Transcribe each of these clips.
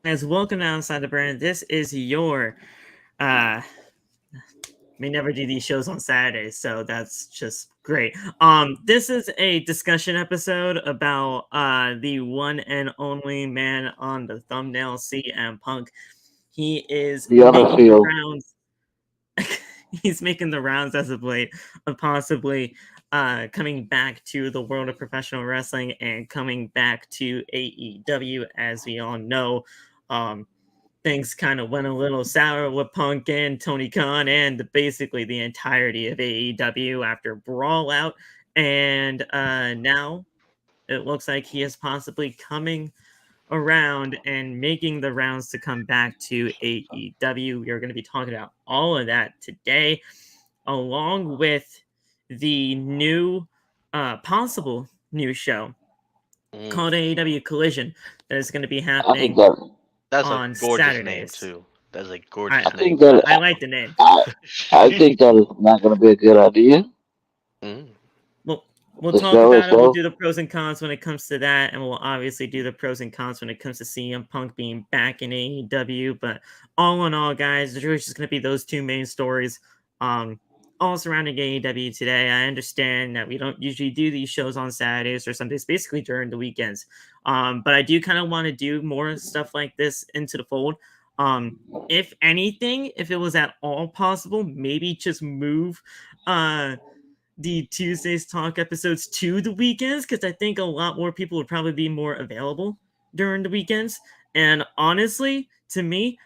guys, welcome to Outside the Brand. This is your uh we never do these shows on Saturdays, so that's just great. This is a discussion episode about the one and only man on the thumbnail, CM Punk. He is The other making the field. rounds. He's making the rounds as of late of possibly coming back to the world of professional wrestling and coming back to AEW. As we all know, um, things kind of went a little sour with Punk and Tony Khan and basically the entirety of AEW after Brawl Out. And now it looks like he is possibly coming around and making the rounds to come back to AEW. We are going to be talking about all of that today, along with the new, possible new show Mm. called AEW Collision that is going to be I think happening that That's a on gorgeous name Saturdays. too. That's a I I gorgeous think name. that I like the name. I I think that is not going to be a good idea. Mm. We'll we'll The talk show about it. We'll itself. do the pros and cons when it comes to that, and we'll obviously do the pros and cons when it comes to CM Punk being back in AEW. But all in all, guys, there's really just going to be those two main stories, um, all surrounding AEW today. I understand that we don't usually do these shows on Saturdays or Sundays, basically during the weekends. But I do kind of want to do more stuff like this into the fold. If anything, if it was at all possible, maybe just move. The Tuesdays talk episodes to the weekends because I think a lot more people would probably be more available during the weekends. And honestly, to me,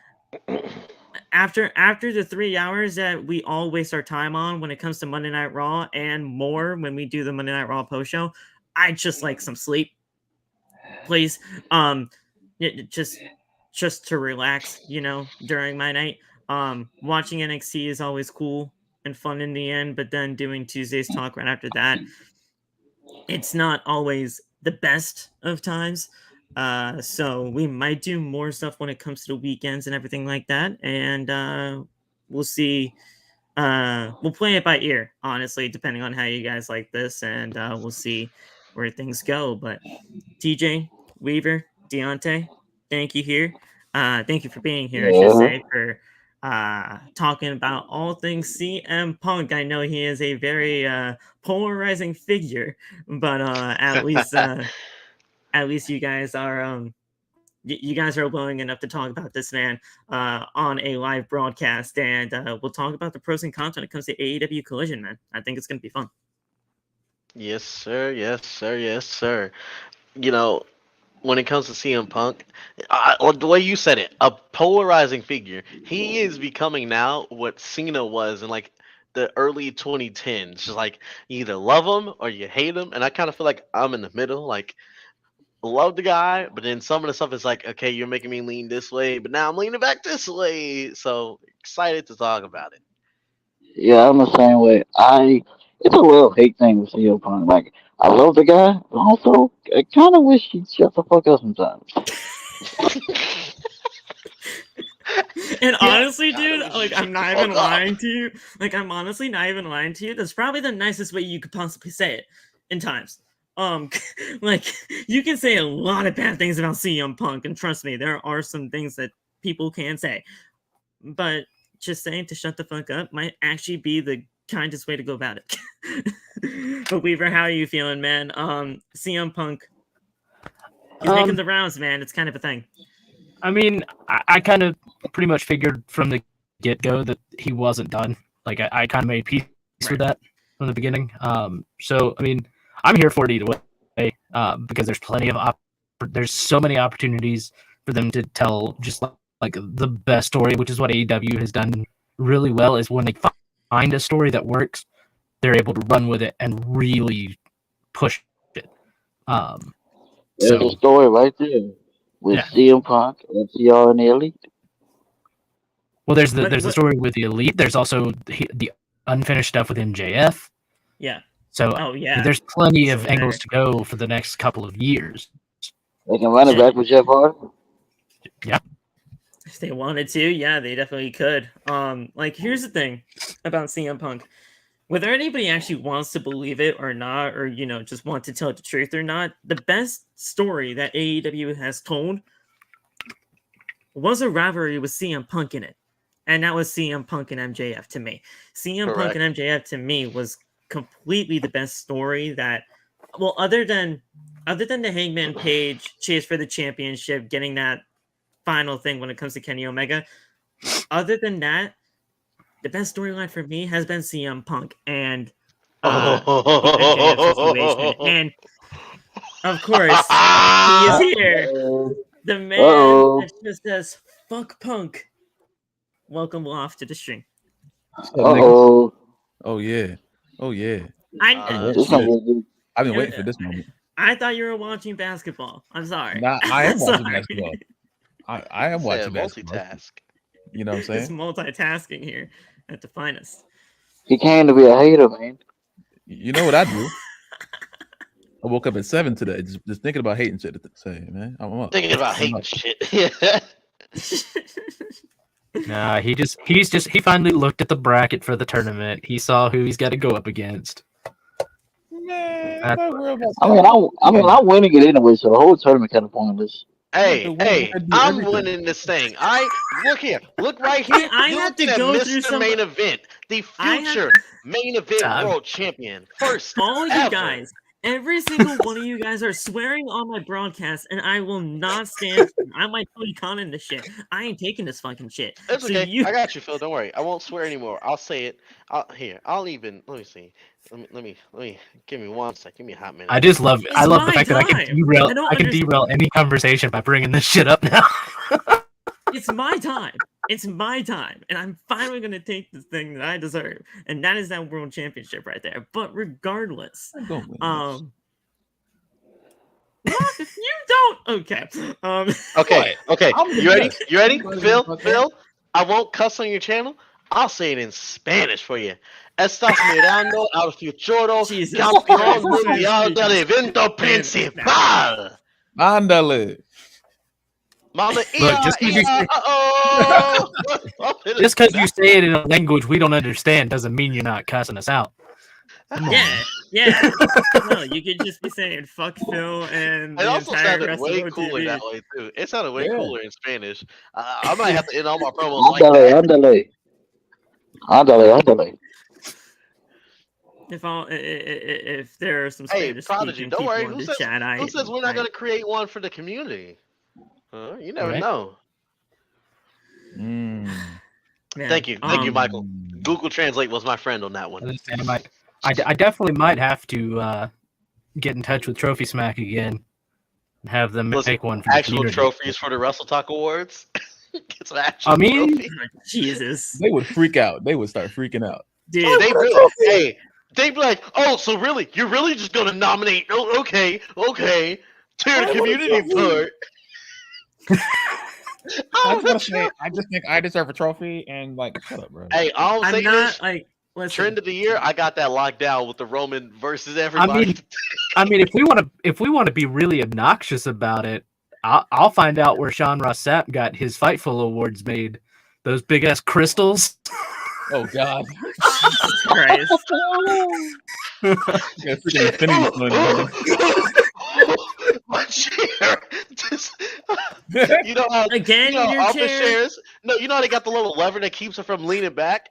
after the 3 hours that we all waste our time on when it comes to Monday Night Raw and more when we do the Monday Night Raw post show, I just like some sleep, please. Just to relax, during my night. Watching NXT is always cool and fun in the end, but then doing Tuesdays talk right after that, it's not always the best of times. So we might do more stuff when it comes to the weekends and everything like that, and we'll see. We'll play it by ear, honestly, depending on how you guys like this, and we'll see where things go. But TJ, Weaver, Deontay, thank you here. Thank you for being here, I should Yeah. say, for talking about all things CM Punk. I know he is a very polarizing figure, but at least you guys are you guys are willing enough to talk about this man on a live broadcast, and we'll talk about the pros and cons when it comes to AEW Collision, man. I think it's going to be fun. Yes, sir. Yes, sir. Yes, sir. You know, when it comes to CM Punk, the way you said it, a polarizing figure. He is becoming now what Cena was in like the early 2010s. Just like you either love him or you hate him, and I kind of feel like I'm in the middle. Like love the guy, but then some of the stuff is like, okay, you're making me lean this way, but now I'm leaning back this way. So excited to talk about it. Yeah, I'm the same way. It's a love hate thing with CM Punk. Like I love the guy, but also I kind of wish he'd shut the fuck up sometimes. And Yeah, honestly, God, dude, it was like shut I'm the not even fuck up. lying to you. Like I'm honestly not even lying to you. That's probably the nicest way you could possibly say it in times. Um, like you can say a lot of bad things about CM Punk, and trust me, there are some things that people can say. But just saying to shut the fuck up might actually be the kindest way to go about it. But Weaver, how are you feeling, man? CM Punk, he's making Um, the rounds, man. It's kind of a thing. I mean, I kind of pretty much figured from the get go that he wasn't done. Like I kind of made peace with Right. that from the beginning. So I mean, I'm here for it either way. Because there's there's so many opportunities for them to tell just like the best story, which is what AEW has done really well. Is when they find a story that works, they're able to run with it and really push it. Um, There's a so story right there with yeah. CM Punk, FTR, and the Elite. Well, there's the What? story with the Elite. There's also the unfinished stuff with MJF. Yeah. So Oh yeah. there's plenty So of angles to go for the next couple of years. They can run it shit. back with Jeff Hardy. Yeah. If they wanted to, yeah, they definitely could. Like here's the thing about CM Punk. Whether anybody actually wants to believe it or not, or just want to tell the truth or not, the best story that AEW has told was a rivalry with CM Punk in it. And that was CM Punk and MJF to me. CM Punk and MJF to me was completely the best story that, well, other than the Hangman Page chase for the championship, getting that final thing when it comes to Kenny Omega, other than that, the best storyline for me has been CM Punk and the MJF situation. And of course, he is here. The man that just says, fuck Punk. Welcome Loft to the stream. Oh yeah. I've been waiting for this moment. I thought you were watching basketball. I'm sorry. Nah, I am watching basketball. I am watching basketball. Multitask. You know what I'm saying? It's multitasking here at the finest. He came to be a hater, man. You know what I do? I woke up at 7 today, just thinking about hating shit to say, man. I'm up. Thinking about hating shit. Nah, he finally looked at the bracket for the tournament. He saw who he's got to go up against. Man, I'm winning it anyway, so the whole tournament kind of pointless. Hey, I'm winning this thing. Look right here. I have to go through some main event, the future main event world champion. First, all you guys. Every single one of you guys are swearing on my broadcast, and I will not stand. I might be conning this shit. I ain't taking this fucking shit. It's okay. I got you, Phil. Don't worry. I won't swear anymore. I'll say it. Let me see. Let me. Give me 1 sec. Give me a hot minute. I love the fact that I can derail any conversation by bringing this shit up now. It's my time. It's my time. And I'm finally going to take this thing that I deserve. And that is that world championship right there. But regardless, if you don't, okay. Okay. You ready? Phil, I won't cuss on your channel. I'll say it in Spanish for you. Estás mirando al futuro campeón mundial del evento principal. Ándale. Mama, look, just because you say it in a language we don't understand doesn't mean you're not cussing us out. Yeah. No, you could just be saying "fuck Phil" and it also sounded way cooler that way too. It sounded way cooler in Spanish. I might have to end all my promos like that. Ándale. If there are some Spanish Prodigy, don't worry. Who says we're not going to create one for the community? You never know. Thank you, Michael. Google Translate was my friend on that one. I definitely might have to get in touch with Trophy Smack again and have them make one for actual the trophies for the Wrestle Talk Awards. Jesus, they would freak out. They would start freaking out. Dude, they'd be like, "Oh, so really, you're really just gonna nominate? Oh, okay, to the community part." I just think I deserve a trophy and shut up, bro. Hey, all I'm saying is, listen. Trend of the year, I got that locked down with the Roman versus everybody. I mean, if we want to be really obnoxious about it, I'll find out where Sean Ross Sapp got his Fightful awards made. Those big ass crystals. Oh God! Jesus Christ! My chair. You know how again your office chair? chairs? No, you know how they got the little lever that keeps it from leaning back.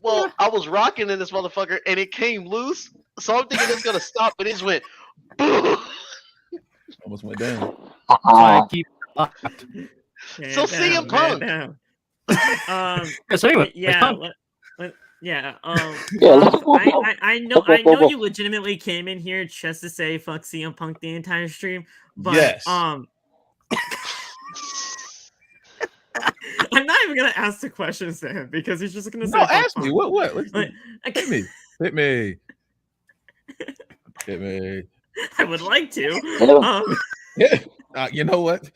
Well, I was rocking in this motherfucker and it came loose. So I'm thinking it's gonna stop, but it just went boom. Almost went down. I keep locked. So CM Punk. So anyway, I know you legitimately came in here just to say fuck CM Punk the entire stream, but yes. I'm not even gonna ask the questions to him because he's just gonna say. No, ask me. What? Hit me. I would like to. You know what?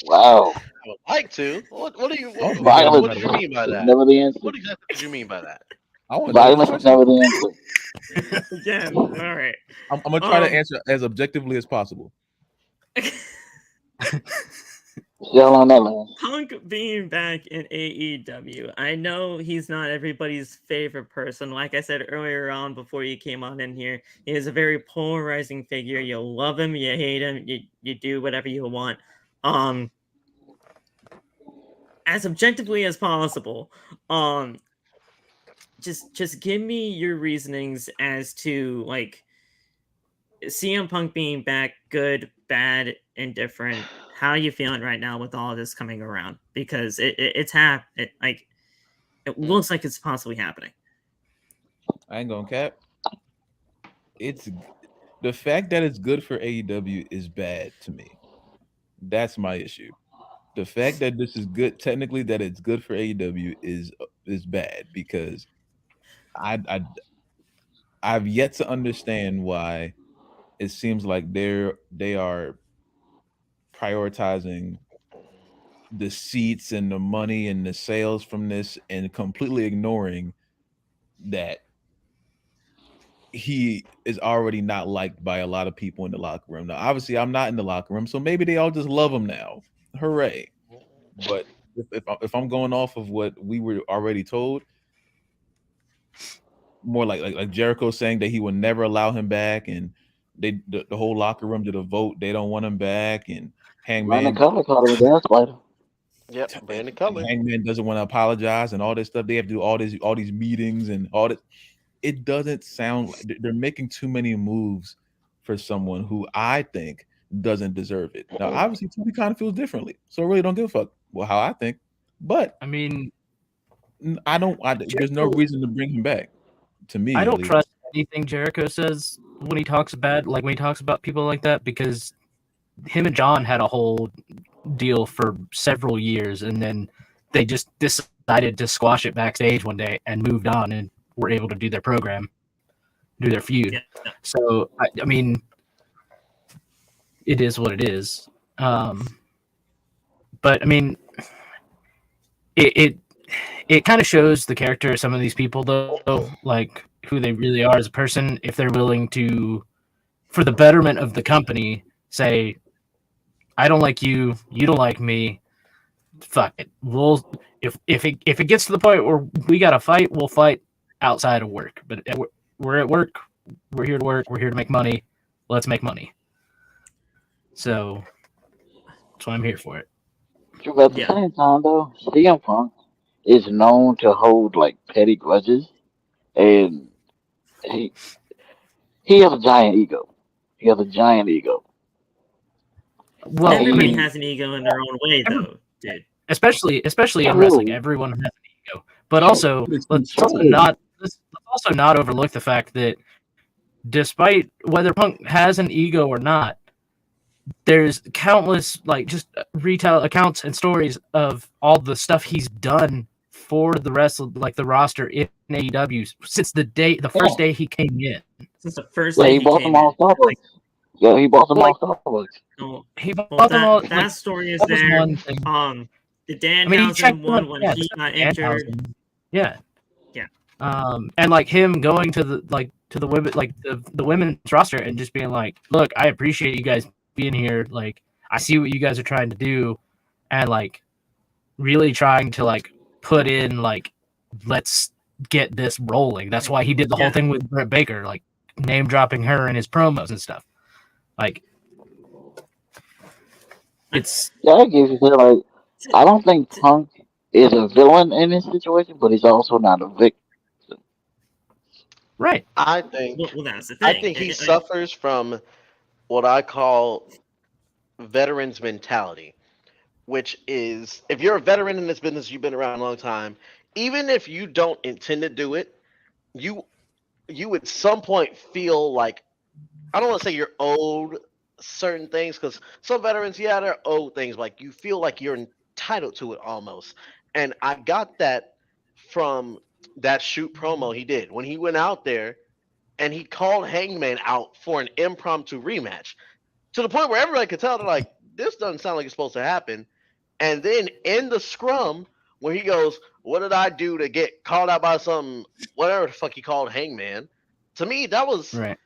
Wow. I would like to. What did you mean by that? Never the answer. What exactly did you mean by that? Violence is never the answer. Again, all right. I'm gonna try to answer as objectively as possible. Still on that list. Punk being back in AEW. I know he's not everybody's favorite person. Like I said earlier on before you came on in here, he is a very polarizing figure. You love him, you hate him, you do whatever you want. As objectively as possible. Just give me your reasonings as to like CM Punk being back, good, bad, indifferent. How are you feeling right now with all this coming around? Because it's it looks like it's possibly happening. I ain't gonna cap. It's the fact that it's good for AEW is bad to me. That's my issue. The fact that this is good, technically, that it's good for AEW is bad because I I've yet to understand why it seems like they are prioritizing the seats and the money and the sales from this and completely ignoring that he is already not liked by a lot of people in the locker room. Now, obviously, I'm not in the locker room, so maybe they all just love him now. Hooray! But if I'm going off of what we were already told, more like Jericho saying that he would never allow him back, and the whole locker room did a vote, they don't want him back, and Brandon Hangman Cutler called him a gaslighter. Yep, Brandon Cutler. Hangman doesn't want to apologize and all this stuff. They have to do all these meetings and all this. It doesn't sound like they're making too many moves for someone who I think doesn't deserve it. Now, obviously, Toby kind of feels differently, so I really don't give a fuck how I think. But I mean, there's no reason to bring him back. To me, I at don't least. trust anything Jericho says when he talks when he talks about people like that, because him and John had a whole deal for several years, and then they just decided to squash it backstage one day and moved on and were able to do their program, do their feud. Yeah. So, I mean, it is what it is. But I mean, it kind of shows the character of some of these people, though, like who they really are as a person, if they're willing to, for the betterment of the company, say, I don't like you, you don't like me, fuck it. We'll if it gets to the point where we gotta fight, we'll fight outside of work. But we're at work, we're here to work, we're here to make money. Let's make money. So that's why I'm here for it. True, at the Yeah. same time, though, CM Punk is known to hold like petty grudges, and he he has a giant ego. He has a giant ego. Well, And I Everybody mean, has an ego in their own way, though, dude. especially in true, wrestling, everyone has an ego. But also, let's true. also not overlook the fact that despite whether Punk has an ego or not, there's countless like just retail accounts and stories of all the stuff he's done for the the roster in AEW since the first day he came in. Since the first Yeah, day he he bought came them all in. Starbucks. Yeah, he bought them Like, all Starbucks. So, he well, bought them all. that story is that was there. one thing. The I Danhausen mean, he checked one out, when yeah, he got injured. Yeah. Yeah. And like him going to the women, like the women's roster, and just being like, look, I appreciate you guys being here. Like, I see what you guys are trying to do, and like really trying to like put in like, let's get this rolling. That's why he did the whole thing with Britt Baker, like name dropping her in his promos and stuff. Like, it's Yeah, I give you that. Like, I don't think Punk is a villain in this situation, but he's also not a victim. right. I think Well, that's the I thing. think he suffers from what I call veterans mentality, which is if you're a veteran in this business, you've been around a long time, even if you don't intend to do it, you at some point feel like, I don't want to say you're owed certain things, because some veterans, yeah, they're owed things. Like you feel like you're entitled to it almost. And I got that from that shoot promo he did when he went out there and he called Hangman out for an impromptu rematch, to the point where everybody could tell, they're like, this doesn't sound like it's supposed to happen. And then in the scrum, where he goes, what did I do to get called out by some, whatever the fuck he called Hangman? To me, that was Right.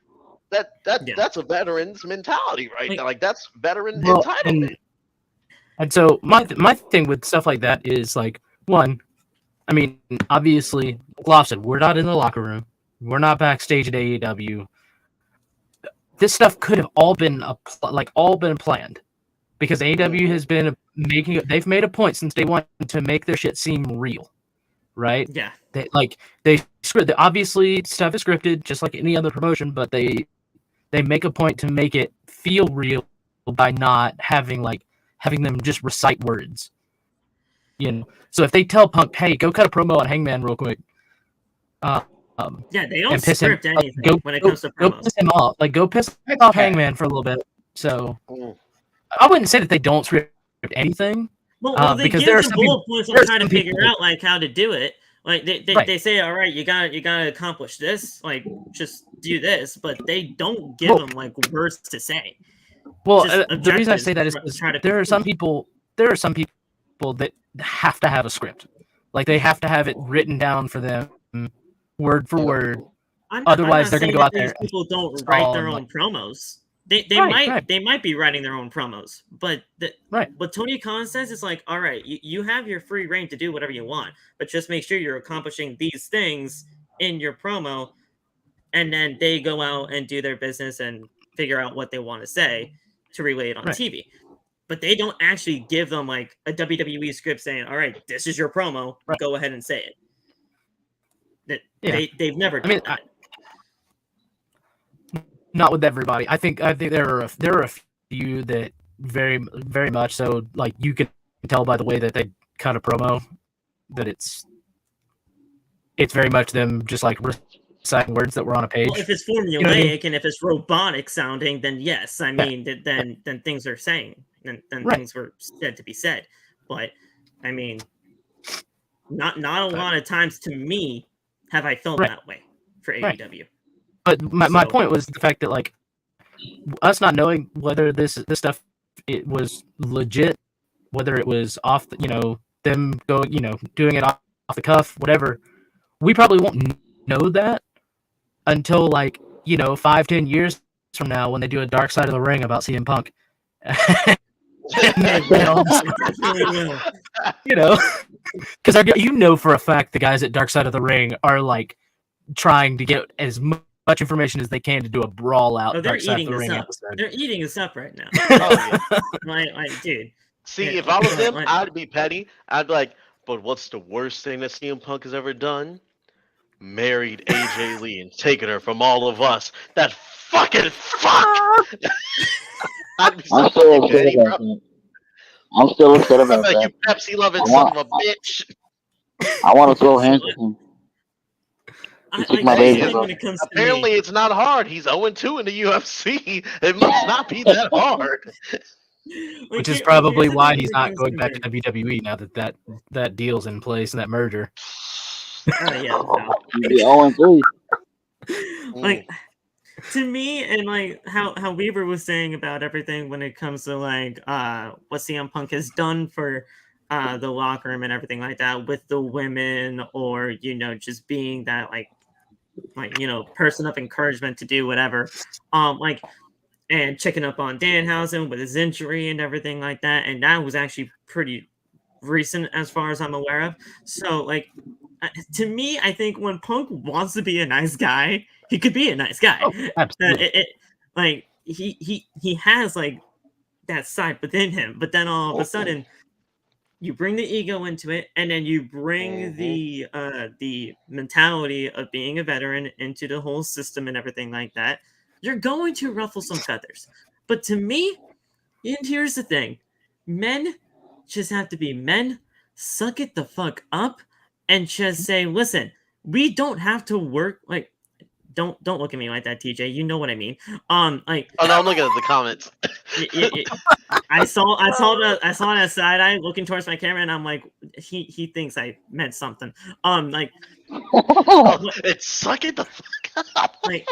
that's a veteran's mentality right there. Like that's veteran Well, entitlement. And so my thing with stuff like that is like, one, I mean, obviously, like Loft said, we're not in the locker room, we're not backstage at AEW. This stuff could have all been all been planned, because AEW has been they've made a point since day one to make their shit seem real, right? Yeah. They script, obviously stuff is scripted just like any other promotion, but they make a point to make it feel real by not having them just recite words. So if they tell Punk, hey, go cut a promo on Hangman real quick, Yeah, they don't and piss him, script anything when it comes to go promos. piss him off, go piss off Hangman for a little bit. So I wouldn't say that they don't script anything. Well, they because give there are them some bullet people, points on there are trying to some figure people- out like how to do it. Like they Right. say, all right, you gotta accomplish this. Like just do this, but they don't give them like words to say. Well, Just the reason I say that is objectives, try to there are some complete. people that have to have a script, like they have to have it written down for them, word for word. Otherwise, they're going to go out there. These people don't write their own promos. They might be writing their own promos, but what Tony Khan says is like, all right, you have your free reign to do whatever you want, but just make sure you're accomplishing these things in your promo, and then they go out and do their business and figure out what they want to say to relay it on TV. But they don't actually give them like a WWE script saying, all right, this is your promo, go ahead and say it. They've never done that. Not with everybody. I think there are a few that very, very much so, like you can tell by the way that they cut a promo that it's very much them just like reciting words that were on a page. Well, if it's formulaic and if it's robotic sounding, then yes, I mean then things are saying, then things were said to be said. But I mean, not a lot of times to me have I felt that way for AEW. But my point was the fact that like us not knowing whether this stuff it was legit, whether it was off, them going, doing it off the cuff, whatever. We probably won't know that until 5-10 years from now when they do a Dark Side of the Ring about CM Punk. Because for a fact the guys at Dark Side of the Ring are like trying to get as much information as they can to do a brawl out. They're eating this up. They're eating this up right now. Dude. See, if I was them, I'd be petty. I'd be like, but what's the worst thing that CM Punk has ever done? Married AJ Lee and taken her from all of us. That fucking fuck! I'd be so petty, bro. I'm still upset about that. You Pepsi loving son of a bitch. I want to throw hands with him. Apparently, it's not hard. He's 0-2 in the UFC. It must not be that hard. Which is probably why he's not going back to WWE now that deal's in place and that merger. Like to me, and like how Weaver was saying about everything when it comes to like what CM Punk has done for the locker room and everything like that with the women, or just being that like person of encouragement to do whatever, and checking up on Danhausen with his injury and everything like that, and that was actually pretty recent as far as I'm aware of. So like to me, I think when Punk wants to be a nice guy, he could be a nice guy. Absolutely. He has like that side within him, but then all of a sudden you bring the ego into it, and then you bring the mentality of being a veteran into the whole system and everything like that. You're going to ruffle some feathers. But to me, and here's the thing, men just have to be men, suck it the fuck up, and just say, listen, we don't have to work like. Don't look at me like that, TJ. You know what I mean. Oh no, I'm looking at the comments. I saw that side eye looking towards my camera, and I'm like, he thinks I meant something. It's suck it the fuck up. Like,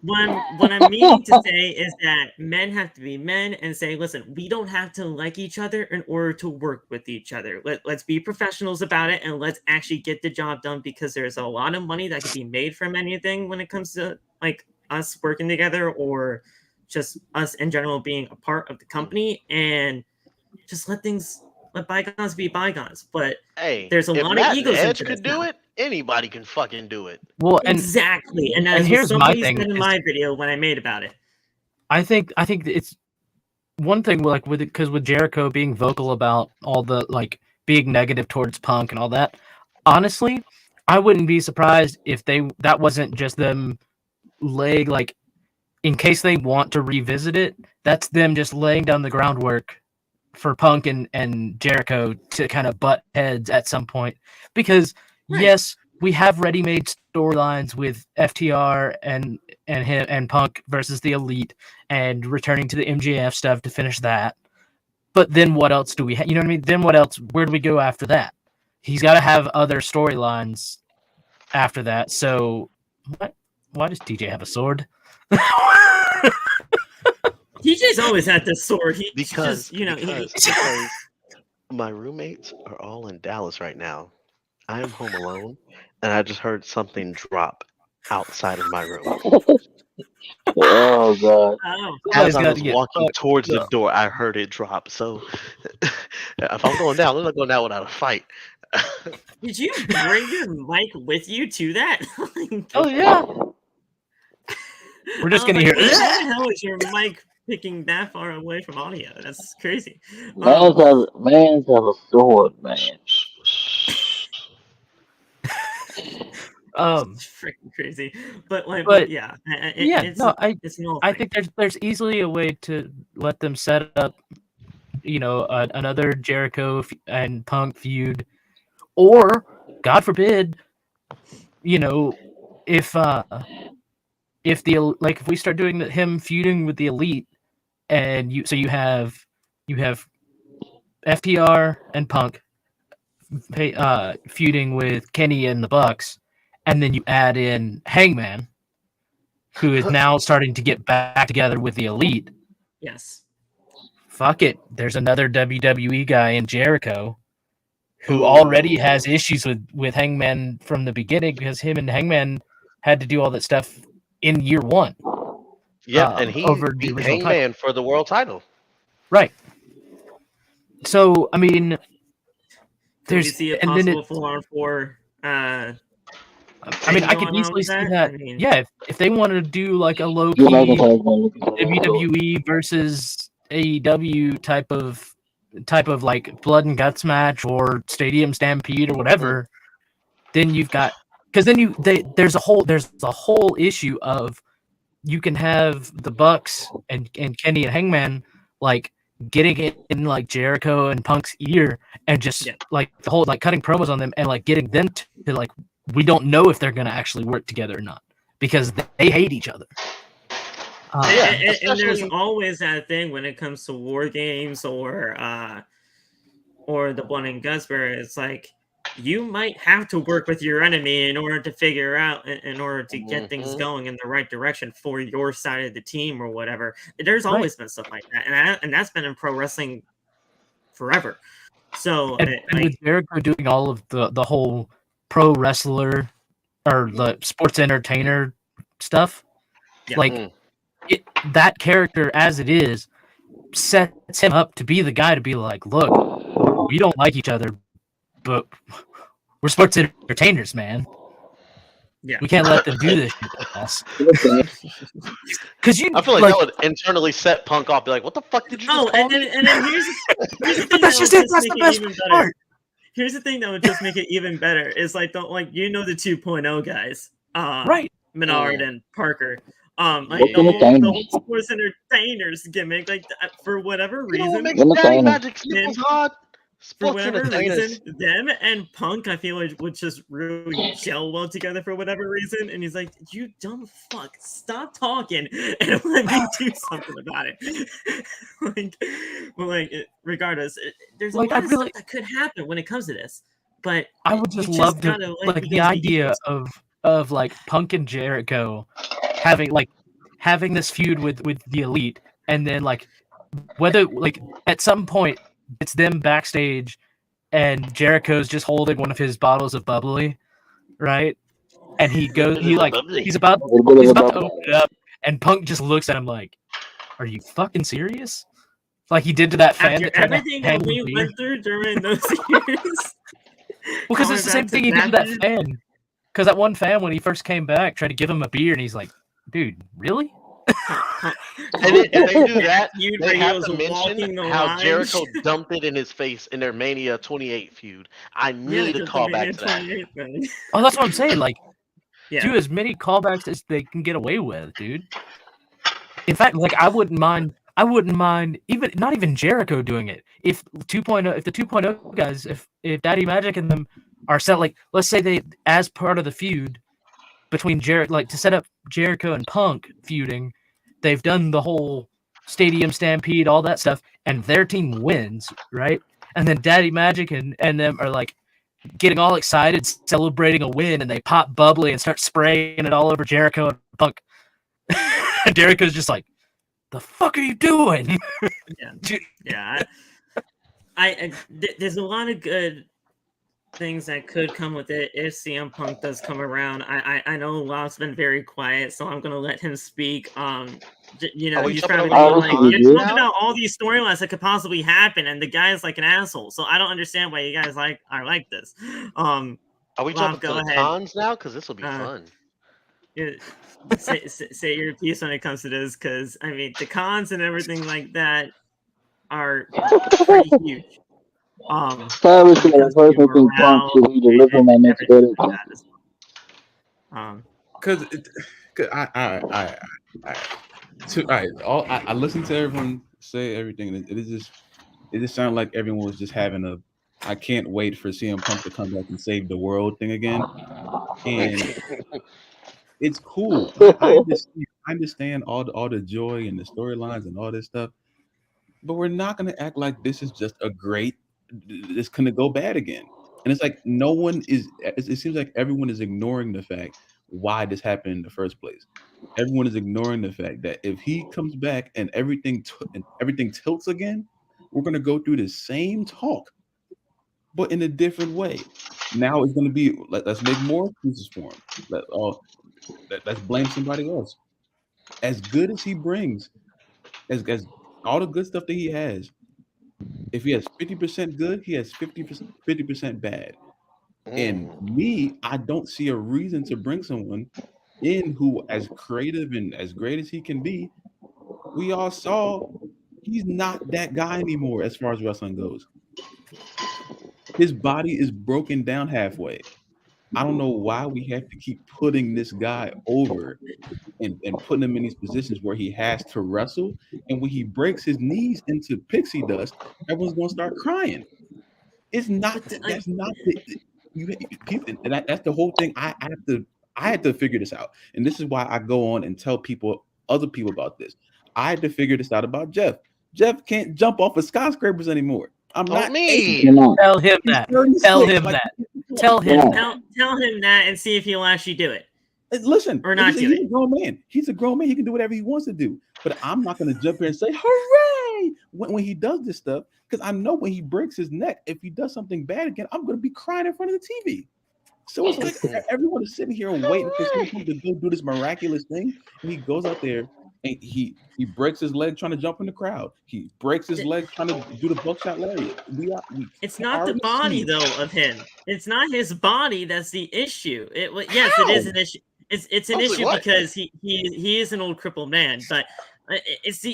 what I'm meaning to say is that men have to be men and say, listen, we don't have to like each other in order to work with each other. Let's be professionals about it, and let's actually get the job done, because there's a lot of money that can be made from anything when it comes to like us working together, or just us in general being a part of the company. And just let bygones be bygones. But Hey, there's a if lot Matt of and egos Edge into this could do now. it, anybody can fucking do it. Well, and Exactly, and as here's my somebody thing said in is- my video when I made about it. I think it's one thing like with it because with Jericho being vocal about all the like being negative towards Punk and all that. Honestly, I wouldn't be surprised if that wasn't just them laying like in case they want to revisit it. That's them just laying down the groundwork for Punk and Jericho to kind of butt heads at some point because Right. yes, we have ready-made storylines with FTR and him and Punk versus the Elite and returning to the MJF stuff to finish that. But then what else do we have? You know what I mean? Then what else? Where do we go after that? He's got to have other storylines after that. So why does TJ have a sword? TJ's always had this sword. He Because just, my roommates are all in Dallas right now. I am home alone, and I just heard something drop outside of my room. Oh god. oh, As Somebody's I got was to get walking fucked towards the up. door, I heard it drop. So if I'm going down, I'm not going down without a fight. did you bring your mic with you to that? Oh yeah, we're just gonna hear. How the hell is your mic picking that far away from audio? That's crazy. Man's have a sword, man. It's freaking crazy. But yeah, it's an old I thing. think there's easily a way to let them set up, another Jericho and Punk feud, or God forbid, if if we start doing him feuding with the Elite, and you have FTR and Punk feuding with Kenny and the Bucks, and then you add in Hangman, who is now starting to get back together with the Elite. Yes. Fuck it. There's another WWE guy in Jericho who already has issues with Hangman from the beginning because him and Hangman had to do all that stuff in year one. Yep, and he over the beat original Hangman for the world title. Right. So, I mean, Could we there's see a and then possible full-on for I mean, I could going on easily with see that? that. I mean- Yeah, if they wanted to do like a low You like key it, looking for that sword. WWE versus AEW type of like blood and guts match or stadium stampede or whatever, then you've got because then there's a whole issue of you can have the Bucks and Kenny and Hangman like getting in like Jericho and Punk's ear and just like the whole like cutting promos on them and like getting them to like we don't know if they're gonna actually work together or not because they hate each other. And there's always that thing when it comes to war games or the blood and guts where it's like you might have to work with your enemy in order to figure out in order to get things going in the right direction for your side of the team or whatever. There's always been stuff like that, and that's been in pro wrestling forever. So and with Jericho doing all of the whole pro wrestler or the sports entertainer stuff, like that character as it is sets him up to be the guy to be like, look, we don't like each other, but we're sports entertainers, man. Yeah, we can't let them do this shit to us. Because I feel like that would internally set Punk off. Be like, what the fuck did you? Just call me? And then here's the thing that's just it. That's the best part. Here's the thing that would just make it even better is like the 2.0 guys, right? Menard and Parker. The whole sports entertainers gimmick, like for whatever reason, for whatever reason, them and Punk, I feel like would just really gel well together for whatever reason. And he's like, "You dumb fuck, stop talking and let me do something about it." Regardless, there's a lot of stuff that could happen when it comes to this. But I would just love to the idea of like Punk and Jericho having this feud with the Elite, and then like whether like at some point it's them backstage and Jericho's just holding one of his bottles of bubbly, right? And he's about to open it up, and Punk just looks at him like, "Are you fucking serious?" like he did to that fan After that tried to everything hand that him we beer. went through during those years. Because going it's the back same to thing he did to that dude. fan. Because that one fan, when he first came back, tried to give him a beer, and he's like, "Dude, really?" And if they do that, feud they where he have was to mention walking the how line. Jericho dumped it in his face in their Mania 28 feud. I need to call back to that. Oh, that's what I'm saying. Like, Yeah. do as many callbacks as they can get away with, dude. In fact, like I wouldn't mind even not even Jericho doing it. If 2.0, if the 2.0 guys, if Daddy Magic and them are set, like, let's say they, as part of the feud between like to set up Jericho and Punk feuding, they've done the whole Stadium Stampede, all that stuff, and their team wins, right? And then Daddy Magic and them are like getting all excited, celebrating a win, and they pop bubbly and start spraying it all over Jericho and Punk. And Jericho's just like, "The fuck are you doing?" Yeah. There's a lot of good things that could come with it if CM Punk does come around. I know Law's been very quiet, so I'm gonna let him speak. Are we he's jumping probably over gonna be to like, the you're cons talking now? about all these storylines that could possibly happen, and the guy's like an asshole. So I don't understand why you guys are like this. Are we Law, jumping to go the ahead. cons now? Because this will be Uh, fun. say your piece when it comes to this, because I mean the cons and everything like that are pretty huge. Establish When it that a comes to person think Punk morale should be delivering and my next everything edit. like that as well. Because I listened to everyone say everything, and it just sounded like everyone was just having a I can't wait for CM Punk to come back and save the world thing again. And it's cool. I understand all the joy and the storylines and all this stuff, but we're not gonna act like this is just a great. It's gonna go bad again. And it's like no one is. It seems like everyone is ignoring the fact why this happened in the first place. Everyone is ignoring the fact that if he comes back and everything tilts again, we're gonna go through the same talk, but in a different way. Now it's gonna be let's make more excuses for him. Let's blame somebody else. As good as he brings, as all the good stuff that he has, if he has 50% good, he has 50% bad. And me, I don't see a reason to bring someone in who, as creative and as great as he can be, we all saw he's not that guy anymore as far as wrestling goes. His body is broken down halfway. I don't know why we have to keep putting this guy over and putting him in these positions where he has to wrestle. And when he breaks his knees into pixie dust, everyone's gonna start crying. It's not that's not people, and that's the whole thing. I had to figure this out, and this is why I go on and tell other people about this. I had to figure this out about Jeff. Jeff can't jump off of skyscrapers anymore. I'm Oh, not me. Tell him He's that. 36. Tell him Like, that. Tell him that. Tell him that and see if he'll actually do it. Listen, Or not do he's it. a grown man. He's a grown man. He can do whatever he wants to do. But I'm not going to jump here and say hooray when he does this stuff, because I know when he breaks his neck, if he does something bad again, I'm going to be crying in front of the TV. So it's like everyone is sitting here waiting for someone to go do this miraculous thing, and he goes out there and he breaks his leg trying to jump in the crowd. He breaks his leg trying to do the buckshot lariat. It's not the body though of him. It's not his body that's the issue. Yes, it is an issue. It's an issue because he is an old crippled man, but it's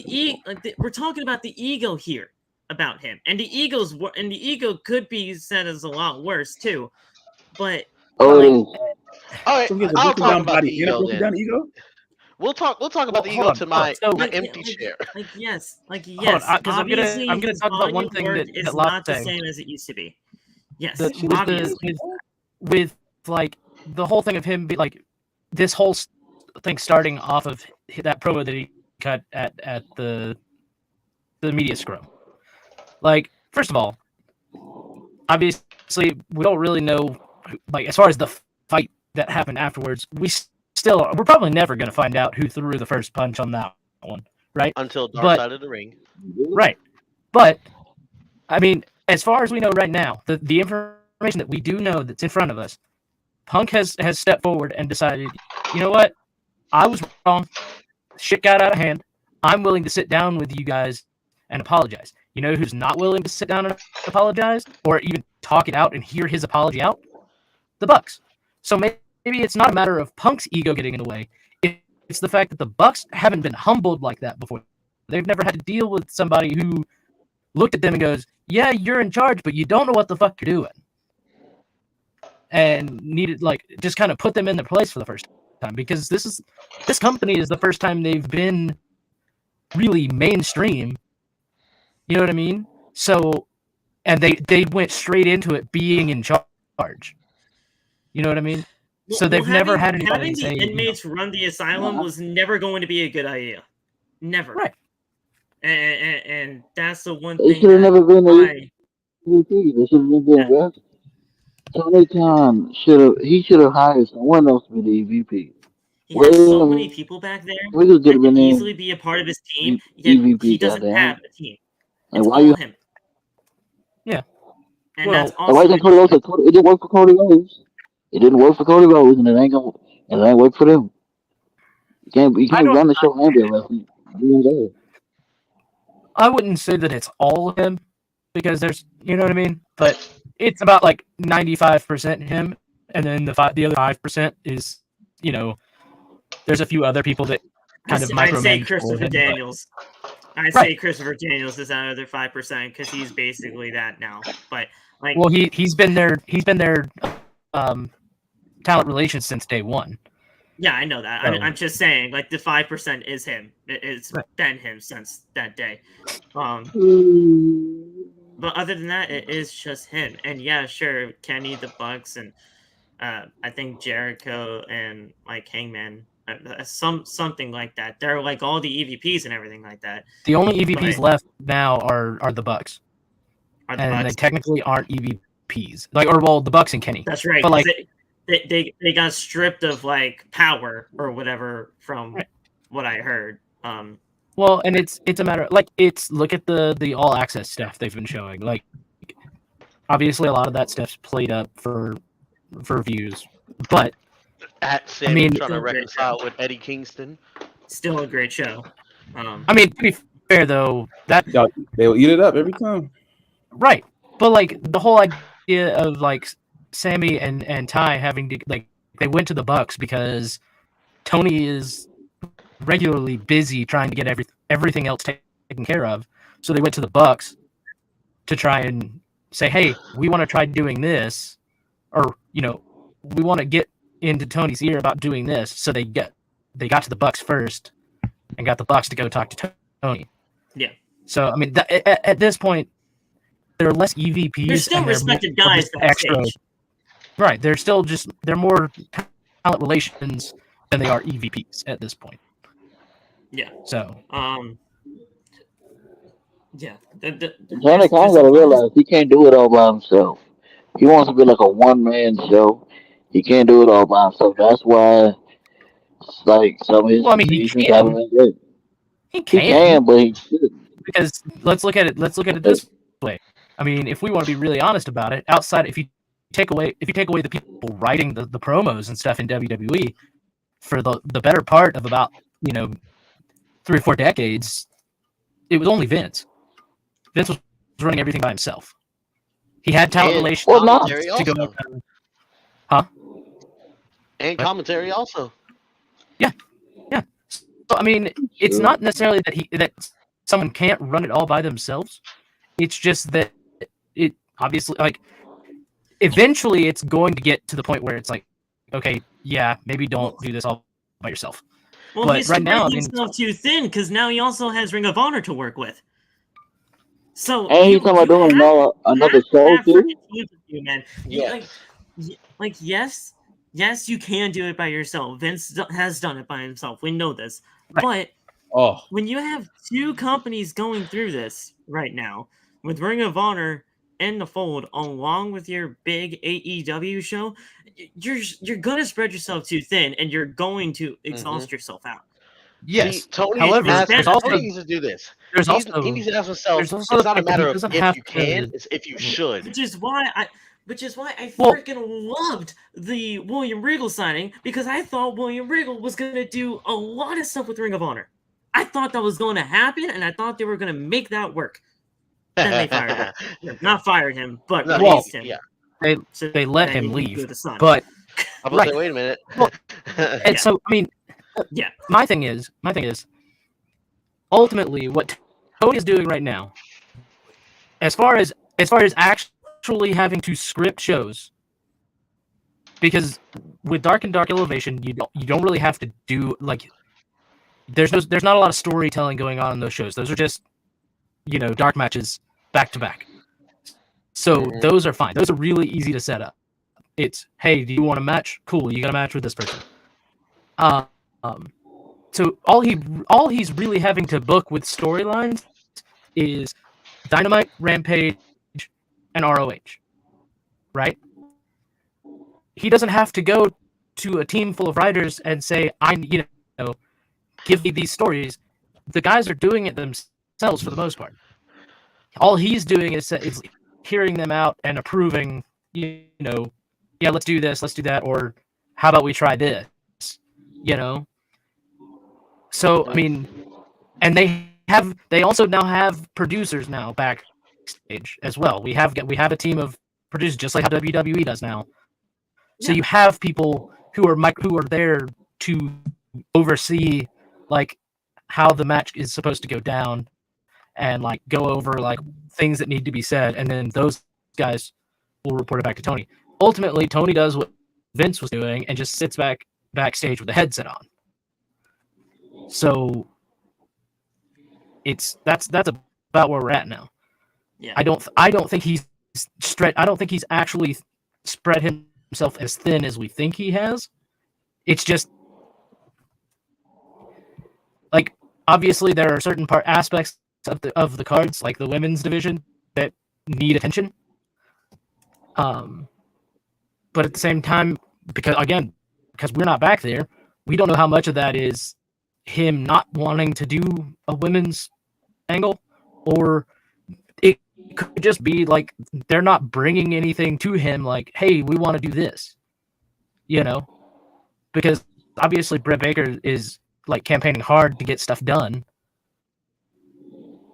we're talking about the ego here about him, and the ego could be said as a lot worse too. But all right, so he has a I'll broken talk down about the body and a ego broken then. down ego. We'll talk about the ego hold to on. my So, empty chair. Yes. because Obviously, I'm gonna his talk about one body thing work that is Locke's not the saying. same as it used to be. Yes, with like the whole thing of him be like this whole thing starting off of that promo that he cut at the media scrum. Like, first of all, obviously we don't really know, like, as far as the fight that happened afterwards, we're probably never going to find out who threw the first punch on that one, right? Until Dark Side of the Ring. Right. But I mean, as far as we know right now, the information that we do know that's in front of us, Punk has stepped forward and decided, you know what? I was wrong. Shit got out of hand. I'm willing to sit down with you guys and apologize. You know who's not willing to sit down and apologize or even talk it out and hear his apology out? The Bucks. So maybe it's not a matter of Punk's ego getting in the way. It's the fact that the Bucks haven't been humbled like that before. They've never had to deal with somebody who looked at them and goes, yeah, you're in charge, but you don't know what the fuck you're doing. And needed, like, just kind of put them in their place for the first time, because this company is the first time they've been really mainstream. You know what I mean? So, and they went straight into it being in charge. You know what I mean? So they've never had anybody having say, the inmates run the asylum was never going to be a good idea. Never. Right. And that's the one They thing should have never been the I EVP. They should have been arrested. Tony Khan should have hired someone else to be the EVP. he had so many people back there Wiggles that could have could been easily be a part of his team, yet EVP. he doesn't Goddamn. have a team. And It's why all you? him. Yeah. And Well, that's And why also didn't Cody Rhodes? It didn't work for Cody Rhodes. It didn't work for Cody Rhodes, and it ain't work for them. You can't run the show and be arrested. I wouldn't say that it's all him, because there's, you know what I mean? But it's about like 95% him, and then the other 5% is, you know, there's a few other people that kind of I'd say micromanage Christopher him, Daniels. I'd say Christopher Daniels is that other 5% because he's basically that now. But like, well, he's been their talent relations since day one. yeah, I know that. So, I'm just saying, like, the 5% is him. It's been him since that day. But other than that, it is just him. And yeah, sure, Kenny, the Bucks, and I think Jericho and like Hangman, something like that. They're like all the EVPs and everything like that. The only EVPs left now are the Bucks, and they technically aren't EVPs. Like, or well, the Bucks and Kenny. That's right. But like, they got stripped of like power or whatever from what I heard. Well, and it's a matter of, like, look at the all access stuff they've been showing. Like, obviously a lot of that stuff's played up for views, but Sammy trying to reconcile with Eddie Kingston. Still a great show. I mean, to be fair though, that they'll eat it up every time. Right. But like the whole idea of like Sammy and Ty having to, like, they went to the Bucks because Tony is regularly busy trying to get everything else taken care of. So they went to the Bucks to try and say, hey, we want to try doing this, or, you know, we want to get into Tony's ear about doing this. So they got to the Bucks first and got the Bucks to go talk to Tony. Yeah. So I mean, at this point, there are less EVPs. They're still respected guys backstage. Right. They're more talent relations than they are EVPs at this point. Yeah. So. Yeah. Tony Khan got to realize he can't do it all by himself. He wants to be like a one-man show. He can't do it all by himself. That's why, like, some of his seasons haven't been great. He can, but he shouldn't. Because let's look at it this way. I mean, if we want to be really honest about it, if you take away the people writing the promos and stuff in WWE for the better part of about, 3 or 4 decades, it was only Vince. Vince was running everything by himself. He had talent relations to go. And commentary also. Yeah. So, I mean, it's not necessarily that someone can't run it all by themselves. It's just that it obviously, like, eventually it's going to get to the point where it's like, okay, yeah, maybe don't do this all by yourself. Well, but he's right now, himself too thin because now he also has Ring of Honor to work with. So and he's talking about doing another show too. Man. Yes, you can do it by yourself. Vince has done it by himself. We know this, but when you have 2 companies going through this right now, with Ring of Honor in the fold, along with your big AEW show, you're gonna spread yourself too thin, and you're going to exhaust yourself out. Yes. See, Tony needs to do this. He needs to ask himself. It's not a matter of if you can; it's if you should. Which is why I freaking loved the William Regal signing, because I thought William Regal was gonna do a lot of stuff with Ring of Honor. I thought that was going to happen, and I thought they were going to make that work. Then they fired him. Not fired him, but No, released him. They let then him he could leave. go to Sun. But I was right. say, wait a minute. Well, and so I mean, yeah. my thing is, ultimately, what Tony is doing right now, as far as actually having to script shows, because with Dark and Dark Elevation, you don't really have to do like. There's not a lot of storytelling going on in those shows. Those are just, dark matches back to back. So those are fine. Those are really easy to set up. It's, hey, do you want a match? Cool, you got a match with this person. So all he's really having to book with storylines is Dynamite, Rampage, and ROH. Right? He doesn't have to go to a team full of writers and say, give me these stories. The guys are doing it themselves for the most part. All he's doing is hearing them out and approving, yeah, let's do this, let's do that, or how about we try this, So, I mean, and they also now have producers now backstage as well. We have a team of producers, just like how WWE does now. So you have people who are there to oversee like how the match is supposed to go down and like go over like things that need to be said, and then those guys will report it back to Tony. Ultimately, Tony does what Vince was doing and just sits backstage with the headset on. So that's about where we're at now. Yeah. I don't think he's actually spread himself as thin as we think he has. It's just like, obviously there are certain aspects of the cards, like the women's division, that need attention. But at the same time, because we're not back there, we don't know how much of that is him not wanting to do a women's angle, or it could just be like they're not bringing anything to him like, hey, we want to do this, because obviously Britt Baker is like campaigning hard to get stuff done,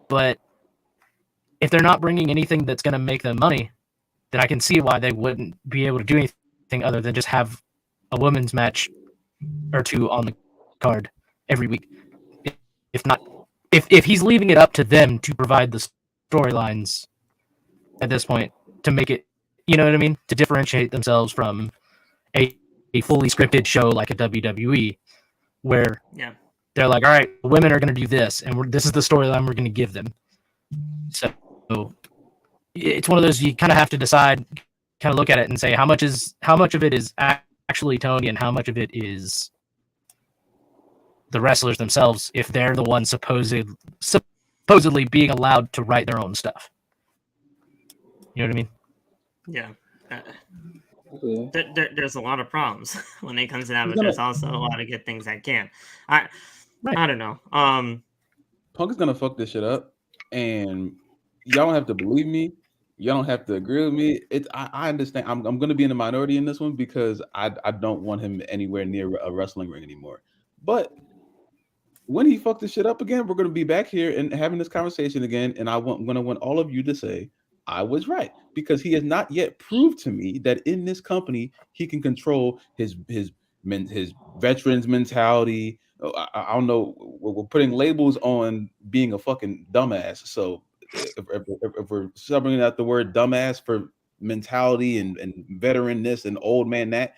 but if they're not bringing anything that's going to make them money, then I can see why they wouldn't be able to do anything other than just have a women's match or two on the card every week. If he's leaving it up to them to provide the storylines at this point to make it, you know what I mean, to differentiate themselves from a fully scripted show like a WWE, where they're like, all right, women are going to do this, and this is the storyline we're going to give them. So it's one of those, you kind of have to decide, kind of look at it and say how much of it is actually Tony and how much of it is the wrestlers themselves, if they're the ones supposedly being allowed to write their own stuff. You know what I mean? Yeah. There's a lot of problems when it comes to that, but there's also a lot of good things that can. I don't know. Punk is gonna fuck this shit up, and y'all don't have to believe me. Y'all don't have to agree with me. I understand. I'm gonna be in the minority in this one because I don't want him anywhere near a wrestling ring anymore. But when he fucked this shit up again, we're gonna be back here and having this conversation again, and I'm gonna want all of you to say I was right, because he has not yet proved to me that in this company he can control his veterans mentality. I don't know. We're putting labels on being a fucking dumbass. So if we're subbing out the word dumbass for mentality and veteran this and old man that,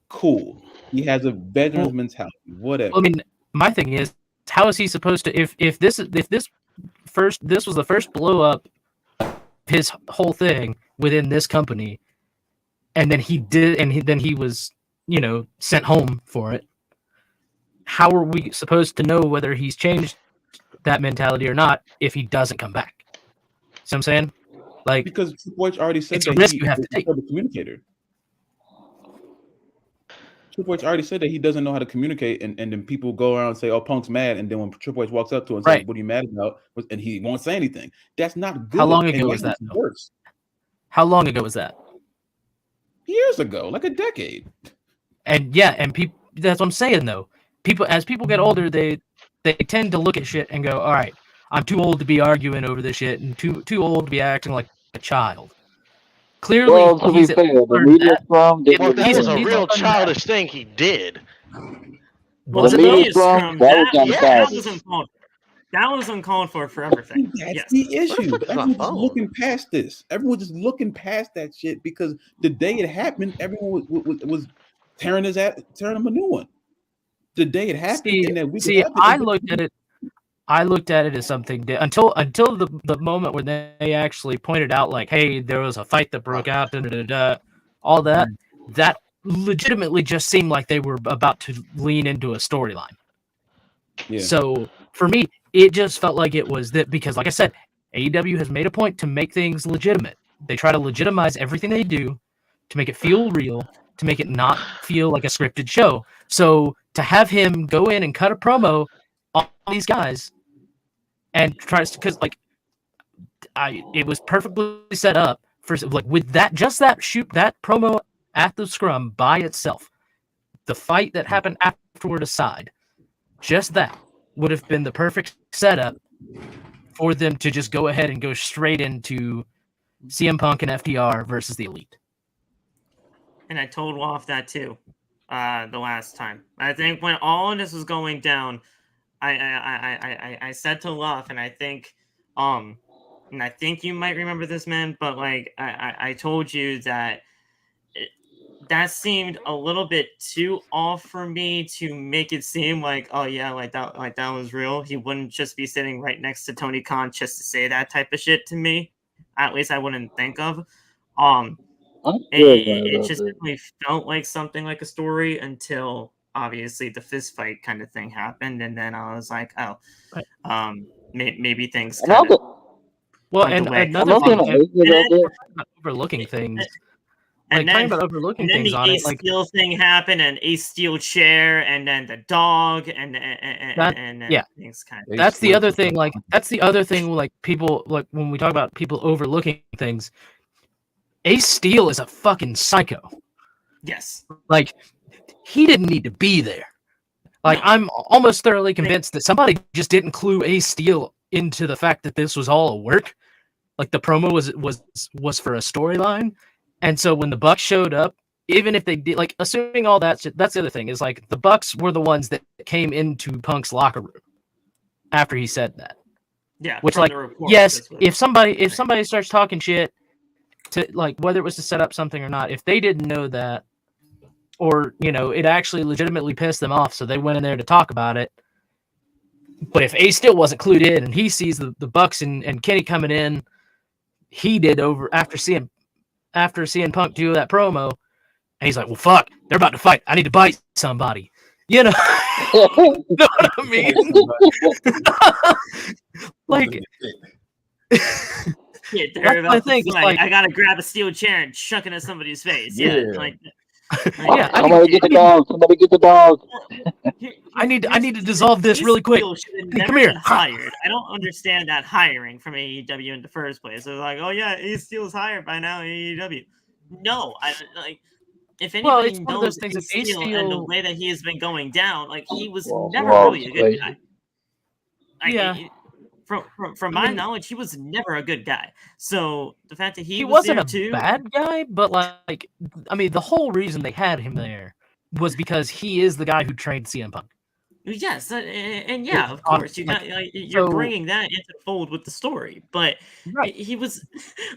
cool. He has a veteran's mentality. Whatever. I mean, my thing is, how is he supposed to? If this was the first blow up of his whole thing within this company, and then then he was sent home for it. How are we supposed to know whether he's changed that mentality or not if he doesn't come back? See what I'm saying? Like, because Triple H already said that risk you have to take. The communicator. Triple H already said that he doesn't know how to communicate, and then people go around and say, "Oh, Punk's mad," and then when Triple H walks up to him and says, "What are you mad about?" and he won't say anything. That's not good. How long ago was that? How long ago was that? Years ago, like a decade. And people. That's what I'm saying, though. As people get older, they they tend to look at shit and go, all right, I'm too old to be arguing over this shit and too old to be acting like a child. Clearly, Well, to be he's fair, the learned media that. scrum didn't Well, really that say was a He's real much. learned that. childish thing he did. Well, The the Was it though? media media scrum, scrum that was kind of Yeah. that was childish. uncalled. That was uncalled for everything. That's Yes. the Where the issue. fuck is my Everyone's just phone? looking past this. Everyone's just looking past that shit because the day it happened, everyone was tearing him a new one. The day it happened, and that we could have I it. looked at it as something until the moment when they actually pointed out, like, hey, there was a fight that broke out, all that legitimately just seemed like they were about to lean into a storyline. Yeah. So for me, it just felt like it was that because, like I said, AEW has made a point to make things legitimate. They try to legitimize everything they do to make it feel real, to make it not feel like a scripted show. So to have him go in and cut a promo on these guys and tries to, because like it was perfectly set up for like with that promo at the scrum by itself, the fight that happened afterward aside, just that would have been the perfect setup for them to just go ahead and go straight into CM Punk and FTR versus the Elite. And I told Woff that too, the last time. I think when all of this was going down, I said to Woff, and I think you might remember this, man, but like I told you that that seemed a little bit too off for me to make it seem like, oh yeah, like that was real. He wouldn't just be sitting right next to Tony Khan just to say that type of shit to me. At least I wouldn't think of. It just definitely felt like something like a story until obviously the fist fight kind of thing happened, and then I was like, oh, maybe things kind of well, went and away. another thing, overlooking and, things. And Like, then, talking about overlooking and then things the on Ace it, like Steel thing happened, and Ace Steel chair, and then the dog, and yeah, things kind Ace that's the Steel other was thing. Like that's the other thing. Like people, like when we talk about people overlooking things, Ace Steel is a fucking psycho. yes, Like he didn't need to be there. Like No. I'm almost thoroughly convinced that somebody just didn't clue Ace Steel into the fact that this was all a work. Like the promo was for a storyline, and so when the Bucks showed up, even if they did, like assuming all that shit, that's the other thing is like the Bucks were the ones that came into Punk's locker room after he said that. yeah. Which, from like, the reports, yes, that's what- if somebody starts talking shit to, like, whether it was to set up something or not, if they didn't know that, or it actually legitimately pissed them off, so they went in there to talk about it. But if Ace still wasn't clued in, and he sees the Bucks and Kenny coming in, he did over after seeing Punk do that promo, and he's like, "Well, fuck, they're about to fight. I need to bite somebody." You know, know what I mean? Like, Yeah, that's they're my about to thing. It's fight. like, I gotta grab a steel chair and chuck it at somebody's face. Yeah, Yeah. like yeah, Somebody get the dog. Somebody get the dog. I need to dissolve this really quick. Hey, come here. Been hired. I don't understand that hiring from AEW in the first place. They're like, oh yeah, Ace Steel is hired by now AEW. No, I like. If Well, anybody it's one of those knows things. If Ace Ace Steel and the Steel, way that he has been going down, like he was Well, never well, really a good crazy. guy. yeah, From my knowledge, he was never a good guy. So the fact that he was wasn't there a too, bad guy, but like, I mean, the whole reason they had him there was because he is the guy who trained CM Punk. yes, and yeah, of course, you got you're bringing that into the fold with the story, but Right. he was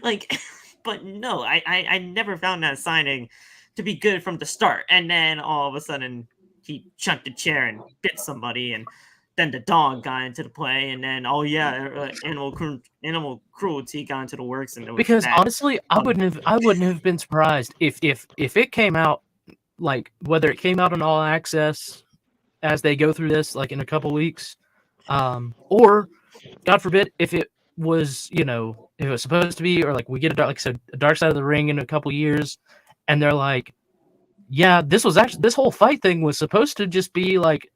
like, but no, I never found that signing to be good from the start, and then all of a sudden he chucked a chair and bit somebody, and then the dog got into the play, and then animal cruelty got into the works, and it was Because bad. honestly, I wouldn't have been surprised if it came out, like whether it came out on All Access as they go through this, like in a couple weeks, or God forbid if it was if it was supposed to be, or like we get a Dark Side of the Ring in a couple years, and they're like, yeah, this whole fight thing was supposed to just be like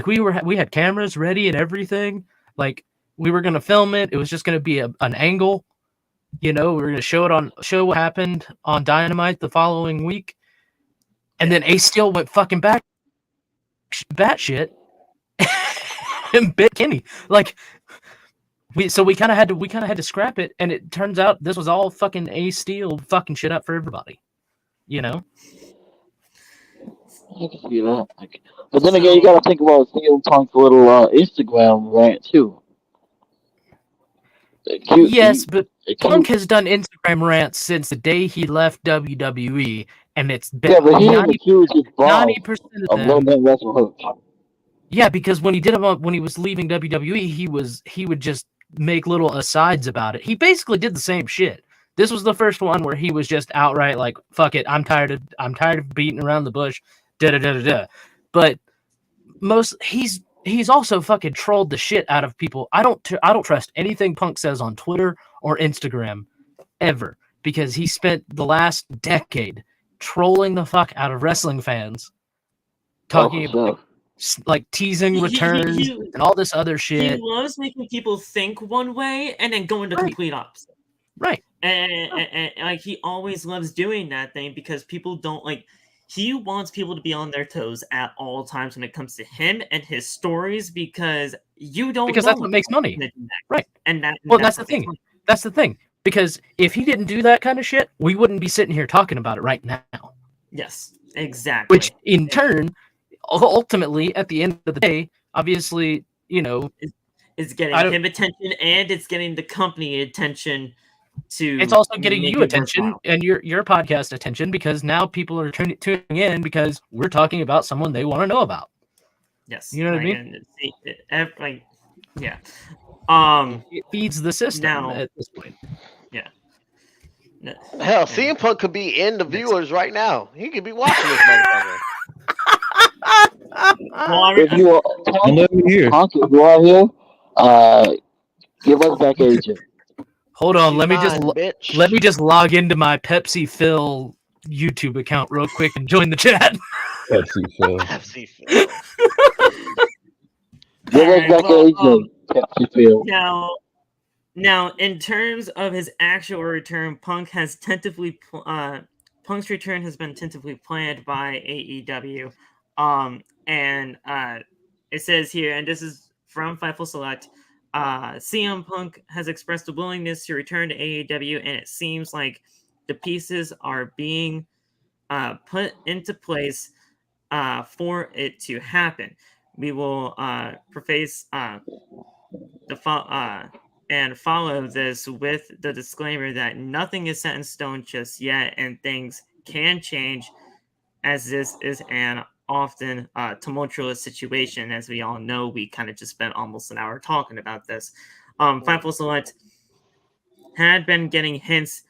we had cameras ready and everything, like we were gonna film it. It was just gonna be an angle. We were going to show what happened on Dynamite the following week. And then Ace Steel went fucking batshit. and bit Kenny. Like we kind of had to scrap it, and it turns out this was all fucking Ace Steel fucking shit up for everybody. You know? I can see that. But then again, you got to think about CM Punk's little Instagram rant too. Yes, but Punk Cute. has done Instagram rants since the day he left WWE, and it's been Yeah, but he didn't accuse his boss 90% of of letting them. that wrestle hurt. Yeah, because when he did them when he was leaving WWE, he would just make little asides about it. He basically did the same shit. This was the first one where he was just outright like, "Fuck it, I'm tired of beating around the bush." Da da da da da. But he's also fucking trolled the shit out of people. I don't trust anything Punk says on Twitter or Instagram ever, because he spent the last decade trolling the fuck out of wrestling fans, talking about like teasing returns and all this other shit. He loves making people think one way and then going the complete opposite. Right. And like he always loves doing that thing because people don't like. He wants people to be on their toes at all times when it comes to him and his stories, because you don't because know that's what makes money, right? And that's the thing. That's the thing. Because if he didn't do that kind of shit, we wouldn't be sitting here talking about it right now. Yes, exactly. Which in turn, ultimately, at the end of the day, obviously, you know, it's getting him attention and it's getting the company attention. It's also getting you attention and your podcast attention, because now people are tuning in because we're talking about someone they want to know about. Yes, you know what I mean. Yeah. It feeds the system now, at this point. Yeah. Hell, CM Punk could be in the viewers right now. He could be watching this motherfucker. If you are Punk, if you are here, give us back agent. Hold on, let me just log into my Pepsi Phil YouTube account real quick and join the chat. Pepsi Phil. Pepsi Phil. Give us back agent. Pepsi Phil. Now, in terms of his actual return, Punk's return has been tentatively planned by AEW. And it says here, and this is from Fightful Select, CM Punk has expressed a willingness to return to AEW, and it seems like the pieces are being put into place for it to happen. We will preface and follow this with the disclaimer that nothing is set in stone just yet, and things can change, as this is an often tumultuous situation. As we all know, we kind of just spent almost an hour talking about this. Fightful Select had been getting hints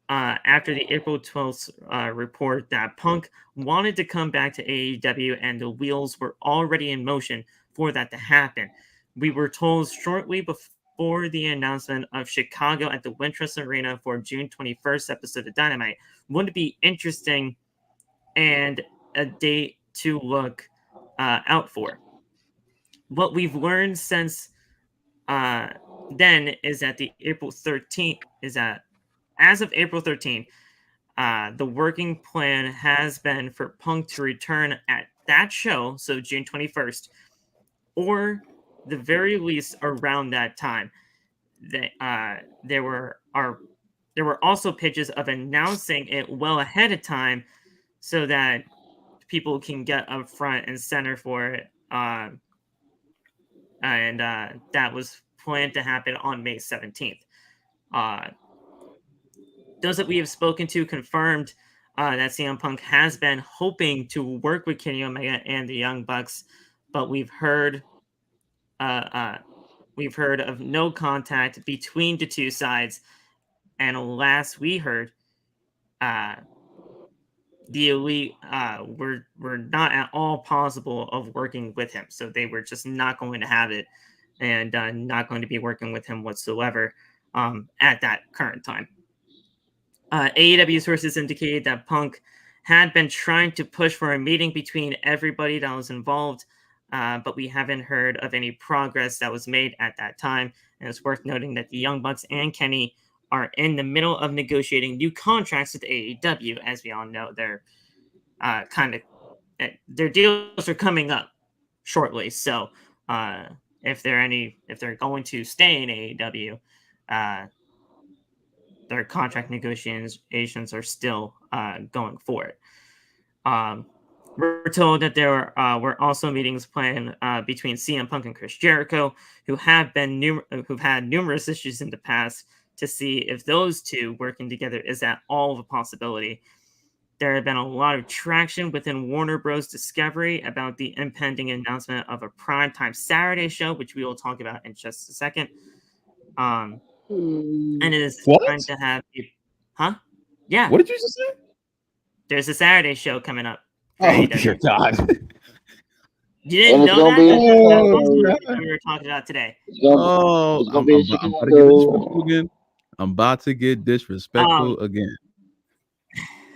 after the April 12th report that Punk wanted to come back to AEW, and the wheels were already in motion for that to happen. We were told shortly before the announcement of Chicago at the Wintrust Arena for June 21st episode of Dynamite would be interesting and a date to look out for. What we've learned since then is that the April 13th is that as of April 13th, the working plan has been for Punk to return at that show, so June 21st, or the very least around that time. There were also pitches of announcing it well ahead of time so that people can get up front and center for it. And that was planned to happen on May 17th. Those that we have spoken to confirmed that CM Punk has been hoping to work with Kenny Omega and the Young Bucks, but we've heard of no contact between the two sides. And last we heard, the Elite were not at all possible of working with him, so they were just not going to have it, and not going to be working with him whatsoever at that current time. AEW sources indicated that Punk had been trying to push for a meeting between everybody that was involved, but we haven't heard of any progress that was made at that time. And it's worth noting that the Young Bucks and Kenny are in the middle of negotiating new contracts with AEW. As we all know, they're their deals are coming up shortly. So if they're going to stay in AEW, their contract negotiations are still going forward. We're told that there were also meetings planned between CM Punk and Chris Jericho, who've had numerous issues in the past, to see if those two working together is at all of a possibility. There had been a lot of traction within Warner Bros. Discovery about the impending announcement of a primetime Saturday show, which we will talk about in just a second. And it is time to have Yeah. What did you just say? There's a Saturday show coming up. Oh dear God! You didn't know that? That's what we were talking about today. I'm about to get disrespectful again. I'm about to get disrespectful again.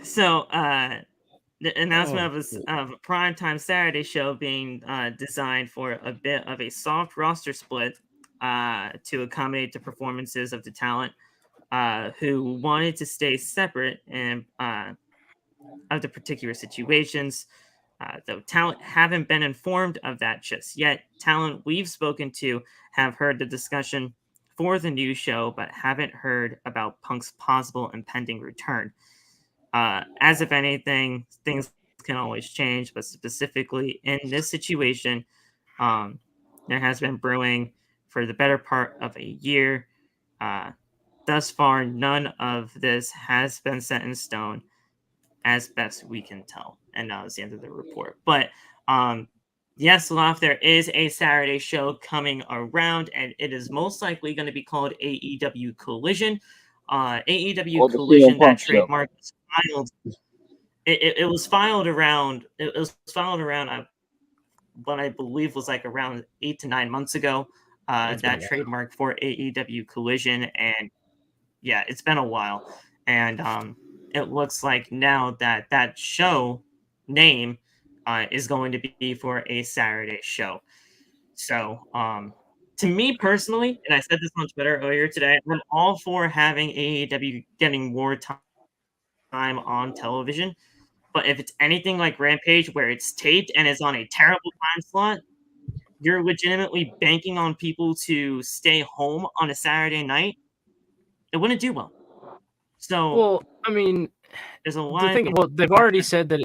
So, the announcement of a primetime Saturday show being designed for a bit of a soft roster split to accommodate the performances of the talent who wanted to stay separate and of the particular situations. Though talent haven't been informed of that just yet. Talent we've spoken to have heard the discussion for the new show, but haven't heard about Punk's possible impending return. As if anything, things can always change, but specifically in this situation, there has been brewing for the better part of a year. Thus far, none of this has been set in stone, as best we can tell. And now it's the end of the report. But yes, Laf, there is a Saturday show coming around, and it is most likely going to be called AEW Collision. AEW Collision, that trademark was filed. It was filed around. It was filed around what I believe was like around 8 to 9 months ago. That trademark for AEW Collision, and yeah, it's been a while. And it looks like now that show name is going to be for a Saturday show. So, to me personally, and I said this on Twitter earlier today, I'm all for having AEW getting more time on television. But if it's anything like Rampage, where it's taped and is on a terrible time slot, you're legitimately banking on people to stay home on a Saturday night. It wouldn't do well. So, well, I mean, there's a lot. They've already said that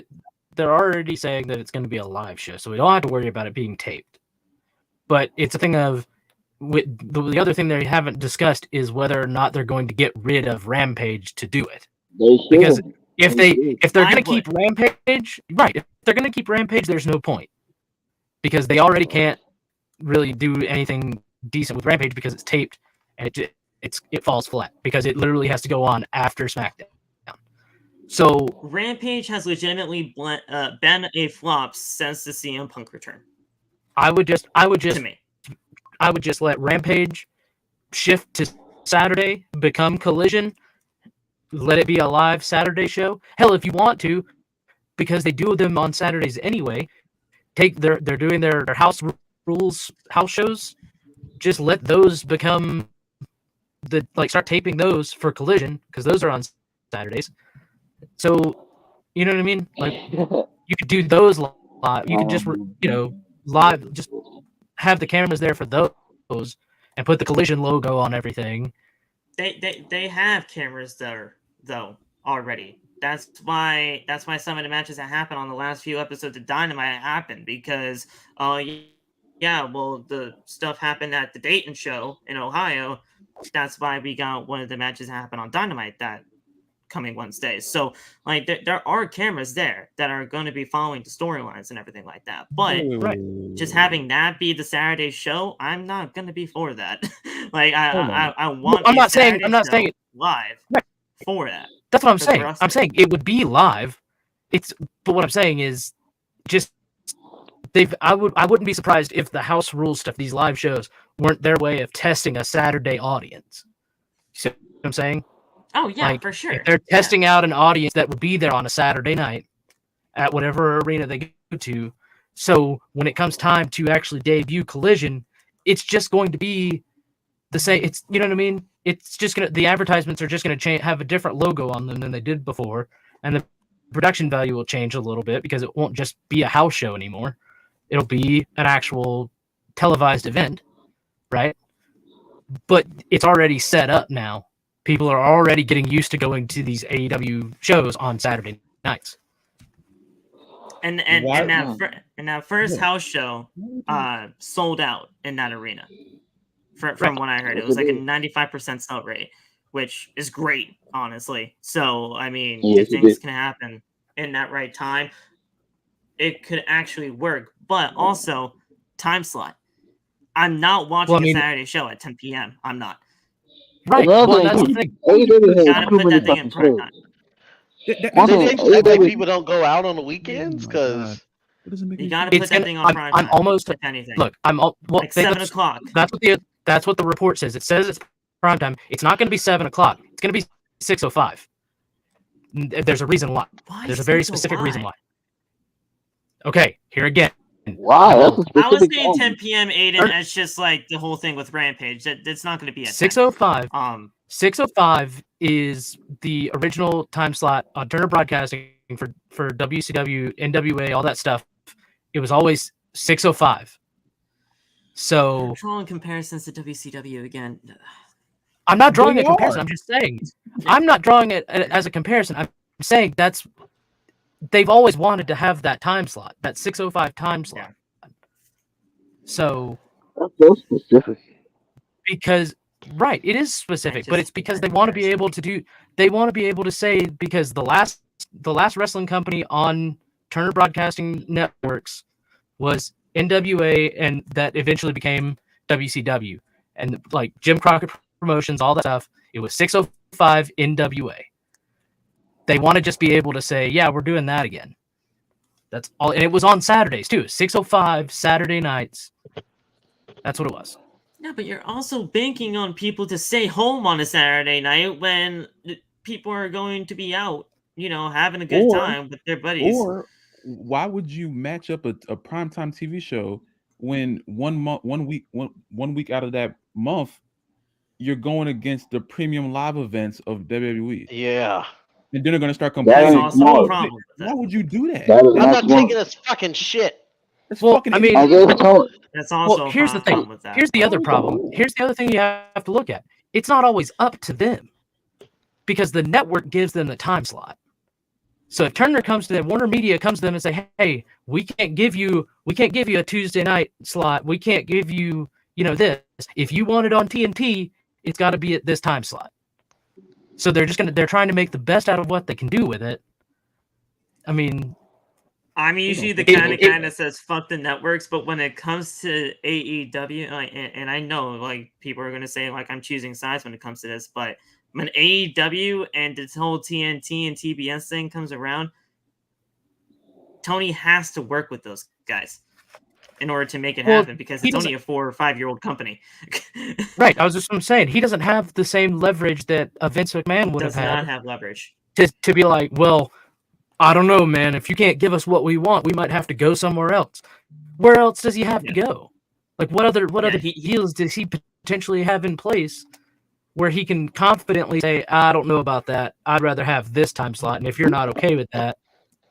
they're already saying that it's going to be a live show, so we don't have to worry about it being taped. But it's a thing of the other thing they haven't discussed is whether or not they're going to get rid of Rampage to do it. Because if they're going to keep Rampage, right? If they're going to keep Rampage, there's no point, because they already can't really do anything decent with Rampage because it's taped and it falls flat because it literally has to go on after SmackDown. So Rampage has legitimately been a flop since the CM Punk return. I would just let Rampage shift to Saturday, become Collision, let it be a live Saturday show. Hell, if you want to, because they do them on Saturdays anyway, they're doing their house rules house shows. Just let those become start taping those for Collision, because those are on Saturdays. So, you know what I mean? Like, you could do those live. You could just, live, just have the cameras there for those and put the Collision logo on everything. They have cameras there, though, already. That's why some of the matches that happened on the last few episodes of Dynamite happened, because, the stuff happened at the Dayton show in Ohio. That's why we got one of the matches that happened on Dynamite that coming Wednesday. So, like, there are cameras there that are going to be following the storylines and everything like that. But just having that be the Saturday show, I'm not going to be for that. Like, I want. I'm not saying it live for that. That's what I'm saying. I'm saying it would be live. But what I'm saying is, just I wouldn't be surprised if the house rules stuff, these live shows, weren't their way of testing a Saturday audience. You see what I'm saying? Oh, yeah, for sure. If they're testing out an audience that would be there on a Saturday night at whatever arena they go to. So when it comes time to actually debut Collision, it's just going to be the same. It's, you know what I mean? It's just the advertisements are just going to have a different logo on them than they did before. And the production value will change a little bit because it won't just be a house show anymore. It'll be an actual televised event. right? But it's already set up now. People are already getting used to going to these AEW shows on Saturday nights. And Why- that first Yeah. house show sold out in that arena. From Right. what I heard, it Yes, was it like a did. 95% sell rate, which is great, honestly. So I mean, Yes, if it things did. can happen in that right time, it could actually work. But also, time slot. I'm not watching Well, I mean- a Saturday show at 10 p.m. I'm not. Right. Another Well, thing, that's the too, thing. AEW You has gotta too put many that thing in fucking prime shows. time. One Did thing, they act like AEW, people don't go out on the Oh weekends? my God. Because That doesn't make You any gotta sense. put It's that gonna. thing on prime I'm time. almost. If anything, Look, I'm all. Well, like 7 that's- o'clock. That's what the report says. It says it's prime time. It's not going to be 7 o'clock. It's going to be 6:05. There's a reason why. Why There's a very specific 6:05? reason why. Okay, here again. why? That's a I was specific saying time. 10 p.m. Aiden as just like the whole thing with Rampage. That's not going to be at 10. 6:05. 6:05 is the original time slot on Turner Broadcasting for WCW, NWA, all that stuff. It was always 6:05. So drawing comparisons to WCW again. I'm not drawing They a comparison. are. I'm just saying I'm not drawing it as a comparison. I'm saying they've always wanted to have that time slot, that 6:05 time slot. So That's so specific. because right, it is specific, but it's because they want to be able to do. They want to be able to say because the last wrestling company on Turner Broadcasting Networks was NWA, and that eventually became WCW, and like Jim Crockett Promotions, all that stuff. It was 6:05 NWA. They want to just be able to say, yeah, we're doing that again. That's all, and it was on Saturdays too. 6:05 Saturday nights. That's what it was. Yeah, but you're also banking on people to stay home on a Saturday night when people are going to be out, having a good time with their buddies. Or why would you match up a primetime TV show when 1 week out of that month you're going against the premium live events of WWE, yeah, and then they're going to start That There's complaining. ain't also a smart. problem with Why that. would you do that? That is I'm not not smart. taking this fucking shit. That's Well, fucking I mean- I idiotic. guess Tony, That's also Well, a here's the problem thing. with that. Here's the other problem. Here's the other thing you have to look at. It's not always up to them because the network gives them the time slot. So if Turner comes to them, Warner Media comes to them and say, "Hey, we can't give you a Tuesday night slot. We can't give you, this. If you want it on TNT, it's got to be at this time slot." So they're trying to make the best out of what they can do with it. I mean, I'm usually the It- kind of it- guy that says fuck the networks, but when it comes to AEW, and I know like people are gonna say like I'm choosing sides when it comes to this, but when AEW and this whole TNT and TBS thing comes around, Tony has to work with those guys in order to make it Well, happen because he it's only a 4 or 5 year old company. right. I was just saying he doesn't have the same leverage that a Vince McMahon would Does have not had have leverage. to be like, well, I don't know, man. If you can't give us what we want, we might have to go somewhere else. Where else does he have to go? Like, what other deals does he potentially have in place where he can confidently say, I don't know about that. I'd rather have this time slot. And if you're not okay with that,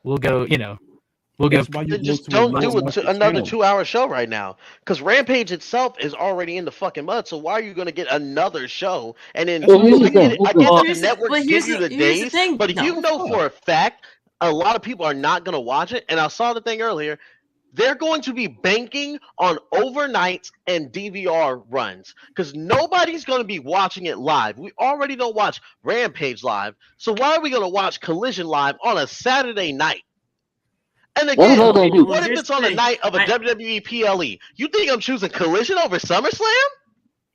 we'll go, we'll go. That's why you Then go just to don't a do low market another channel. 2-hour show right now. Because Rampage itself is already in the fucking mud. So why are you going to get another show? And then Well, here's the I thing, get, I here's the get that thing. the networks give you the Here's the days, thing. but if you know for a fact a lot of people are not going to watch it, and I saw the thing earlier, they're going to be banking on overnights and DVR runs because nobody's going to be watching it live. We already don't watch Rampage live, so why are we going to watch Collision live on a Saturday night? And That's again, another thing too. what if here's it's on the a thing. night of a WWE PLE? You think I'm choosing Collision over SummerSlam?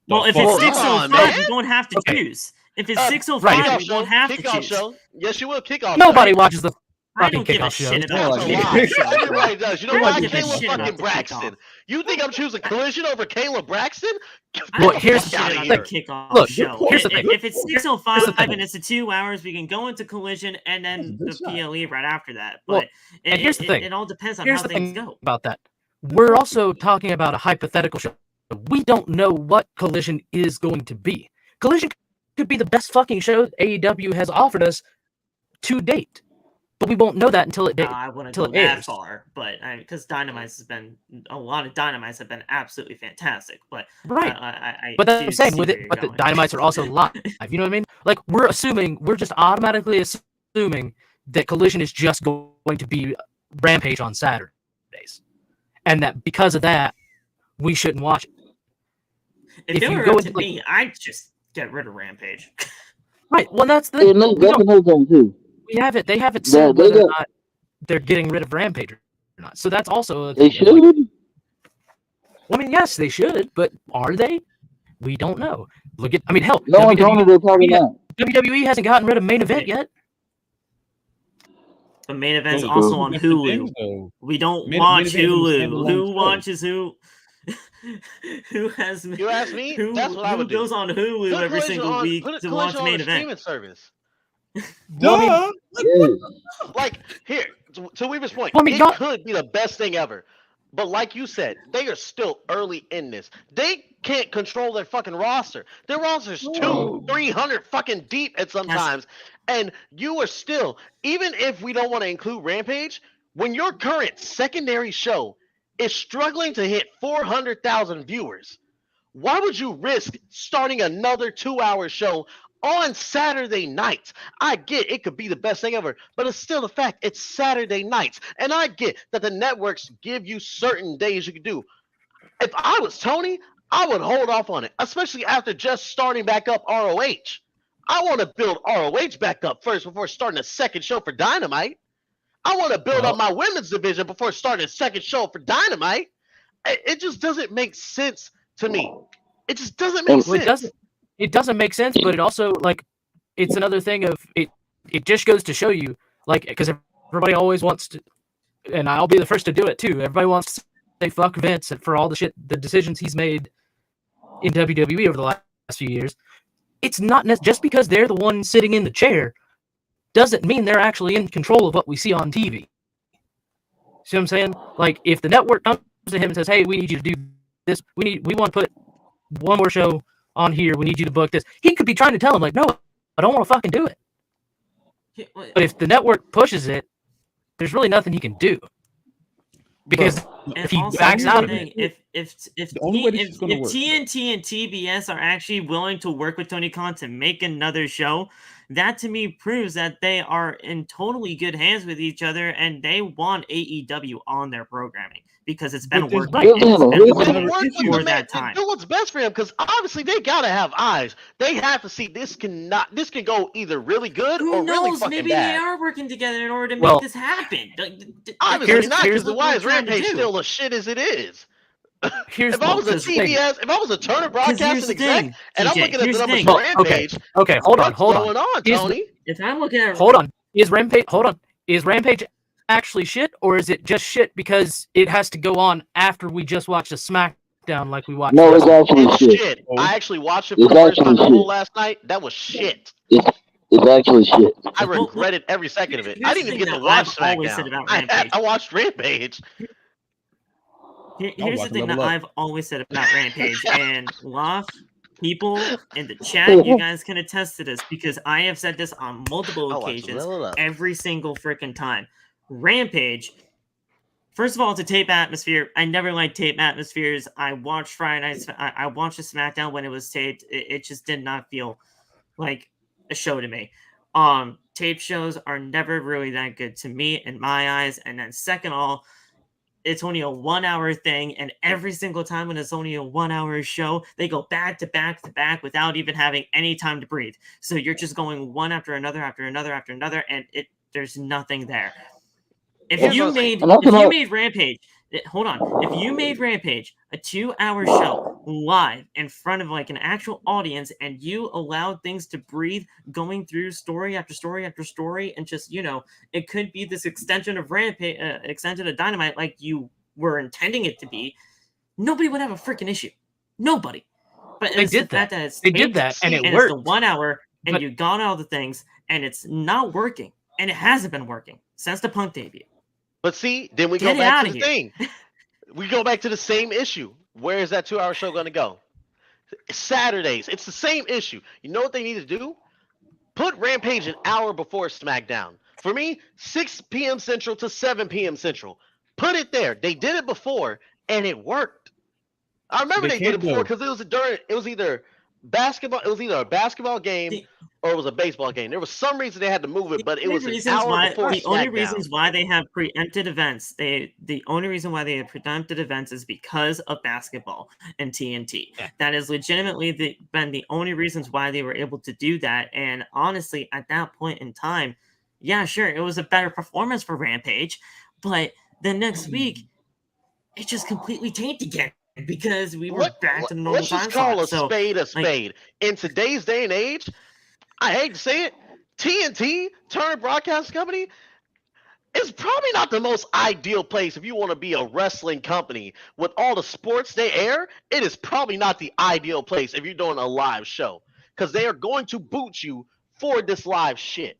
Well, if fuck? it's Come on, 6:05, man. we won't have to Okay. choose. If it's Uh, 6:05, Kickoff we show. won't have to Kickoff choose. show. Yes, you will. Kickoff Nobody show. watches the I fucking don't give a kickoff shows. shit about That's the a Yeah, lie. kickoff show. Everybody does. You know I don't why? give a Caleb shit fucking about the Braxton. kickoff. You think I'm choosing Collision over Caleb Braxton? I Well, don't give a here's shit the about thing. the Here. kickoff Look, show. here's the thing. If it's Here's 6:05 the thing. and it's a 2 hours, we can go into Collision and then That's a the good shot. PLE right after that. Well, But and here's the thing. it all depends on Here's how the things thing go. about that. We're also talking about a hypothetical show. We don't know what Collision is going to be. Collision could be the best fucking show AEW has offered us to date. but we won't know that until it I wouldn't until go it that airs. far, but because Dynamite has been a lot of Dynamites have been absolutely fantastic. But Right. I But that's what do I'm saying see with where it. you're But the going. Dynamites are also live. You know what I mean? Like we're just automatically assuming that Collision is just going to be Rampage on Saturdays, and that because of that, we shouldn't watch it. If it you were go up into, to like- me, I'd just get rid of Rampage. Right. Well, that's the And thing. look, that's another thing too. They haven't They said whether got or not they're getting rid of Rampage or not. So that's also a they thing. Like, should. I mean, yes, they should, but are they? We don't know. Look at, I mean, hell, No one told me they're talking about. WWE hasn't gotten rid of main event yet. The main event's Those are also two on different Hulu. things, though. We don't Main watch event is a Hulu. standalone Who show. watches who? Who has You ask me? who That's what I would do. goes on Hulu Put every Collision single on, week put to watch Collision on main a event? streaming service. Well, I mean, Duh. Yes. Like here, to Weaver's point, Well, I mean, it could be the best thing ever. But like you said, they are still early in this. They can't control their fucking roster. Their roster's 200-300 fucking deep at sometimes. And you are still, even if we don't want to include Rampage, when your current secondary show is struggling to hit 400,000 viewers, why would you risk starting another 2-hour show on Saturday nights? I get it could be the best thing ever, but it's still the fact it's Saturday nights. And I get that the networks give you certain days you can do. If I was Tony, I would hold off on it, especially after just starting back up ROH. I want to build ROH back up first before starting a second show for Dynamite. I want to build up my women's division before starting a second show for Dynamite. It just doesn't make sense to me. It just doesn't make sense. It doesn't make sense, but it also, like, it's another thing of it. It just goes to show you, like, because everybody always wants to, and I'll be the first to do it too. Everybody wants to say fuck Vince for all the decisions he's made in WWE over the last few years. It's not just because they're the one sitting in the chair doesn't mean they're actually in control of what we see on TV. See what I'm saying? Like, if the network comes to him and says, "Hey, we need you to do this. We want to put one more show on here. We need you to book this." He could be trying to tell him, like, "No, I don't want to fucking do it." But if the network pushes it, there's really nothing he can do. Because if he backs out of it, if work, TNT and TBS are actually willing to work with Tony Khan to make another show, that to me proves that they are in totally good hands with each other and they want AEW on their programming because it's been working. Right. It's been Here's working another Work with for that time. do what's best for him, because obviously they gotta have eyes. They have to see this can go either really good Who or really knows? fucking Maybe bad. they are working together in order to Well, make this happen. Obviously not, here's because what why we're is trying to Rampage do. still as shit as it is? here's If I was a because- TBS, if I was a Turner here's Broadcasting the exec, thing, and I'm TJ, looking at here's the the numbers thing. for Well, Rampage, okay, hold on, what's going on, Here's Tony? If I'm looking at hold on. Is Rampage actually shit, or is it just shit because it has to go on after we just watched a SmackDown like we watched? No, it's actually It's shit. shit. Oh. I actually watched it for It's the first time actually full shit. last night. That was shit. It's actually shit. I Well, regretted every second of it. here's I the didn't even thing get to that watch I've always said SmackDown. about Rampage. I watched Rampage. Here's the watch thing that Level Up. I've always said about Rampage, and Loft, people in the chat, you guys can attest to this because I have said this on multiple I'll watch occasions, Level Up. every single freaking time. Rampage, first of all, it's a tape atmosphere. I never liked tape atmospheres. I watched Friday nights. I watched the SmackDown when it was taped. It just did not feel like a show to me. Tape shows are never really that good to me in my eyes. And then second of all, it's only a 1 hour thing, and every single time when it's only a 1 hour show, they go back to back to back without even having any time to breathe. So you're just going one after another after another after another, and there's nothing there. If you made Rampage, hold on. If you made Rampage a 2 hour show live in front of like an actual audience and you allowed things to breathe going through story after story after story and just, it could be this extension of Rampage, extension of Dynamite like you were intending it to be, nobody would have a freaking issue. Nobody. But They it's did the fact that. that it's They did taped, that, and it and worked. it's the 1 hour and But- you got all the things and it's not working. And it hasn't been working since the Punk debut. But see, then we Get go it back outta to the here. thing. We go back to the same issue. Where is that 2 hour show going to go? Saturdays. It's the same issue. You know what they need to do? Put Rampage an hour before SmackDown. For me, 6 p.m. Central to 7 p.m. Central. Put it there. They did it before, and it worked. I remember they did it before because it was either basketball. It was either a basketball game or it was a baseball game. There was some reason they had to move it, but it was an hour before the only SmackDown. reasons why they have preempted events, the only reason why they have preempted events is because of basketball and TNT. Yeah. That is legitimately been the only reasons why they were able to do that. And honestly, at that point in time, yeah, sure, it was a better performance for Rampage, but the next week, it just completely tanked again. Because we were back to the normal time slot. Let's just call a spade a spade. In today's day and age, I hate to say it, TNT, Turner Broadcast Company, is probably not the most ideal place if you want to be a wrestling company. With all the sports they air, it is probably not the ideal place if you're doing a live show. Because they are going to boot you for this live shit.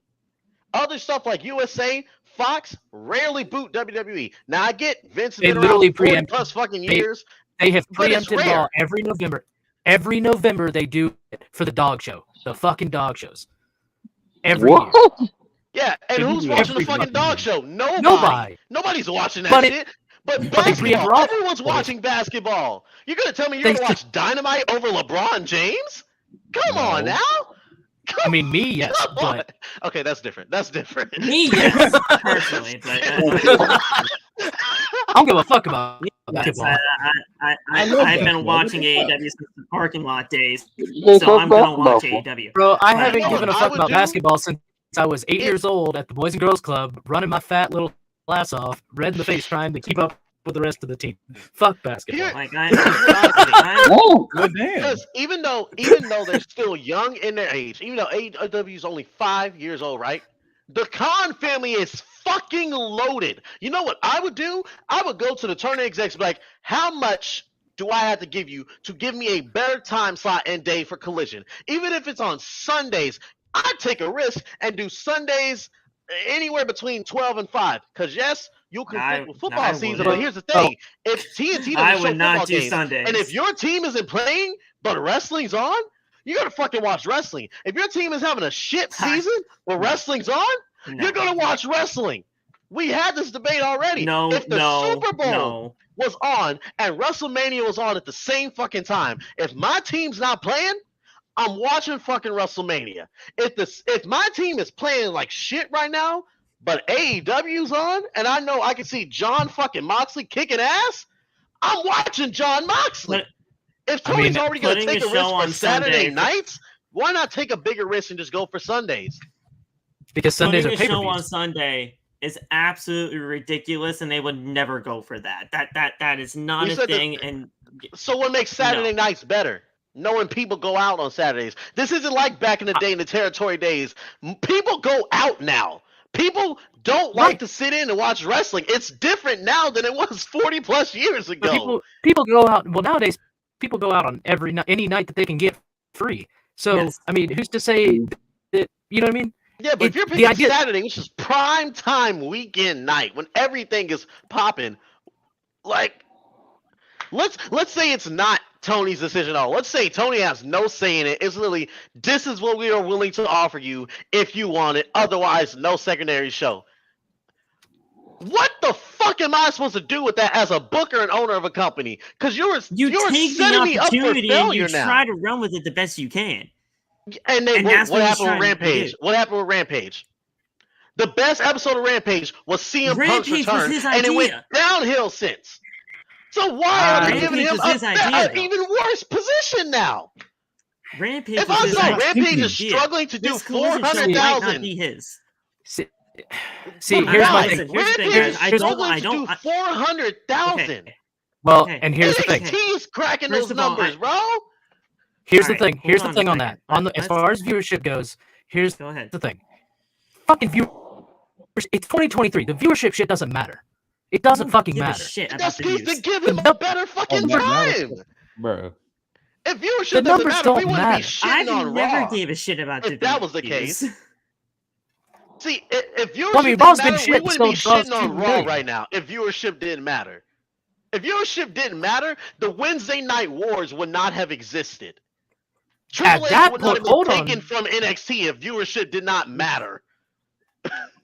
Other stuff like USA, Fox, rarely boot WWE. Now, I get Vince has been around 40 plus fucking years. They have preempted ball every November. Every November they do it for the dog show. The fucking dog shows. Every year. Yeah, and who's watching the fucking dog show? Nobody. Nobody's watching that shit. But basketball, everyone's watching basketball. You're going to tell me you're going to watch Dynamite over LeBron James? Come on now. I mean, me, yes. But... Okay, that's different. Me, yes. Personally, but... I don't give a fuck about basketball. I've been watching AEW since the parking lot days, so I'm going to watch AEW. Bro, I haven't given a fuck about basketball since I was 8 years old at the Boys and Girls Club, running my fat little ass off, red in the face, trying to keep up with the rest of the team. Fuck basketball. Because even though they're still young in their age, even though AEW is only 5 years old, right? The Khan family is fucking loaded. You know what I would do? I would go to the Turner execs and be like, how much do I have to give you to give me a better time slot and day for Collision? Even if it's on Sundays, I'd take a risk and do Sundays anywhere between 12 and 5. Because, yes, you'll conflict with football season, but here's the thing. If TNT doesn't show football games, Sundays. And if your team isn't playing, but wrestling's on, you got to fucking watch wrestling. If your team is having a shit season where wrestling's on, you're going to watch wrestling. We had this debate already. If the Super Bowl was on and WrestleMania was on at the same fucking time, if my team's not playing, I'm watching fucking WrestleMania. If my team is playing like shit right now, but AEW's on, and I know I can see John fucking Moxley kicking ass, I'm watching John Moxley. If Tony's already going to take a risk for Saturday nights, why not take a bigger risk and just go for Sundays? Because Sundays are pay-per-views. pay-per-views. Show on Sunday is absolutely ridiculous, and they would never go for that. That is not a thing. So what makes Saturday nights better? Knowing people go out on Saturdays. This isn't like back in the day in the territory days. People go out now. People don't like to sit in and watch wrestling. It's different now than it was 40 plus years ago. People go out. Well, nowadays people go out on any night that they can get free. So I mean, who's to say that? You know what I mean? Yeah, but if you're picking Saturday, which is prime time weekend night when everything is popping, like let's say it's not Tony's decision at all. Let's say Tony has no say in it. It's literally, this is what we are willing to offer you if you want it. Otherwise, no secondary show. What the fuck am I supposed to do with that as a booker and owner of a company? Because you're take setting me the up for opportunity failure and you now. try to run with it the best you can. And then that's what what happened with Rampage? What happened with Rampage? The best episode of Rampage was CM Punk's return, and it went downhill since. So why are they giving him an even worse position now? Rampage if I saw Rampage is struggling to do 400,000, see, here's my thing. Rampage is struggling to do 400,000. Well, and here's the thing. NXT is cracking those numbers, bro. Here's the thing. Here's the thing on that. As far as viewership goes, here's the thing. Fucking viewers. It's 2023. The viewership shit doesn't matter. It doesn't fucking matter. That's because they give him a better fucking time, bro. If viewership doesn't matter, we wouldn't be shitting on Raw. I never gave a shit about if that was the case. See, if viewership didn't Raw's matter, we been wouldn't be shitting on Raw right now. If viewership didn't matter, the Wednesday Night Wars would not have existed. Triple H would not have been taken from NXT if viewership did not matter.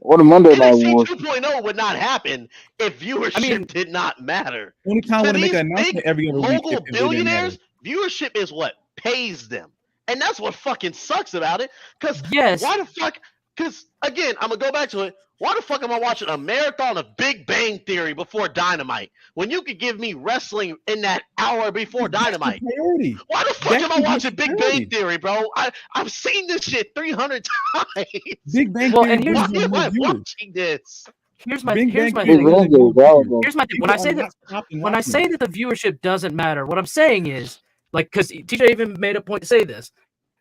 Or the Monday Night NXT Wars. 2.0 would not happen if viewership did not matter. Only time I To want to make these an announcement big every other week mogul if it didn't matter. billionaires, viewership is what pays them. And that's what fucking sucks about it. Because Yes. why the fuck? Because, again, I'm going to go back to it. Why the fuck am I watching a marathon of Big Bang Theory before Dynamite when you could give me wrestling in that hour before Dynamite? Priority. Why the fuck am I That's watching Big priority. Bang Theory, bro? I've seen this shit 300 times. Big Bang Well, Theory and here's- Why brings in am more I viewers. watching this? Here's my Big here's Bang my Theory Big thing. brings Bang in more Theory, that viewers. was Here's my thing. People When I are say not that stopping when I watching say it. that the viewership doesn't matter, what I'm saying is like because TJ even made a point to say this.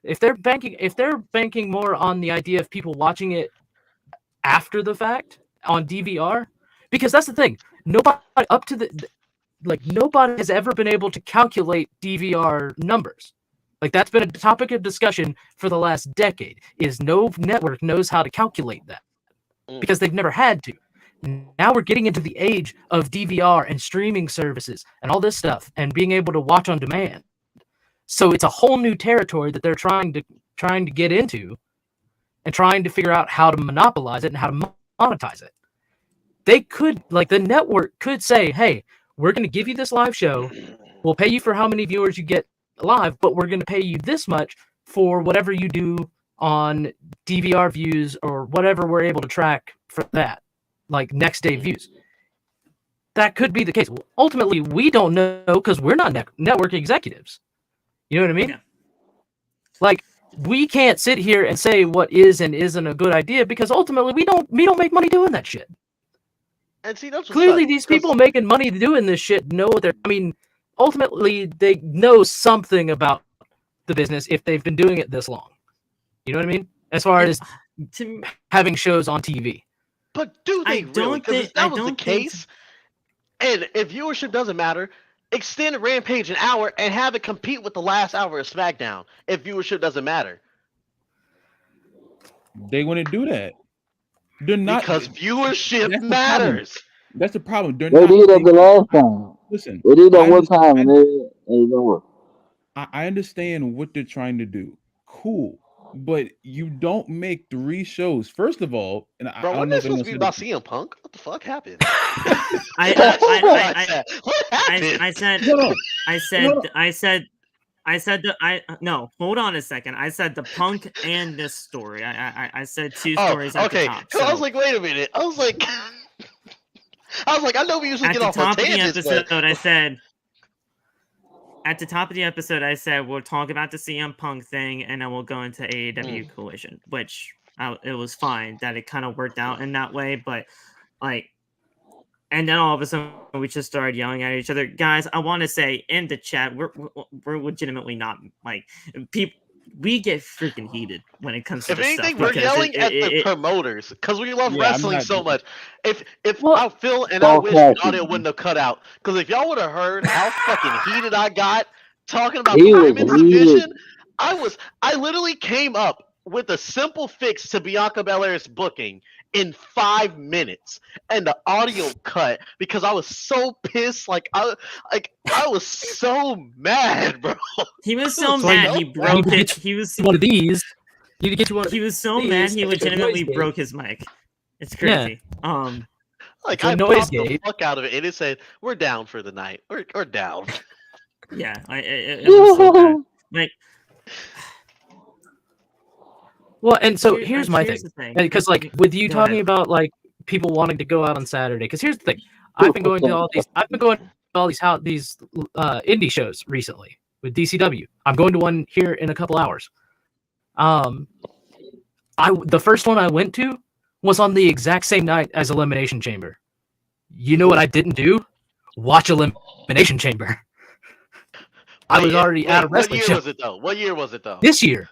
If they're banking more on the idea of people watching it after the fact on DVR, because that's the thing. Nobody up to nobody has ever been able to calculate DVR numbers. Like that's been a topic of discussion for the last decade. Is no network knows how to calculate that because they've never had to. Now we're getting into the age of DVR and streaming services and all this stuff and being able to watch on demand. So it's a whole new territory that they're trying to get into and trying to figure out how to monopolize it and how to monetize it. They could, like the network could say, hey, we're going to give you this live show. We'll pay you for how many viewers you get live, but we're going to pay you this much for whatever you do on DVR views or whatever we're able to track for that, like next day views. That could be the case. Ultimately, we don't know because we're not network executives. You know what I mean? Yeah. Like we can't sit here and say what is and isn't a good idea because ultimately we don't make money doing that shit. And see, that's Clearly, these people making money doing this shit know what they're. I mean, ultimately, they know something about the business if they've been doing it this long. You know what I mean? As far as To, having shows on TV. But do I they really? don't Because if think- that I was the don't think- case, and if viewership doesn't matter, extend Rampage an hour and have it compete with the last hour of SmackDown. If viewership doesn't matter, They wouldn't do that. They're not because viewership that's the matters. That's the problem. They're They not did that the thinking- last time. Listen, They did that I one time and understand- it didn't work. I understand what they're trying to do. Cool. But you don't make 3 shows. First of all, and I Bro, don't wasn't know this if supposed to be anyone about said CM Punk? What the fuck happened? I What happened? I said No, no. I said no, hold on a second. I said the Punk and this story. I said two stories at okay. the top. 'Cause I was So like, wait a minute. I was like, I know we usually at get the off on top of the tangents, episode, but I said at the top of the episode, I said we'll talk about the CM Punk thing, and then we'll go into AEW Collision, which it was fine that it kind of worked out in that way. But like, and then all of a sudden we just started yelling at each other. Guys, I want to say in the chat, we're legitimately not like people. We get freaking heated when it comes to if this anything, stuff we're because yelling at the promoters because we love Yeah, I'm wrestling not- so much. If Well- I feel and I Stop wish the cracking. audio wouldn't have cut out because if y'all would have heard how fucking heated I got talking about He the was women's heated. division, I literally came up with a simple fix to Bianca Belair's booking in 5 minutes, and the audio cut because I was so pissed. I was so mad, bro. he was so It's like, mad he broke you it. get He was One of these. You need to get you one of he was so these, mad he it's a legitimately noise gate. broke his mic. It's Yeah. crazy. Like It's a I noise popped the gate. fuck out of it, and it said, "We're down for the night. We're down." Yeah, it was so bad. Like, Well, and so here's my thing. the thing. Because like with you Go talking ahead. about like people wanting to go out on Saturday, because here's the thing, I've been going to all these indie shows recently with DCW. I'm going to one here in a couple hours. The first one I went to was on the exact same night as Elimination Chamber. You know what I didn't do? Watch Elimination Chamber. I was already at a wrestling What year show. was it though? What year was it though? This year.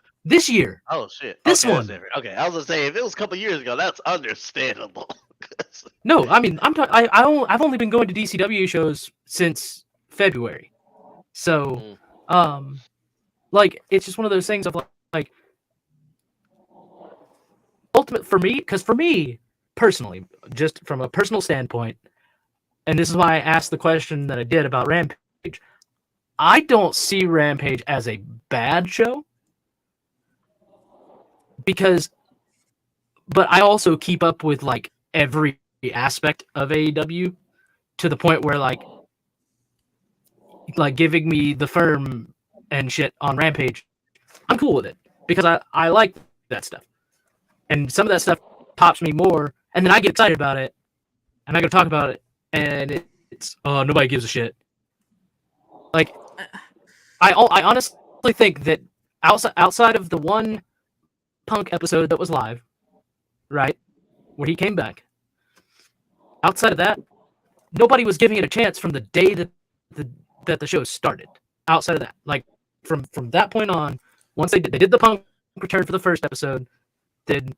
Oh shit! This Okay, that's one. different. Okay, I was gonna say if it was a couple years ago, that's understandable. No, I mean I've only been going to DCW shows since February, so like it's just one of those things of like ultimate for me, because for me personally, just from a personal standpoint, and this is why I asked the question that I did about Rampage. I don't see Rampage as a bad show because but I also keep up with like every aspect of AEW to the point where like giving me the firm and shit on Rampage, I'm cool with it because I like that stuff. And some of that stuff pops me more, and then I get excited about it, and I go talk about it, and it's nobody gives a shit. Like I honestly think that outside of the one Punk episode that was live, right, where he came back, outside of that, nobody was giving it a chance from the day that the show started. Outside of that, like from that point on, once they did the Punk return for the first episode, then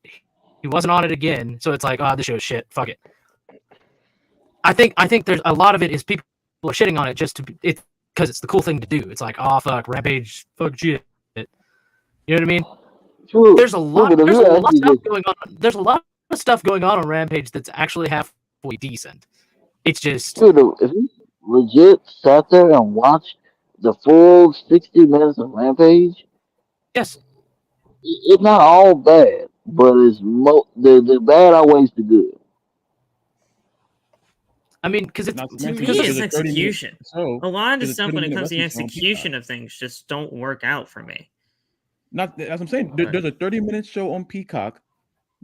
he wasn't on it again. So it's like, the show's shit. Fuck it. I think there's a lot of it is people are shitting on it just because it's the cool thing to do. It's like, oh fuck, Rampage, fuck shit. You know what I mean? True. There's a lot of stuff going on. There's a lot of stuff going on Rampage that's actually halfway decent. It's just Dude, if you legit sat there and watched the full 60 minutes of Rampage, yes. it's not all bad, but it's the bad outweighs the good. I mean, because it's Not to To mention me, there's it's a 30-minute execution. show. A lot of the There's a stuff when it 30-minute comes to the wrestling show on execution Peacock. of things just don't work out for me. Not as I'm saying, there's a 30-minute show on Peacock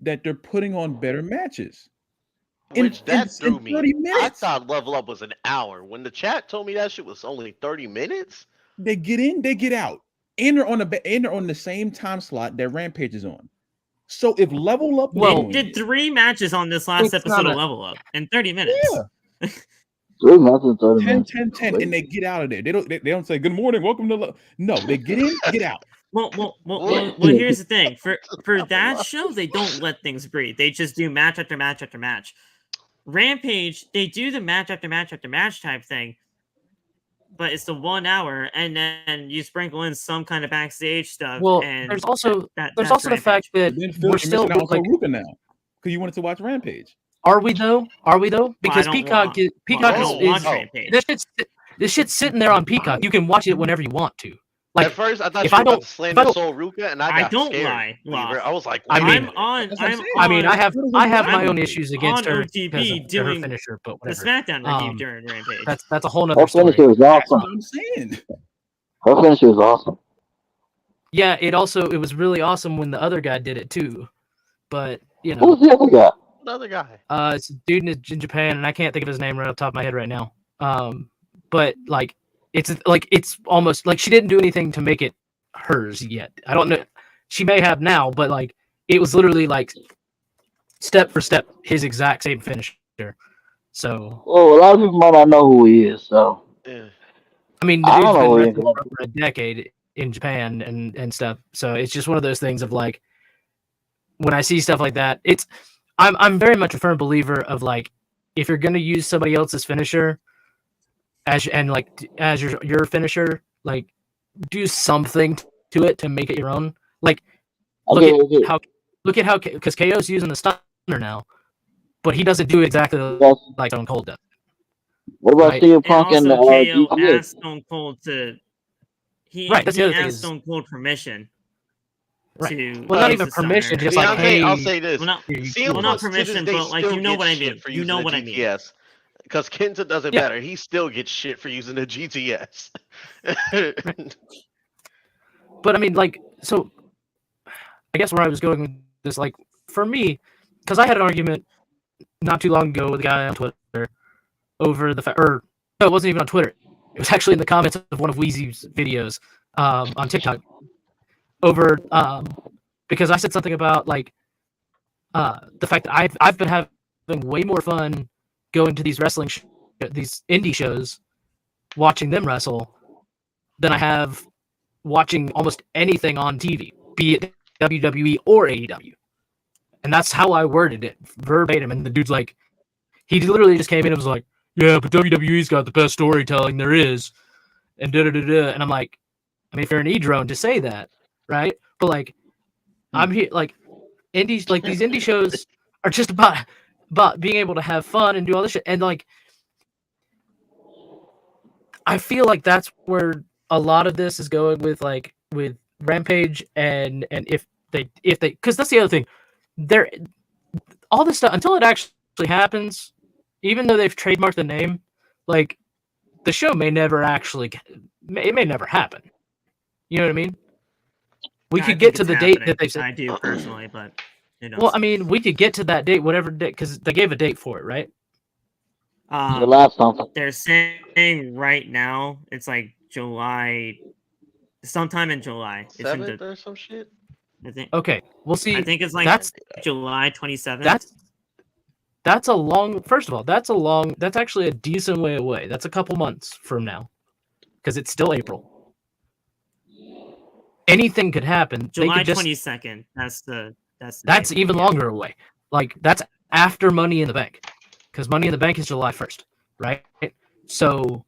that they're putting on better matches. Which that threw in me. 30 I minutes. thought Level Up was an hour. When the chat told me that shit was only 30 minutes, They get in, they get out, and they're on the same time slot that Rampage is on. So if Level Up, They did 3 matches on this last episode of Level Up in 30 minutes. Yeah. 3 months and 30 10, minutes. 10, 10, and they get out of there. They don't say good morning, welcome to no. They get in, get out. Well, here's the thing. For that show, they don't let things breathe. They just do match after match after match. Rampage, they do the match after match after match type thing, but it's the 1 hour, and then you sprinkle in some kind of backstage stuff. Well, and there's also that's the fact that Then Phil, we're you're still missing out like, on Ruka now because you wanted to watch Rampage. Are we though? Because Peacock is Rampage. This shit's sitting there on Peacock. You can watch it whenever you want to. Like at first I thought if you I were about don't- to slander if I don't- Soul Ruka, and I got don't scared. lie, Lost. I was like, I wait a mean- minute. I mean, I have I'm my own issues against on her OTB because of her doing finisher, but the whatever. SmackDown review during Rampage. That's a whole nother Her story. finisher is That's awesome. what I'm saying. Her finisher is awesome. Yeah, it was really awesome when the other guy did it too. But you Who's know, the other guy? Another guy. it's a dude in Japan, and I can't think of his name right off the top of my head right now. But like it's almost like she didn't do anything to make it hers yet. I don't know. She may have now, but like it was literally like step for step his exact same finisher. So Well, a lot of people might not know who he is, so Yeah. I mean, the I dude's don't been know who he wrestling is. for over a decade in Japan and stuff. So it's just one of those things of like when I see stuff like that, I'm very much a firm believer of like if you're gonna use somebody else's finisher as your finisher, like do something to it to make it your own. Like Okay. look at how because KO's using the stunner now, but he doesn't do exactly Yes. like Stone Cold does. What about Right. CM And Punk and also, KO GTA? asked Stone Cold to. Right, that's the he other thing asked is- Stone Cold permission. Right. To Well, not use even the stunner. permission, just See, like I'll hey, say this. Well, not, CM well, not Punk to this permission, day but like still you know gets what I shit mean. for You using know the what I mean. GTS. Because Kenta does it Yeah. better. He still gets shit for using the GTS. But I mean, like, so I guess where I was going with this, like, for me, because I had an argument not too long ago with a guy on Twitter over the fact, or no, it wasn't even on Twitter. It was actually in the comments of one of Wheezy's videos on TikTok over because I said something about like the fact that I've been having way more fun going to these these indie shows, watching them wrestle, than I have watching almost anything on TV, be it WWE or AEW. And that's how I worded it verbatim. And the dude's like, he literally just came in and was like, yeah, but WWE's got the best storytelling there is. And da-da-da-da. And I'm like, I mean, if you're an e-drone to say that, right? But like, I'm here, like, indies, like these indie shows are just about being able to have fun and do all this shit. And like, I feel like that's where a lot of this is going with like with Rampage and if they because that's the other thing. there, all this stuff until it actually happens, even though they've trademarked the name, like the show may never actually, it may never happen. You know what I mean? We I could think get to it's the date happening. that they said. I do personally, but who knows? Well, I mean, we could get to that date, whatever date, because they gave a date for it, right? July something. They're saying right now it's like July, sometime in July. It's in 7th or some shit. I think. Okay, we'll see. I think it's like that's July 27th. that's a long. First of all, that's actually a decent way away. That's a couple months from now, because it's still April. Anything could happen. July they could 22nd. That's the That's date. even longer away. Like that's after Money in the Bank, because Money in the Bank is July 1st, right? So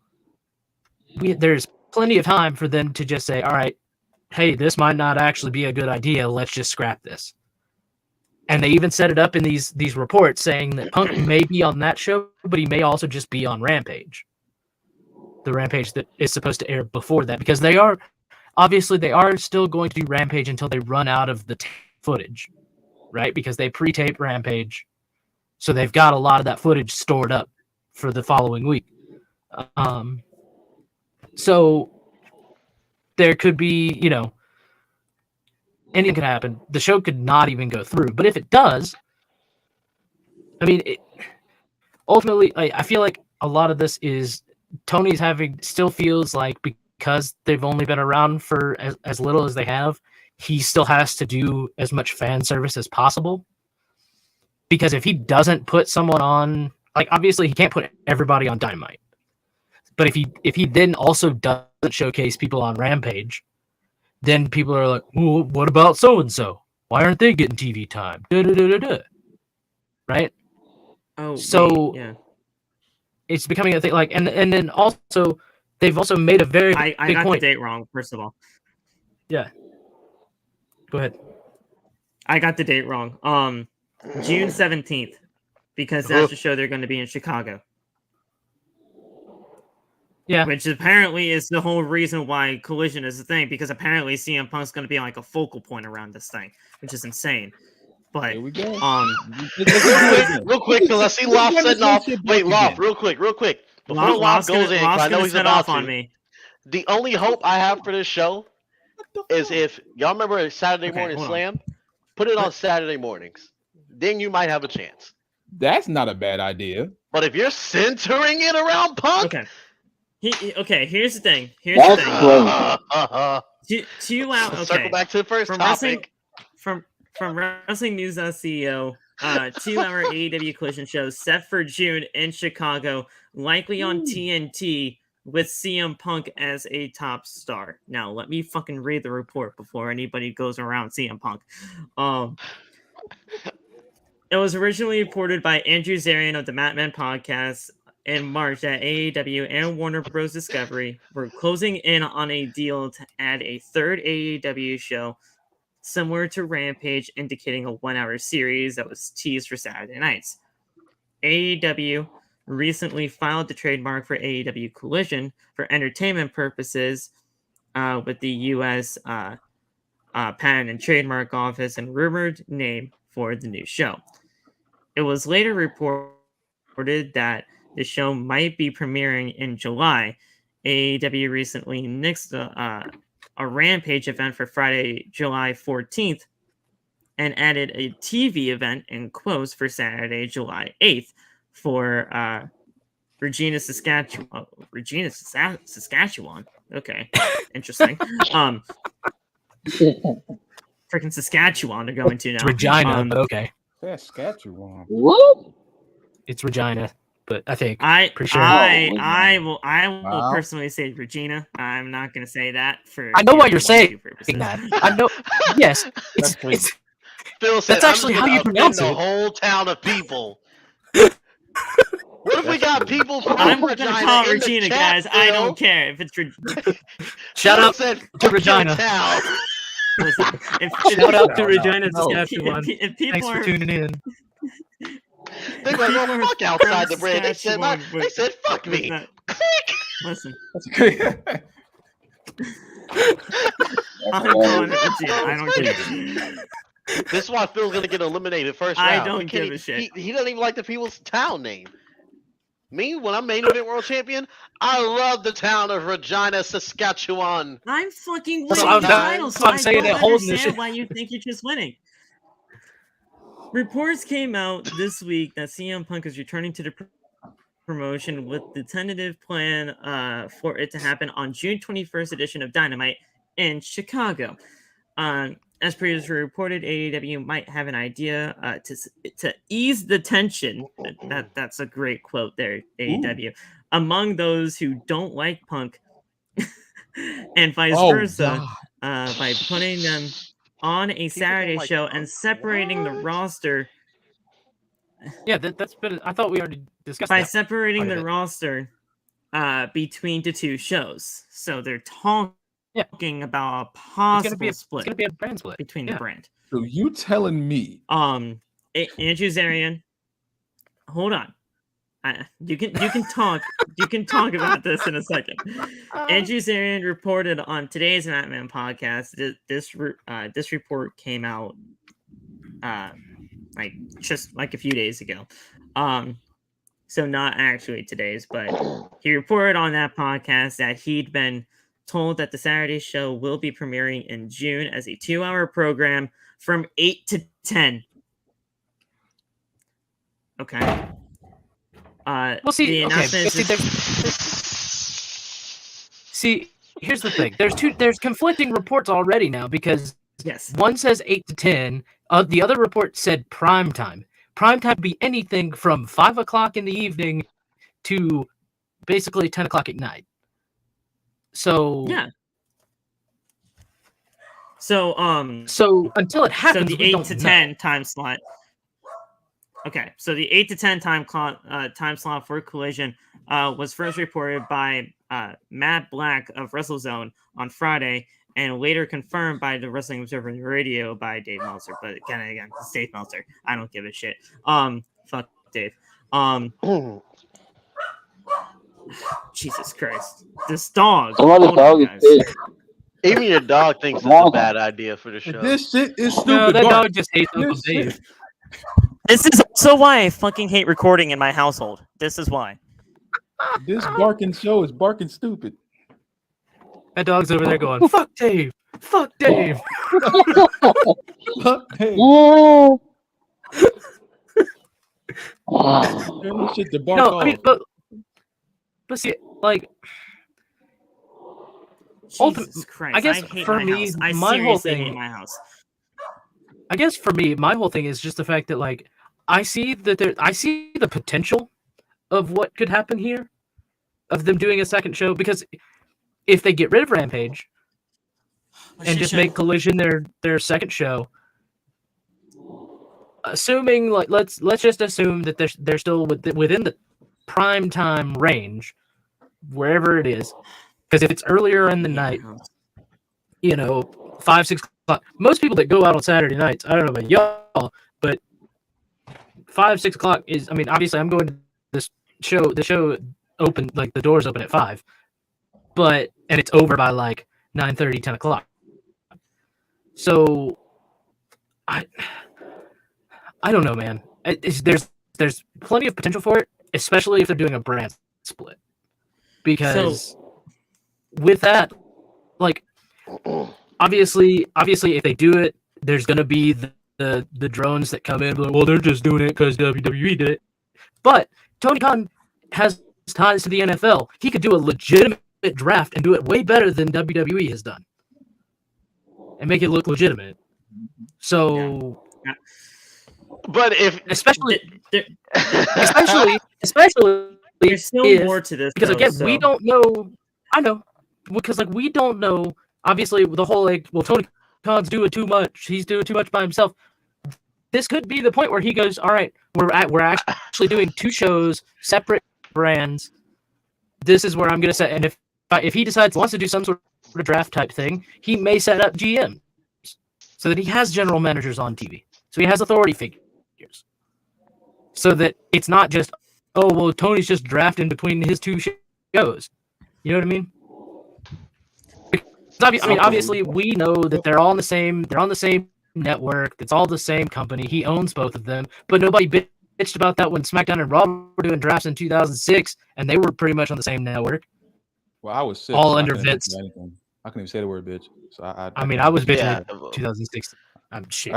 there's plenty of time for them to just say, all right, hey, this might not actually be a good idea. Let's just scrap this. And they even set it up in these reports saying that Punk may be on that show, but he may also just be on Rampage. The Rampage that is supposed to air before that, because they are still going to do Rampage until they run out of the footage, right? Because they pre-tape Rampage, so they've got a lot of that footage stored up for the following week. So there could be, anything could happen. The show could not even go through. But if it does, I mean, ultimately, I feel like a lot of this is Tony's still feels like because they've only been around for as little as they have, he still has to do as much fan service as possible. Because if he doesn't put someone on, like obviously he can't put everybody on Dynamite. But if he then also doesn't showcase people on Rampage, then people are like, well, what about so-and-so? Why aren't they getting TV time? Da-da-da-da-da. Right? Oh, so yeah. It's becoming a thing. Like, and then also, they've also made a very I big got point. the date wrong, first of all. Yeah. Go ahead. I got the date wrong. June 17th, because that's the show they're going to be in Chicago. Yeah. Which apparently is the whole reason why Collision is a thing, because apparently CM Punk's going to be like a focal point around this thing, which is insane. But Here we go. real quick, because I see Loft setting off. Wait, Loft, real quick. Before Loft goes in, I know he's about on to. me. The only hope I have for this show is if y'all remember Saturday Morning Slam, put it on Saturday mornings. Then you might have a chance. That's not a bad idea. But if you're centering it around Punk, here's the thing. Two out. Okay. Circle back to the first topic. From Wrestling News.co, 2-hour AEW Collision show set for June in Chicago, likely on TNT, with CM Punk as a top star. Now, let me fucking read the report before anybody goes around CM Punk. It was originally reported by Andrew Zarian of the Matman podcast in March that AEW and Warner Bros. Discovery were closing in on a deal to add a third AEW show similar to Rampage, indicating a 1-hour series that was teased for Saturday nights. AEW recently filed the trademark for AEW Collision for entertainment purposes with the U.S. Patent and Trademark Office and rumored name for the new show. It was later reported that the show might be premiering in July. AEW recently nixed a Rampage event for Friday, July 14th, and added a TV event in quotes for Saturday, July 8th for Regina, Saskatchewan. Saskatchewan. Okay, interesting. Freaking Saskatchewan they're going to now. It's Regina, but okay. Saskatchewan. What? It's Regina, but I think I will Wow. personally say Regina. I'm not going to say that for. I know why you're saying purposes. that. I know. Yes, That's it's Phil said, that's actually how you pronounce the it. whole town of people. What if we got people from I'm going to Regina call in the Regina, chat, guys. I Phil? don't care if it's Regina. Shout Phil out said, to "Fuck your Regina. town." Listen, Shout out to No, Regina, no. Saskatchewan. if people Thanks for are tuning in. They were like, People "Oh, are fuck outside the from brand." They said, Saskatchewan "They said, fuck with me." that- listen, That's great. I'm calling it Regina. I don't care. This is why Phil's gonna get eliminated first I round. don't He can't give a shit. He doesn't even like the people's town name. Me, when I'm main event world champion, I love the town of Regina, Saskatchewan. I'm fucking That's winning what the I'm- title, that's so what I'm I saying, don't that holding this understand shit. why you think you're just winning. Reports came out this week that CM Punk is returning to the promotion with the tentative plan for it to happen on June 21st edition of Dynamite in Chicago. As previously reported, AEW might have an idea to ease the tension. That's a great quote there, AEW. Among those who don't like Punk, and vice versa, by putting them on a Saturday like show Punk? and separating the What? roster. Yeah, that's been. I thought we already discussed By that. separating part of the it. roster between the two shows. So they're talking about a It's possible gonna be split it's gonna be a brand split between the brand. So you telling me Andrew Zarian, hold on. You can talk about this in a second. Andrew Zarian reported on today's Batman podcast. This report came out like just like a few days ago. So not actually today's, but he reported on that podcast that he'd been told that the Saturday show will be premiering in June as a 2-hour program from 8 to 10. Okay. We'll see. The Okay, announcement see, here's the thing. There's conflicting reports already now because yes, one says 8 to 10. The other report said prime time. Prime time would be anything from 5 o'clock in the evening to basically 10 o'clock at night. So yeah. So until it happens, so the we 8 don't to know. 10 time slot. Okay, so the 8 to 10 time slot for Collision was first reported by Matt Black of WrestleZone on Friday, and later confirmed by the Wrestling Observer Radio by Dave Meltzer. But again, it's Dave Meltzer. I don't give a shit. Fuck Dave. Jesus Christ, this dog. Somebody's Hold on, dog is guys. pissed. Even your dog thinks it's a bad idea for the show. this shit is stupid. No, that Bart. dog just hates Uncle This shit- Dave. This is also why I fucking hate recording in my household. This is why. This barking show is barking stupid. That dog's over there going, "Fuck Dave, fuck Dave." Hey, Yeah. turn this shit to bark No, off. I mean, but see, like, Jesus Christ! I guess hate for my me, house. I my whole seriously thing- hate my house. I guess for me, my whole thing is just the fact that, like, I see the potential of what could happen here, of them doing a second show, because if they get rid of Rampage and just make Collision their second show, assuming, like, let's just assume that they're still within the prime time range, wherever it is, because if it's earlier in the night, 5, 6 o'clock. Most people that go out on Saturday nights, I don't know about y'all, but 5, 6 o'clock is. I mean, obviously, I'm going to this show. The show open, like, the doors open at 5, and it's over by like 9:30, 10 o'clock. So, I don't know, man. There's plenty of potential for it, especially if they're doing a brand split, because with that, like, obviously, if they do it, there's gonna be the drones that come in, like, well, they're just doing it because WWE did it. But Tony Khan has ties to the NFL. He could do a legitimate draft and do it way better than WWE has done, and make it look legitimate. So, But if especially There's still if- more to this because though, again, so- we don't know. I know, because, like, we don't know. Obviously, the whole, like, well, Tony Khan's doing too much. He's doing too much by himself. This could be the point where he goes, all right, we're actually doing 2 shows, separate brands. This is where I'm going to set. And if he decides he wants to do some sort of draft type thing, he may set up GMs so that he has general managers on TV. So he has authority figures. So that it's not just, oh, well, Tony's just drafting between his 2 shows. You know what I mean? Obviously, we know that they're all on the same network. It's all the same company. He owns both of them, but nobody bitched about that when SmackDown and Raw were doing drafts in 2006, and they were pretty much on the same network. Well, I was 6, all so under I couldn't Vince. say anything. I couldn't even say the word bitch. So I mean, I was bitching Yeah. in 2006. I'm shit.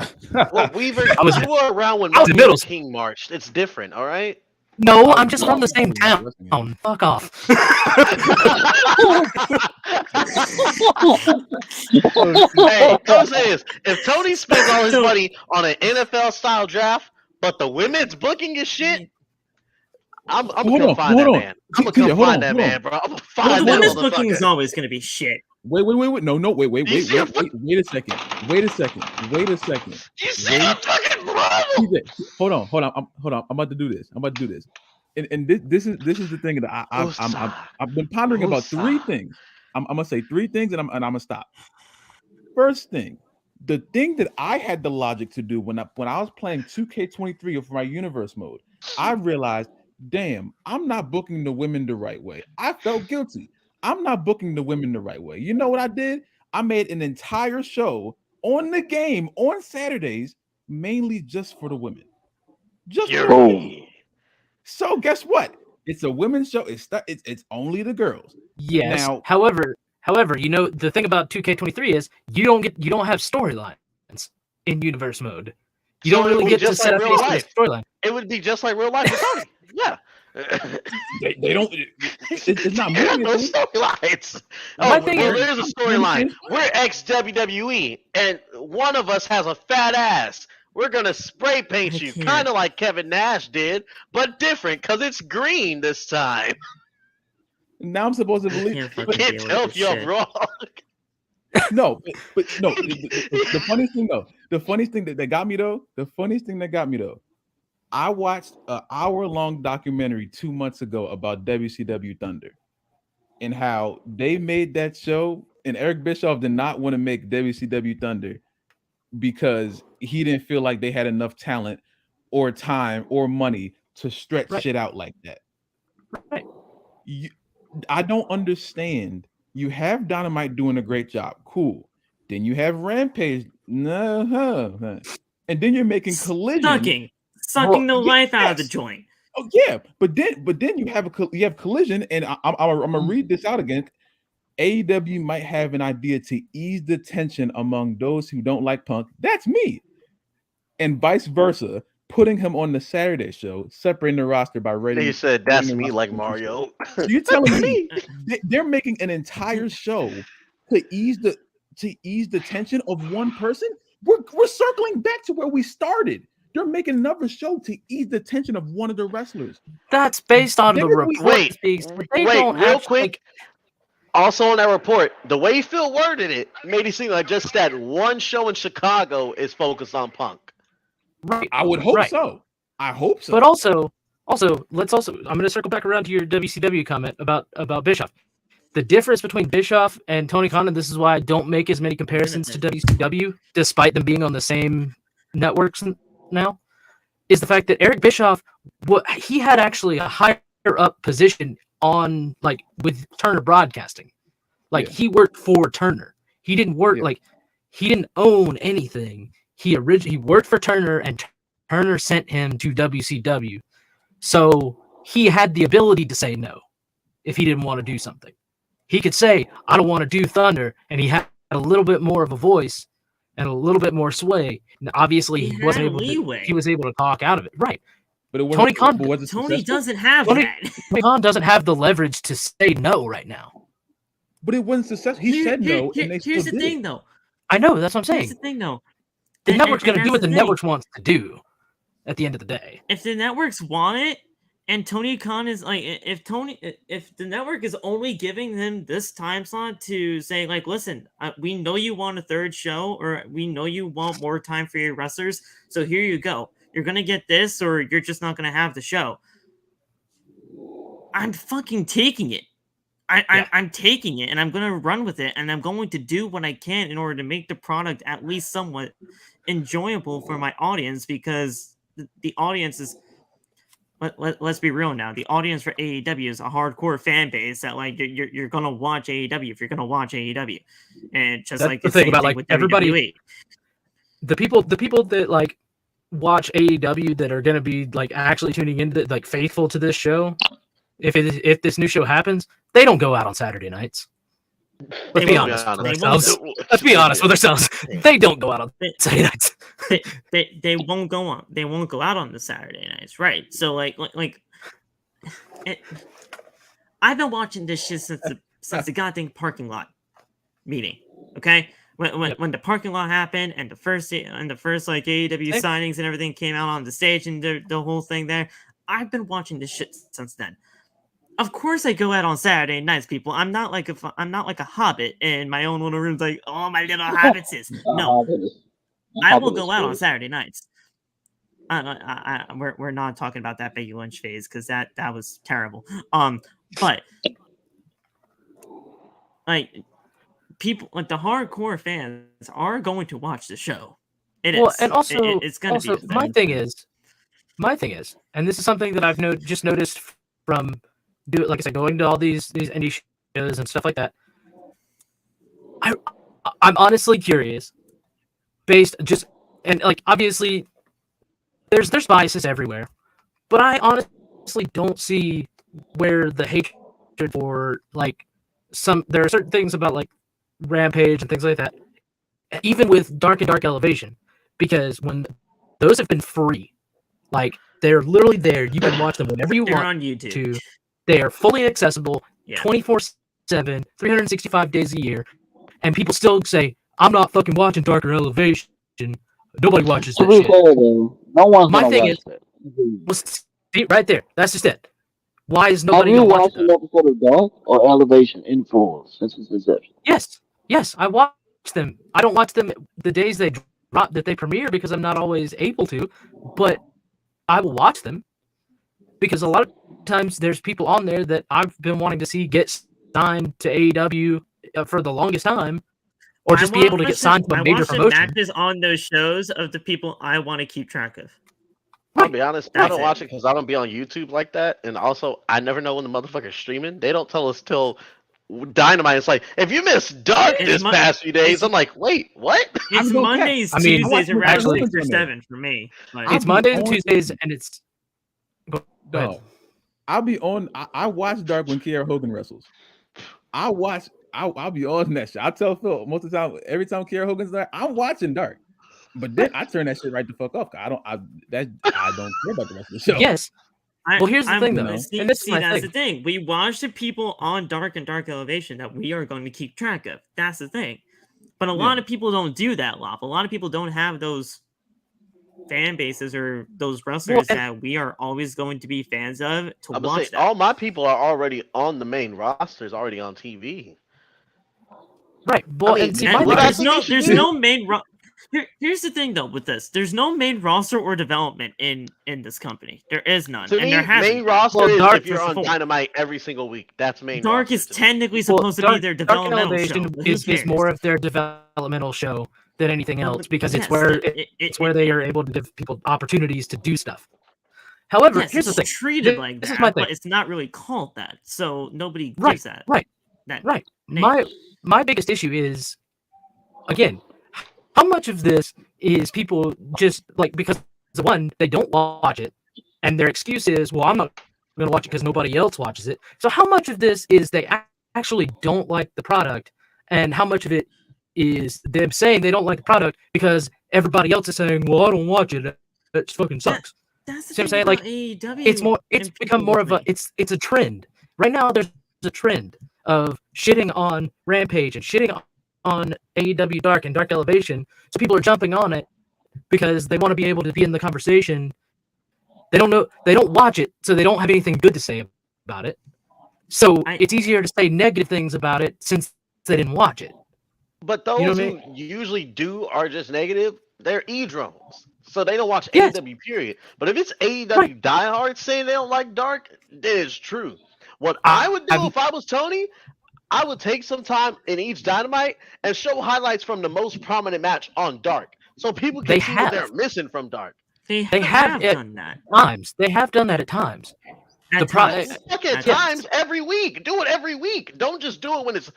Well, Weaver, was- you were around when I was in Martin middle Luther King marched. It's different, all right? No, I'm just from the same town. Fuck off. Hey, I'm saying this. If Tony spends all his So- money on an NFL style draft, but the women's booking is shit, I'm gonna come find that man. I'm gonna come find that man, bro. I'm gonna Well, find the that women's booking is motherfucker. always going to be shit. Wait. No. Wait You see a a second. Wait a second. You see the fucking problem? TJ, hold on. I'm about to do this. And this is the thing that I've been pondering about 3 things. I'm gonna say 3 things and I'm gonna stop. First thing, the thing that I had the logic to do when I was playing 2K23 for my universe mode, I realized, damn, I'm not booking the women the right way. I felt guilty. I'm not booking the women the right way. You know what I did? I made an entire show on the game on Saturdays, mainly just for the women. Just for the women. So guess what? It's a women's show. It's only the girls. Yes. Now, However, you know, the thing about 2K23 is you don't have storylines in universe mode. You don't really get to set up a storyline. It would be just like real life with Tony. Yeah. they don't. It's not moving. No storylines. My thing is, there's a storyline. We're ex WWE, and one of us has a fat ass. We're gonna spray paint you, kind of like Kevin Nash did, but different because it's green this time. Now I'm supposed to believe. I can't tell if you're wrong. No, but no. The funniest thing though, the funniest thing that got me though, I watched an hour-long documentary 2 months ago about WCW Thunder and how they made that show. And Eric Bischoff did not want to make WCW Thunder because he didn't feel like they had enough talent or time or money to stretch shit out like that. Right. I don't understand. You have Dynamite doing a great job. Cool. Then you have Rampage. And then you're making Collision. Sucking the life out of the joint. Oh yeah, but then you have Collision, and I'm gonna read this out again. AEW might have an idea to ease the tension among those who don't like Punk. That's me, and vice versa. Putting him on the Saturday show, separating the roster by rating. You said that's me, like Mario. So you're telling me they're making an entire show to ease the tension of one person? We're circling back to where we started. They're making another show to ease the tension of one of the wrestlers. That's based on the report. Wait, real quick. Also on that report, the way Phil worded it made it seem like just that one show in Chicago is focused on Punk. Right. I would hope so. I hope so. But also, I'm going to circle back around to your WCW comment about Bischoff. The difference between Bischoff and Tony Khan, and this is why I don't make as many comparisons to WCW, despite them being on the same networks now, is the fact that Eric Bischoff, he had actually a higher up position on, like, with Turner Broadcasting. Like, he worked for Turner. He didn't work he didn't own anything. He worked for Turner, and Turner sent him to WCW. So he had the ability to say no if he didn't want to do something. He could say, I don't want to do Thunder, and he had a little bit more of a voice and a little bit more sway. And obviously, he was able to talk out of it. Right. But Tony doesn't have that. Tony Khan doesn't have the leverage to say no right now. But it wasn't successful. He said no, and they here's the thing, though. I know, that's what I'm saying. Here's the thing, though. The network's going to do what the network wants to do at the end of the day. If the networks want it, and Tony Khan is like, if the network is only giving them this time slot to say, like, listen, we know you want a third show, or we know you want more time for your wrestlers, so here you go. You're going to get this, or you're just not going to have the show. I'm fucking taking it. I'm taking it, and I'm going to run with it, and I'm going to do what I can in order to make the product at least somewhat enjoyable for my audience, because the audience is, let's be real now, the audience for AEW is a hardcore fan base that, like, you're going to watch AEW if you're going to watch AEW. And just that's like the thing about, like, with everybody. WWE. the people that like watch AEW that are gonna be like actually tuning into like faithful to this show, if this new show happens, they don't go out on Saturday nights. Let's be honest with ourselves. Let's be honest with ourselves. They don't go out on Saturday nights. They won't go on. They won't go out on the Saturday nights, right? So I've been watching this shit since the goddamn parking lot meeting. Okay, when the parking lot happened and the first like AEW signings and everything came out on the stage and the whole thing there, I've been watching this shit since then. Of course, I go out on Saturday nights, people. I'm not like a hobbit in my own little rooms, like my little hobbits is. No, I will go out on Saturday nights. We're not talking about that Becky Lynch phase because that was terrible. But like people, like the hardcore fans are going to watch the show. And also, it's going to be. My thing is, and this is something that I've just noticed from like I said, going to all these indie shows and stuff like that. I'm honestly curious, and like obviously, there's biases everywhere, but I honestly don't see where the hatred for like there are certain things about like Rampage and things like that, even with Dark and Dark Elevation, because when those have been free, like they're literally there, you can watch them whenever you want on YouTube. to. They are fully accessible, 24/7, 365 days a year, and people still say, "I'm not fucking watching Darker Elevation." Nobody watches that shit. No one's My thing is, see, right there. That's just it. Why is nobody? Have you watched an episode of Dark or Elevation in full since its inception? Yes, I watch them. I don't watch them the days they drop that they premiere because I'm not always able to, but I will watch them because a lot of times there's people on there that I've been wanting to see get signed to AEW for the longest time, or just be able to get signed to a major promotion. I watch the matches on those shows of the people I want to keep track of. I'll be honest, I don't watch it because I don't be on YouTube like that, and also I never know when the motherfucker's streaming. They don't tell us till Dynamite. It's like, if you missed Dark this past few days, I'm like, wait, what? It's Mondays, Tuesdays, around 6 or 7 for me. It's Mondays and Tuesdays, and it's. No, I'll be on. I watch Dark when Kiera Hogan wrestles. I'll be on that shit. I tell Phil most of the time, every time Kiera Hogan's there, I'm watching Dark. But then I turn that shit right the fuck off. I don't care about the rest of the show. Yes. Well, here's the thing, though. And that's the thing. We watch the people on Dark and Dark Elevation that we are going to keep track of. That's the thing. But a lot of people don't do that, Lop. A lot of people don't have those fan bases or those wrestlers that we are always going to be fans of to watch that. All my people are already on the main rosters, already on TV. Right. Well, there's no main Here's the thing, though, with this. There's no main roster or development in this company. There is none. To me, there main roster is if you're on Dynamite every single week. That's main Dark roster. is technically supposed to be their developmental show. Is more of their developmental show than anything else because it's where they are able to give people opportunities to do stuff. However, here's the thing. It's treated like that, but it's not really called that. So nobody gives that. Right. My biggest issue is, again, how much of this is people just like because one, they don't watch it, and their excuse is, well, I'm not going to watch it because nobody else watches it. So how much of this is they actually don't like the product, and how much of it is them saying they don't like the product because everybody else is saying, well, I don't watch it. It fucking sucks. That's the thing I'm saying. Like AEW it's become more of a it's a trend right now. There's a trend of shitting on Rampage and shitting on AEW Dark and Dark Elevation, so people are jumping on it because they want to be able to be in the conversation. They don't watch it, so they don't have anything good to say about it. So it's easier to say negative things about it since they didn't watch it. But those who usually do are just negative. They're e-drones, so they don't watch AEW. Period. But if it's AEW diehards saying they don't like Dark, that is true. What I would do if I was Tony, I would take some time in each Dynamite and show highlights from the most prominent match on Dark, so people can see what they're missing from Dark. They have done that. They have done that at times. At times. Fuck at times every week. Do it every week. Don't just do it when it's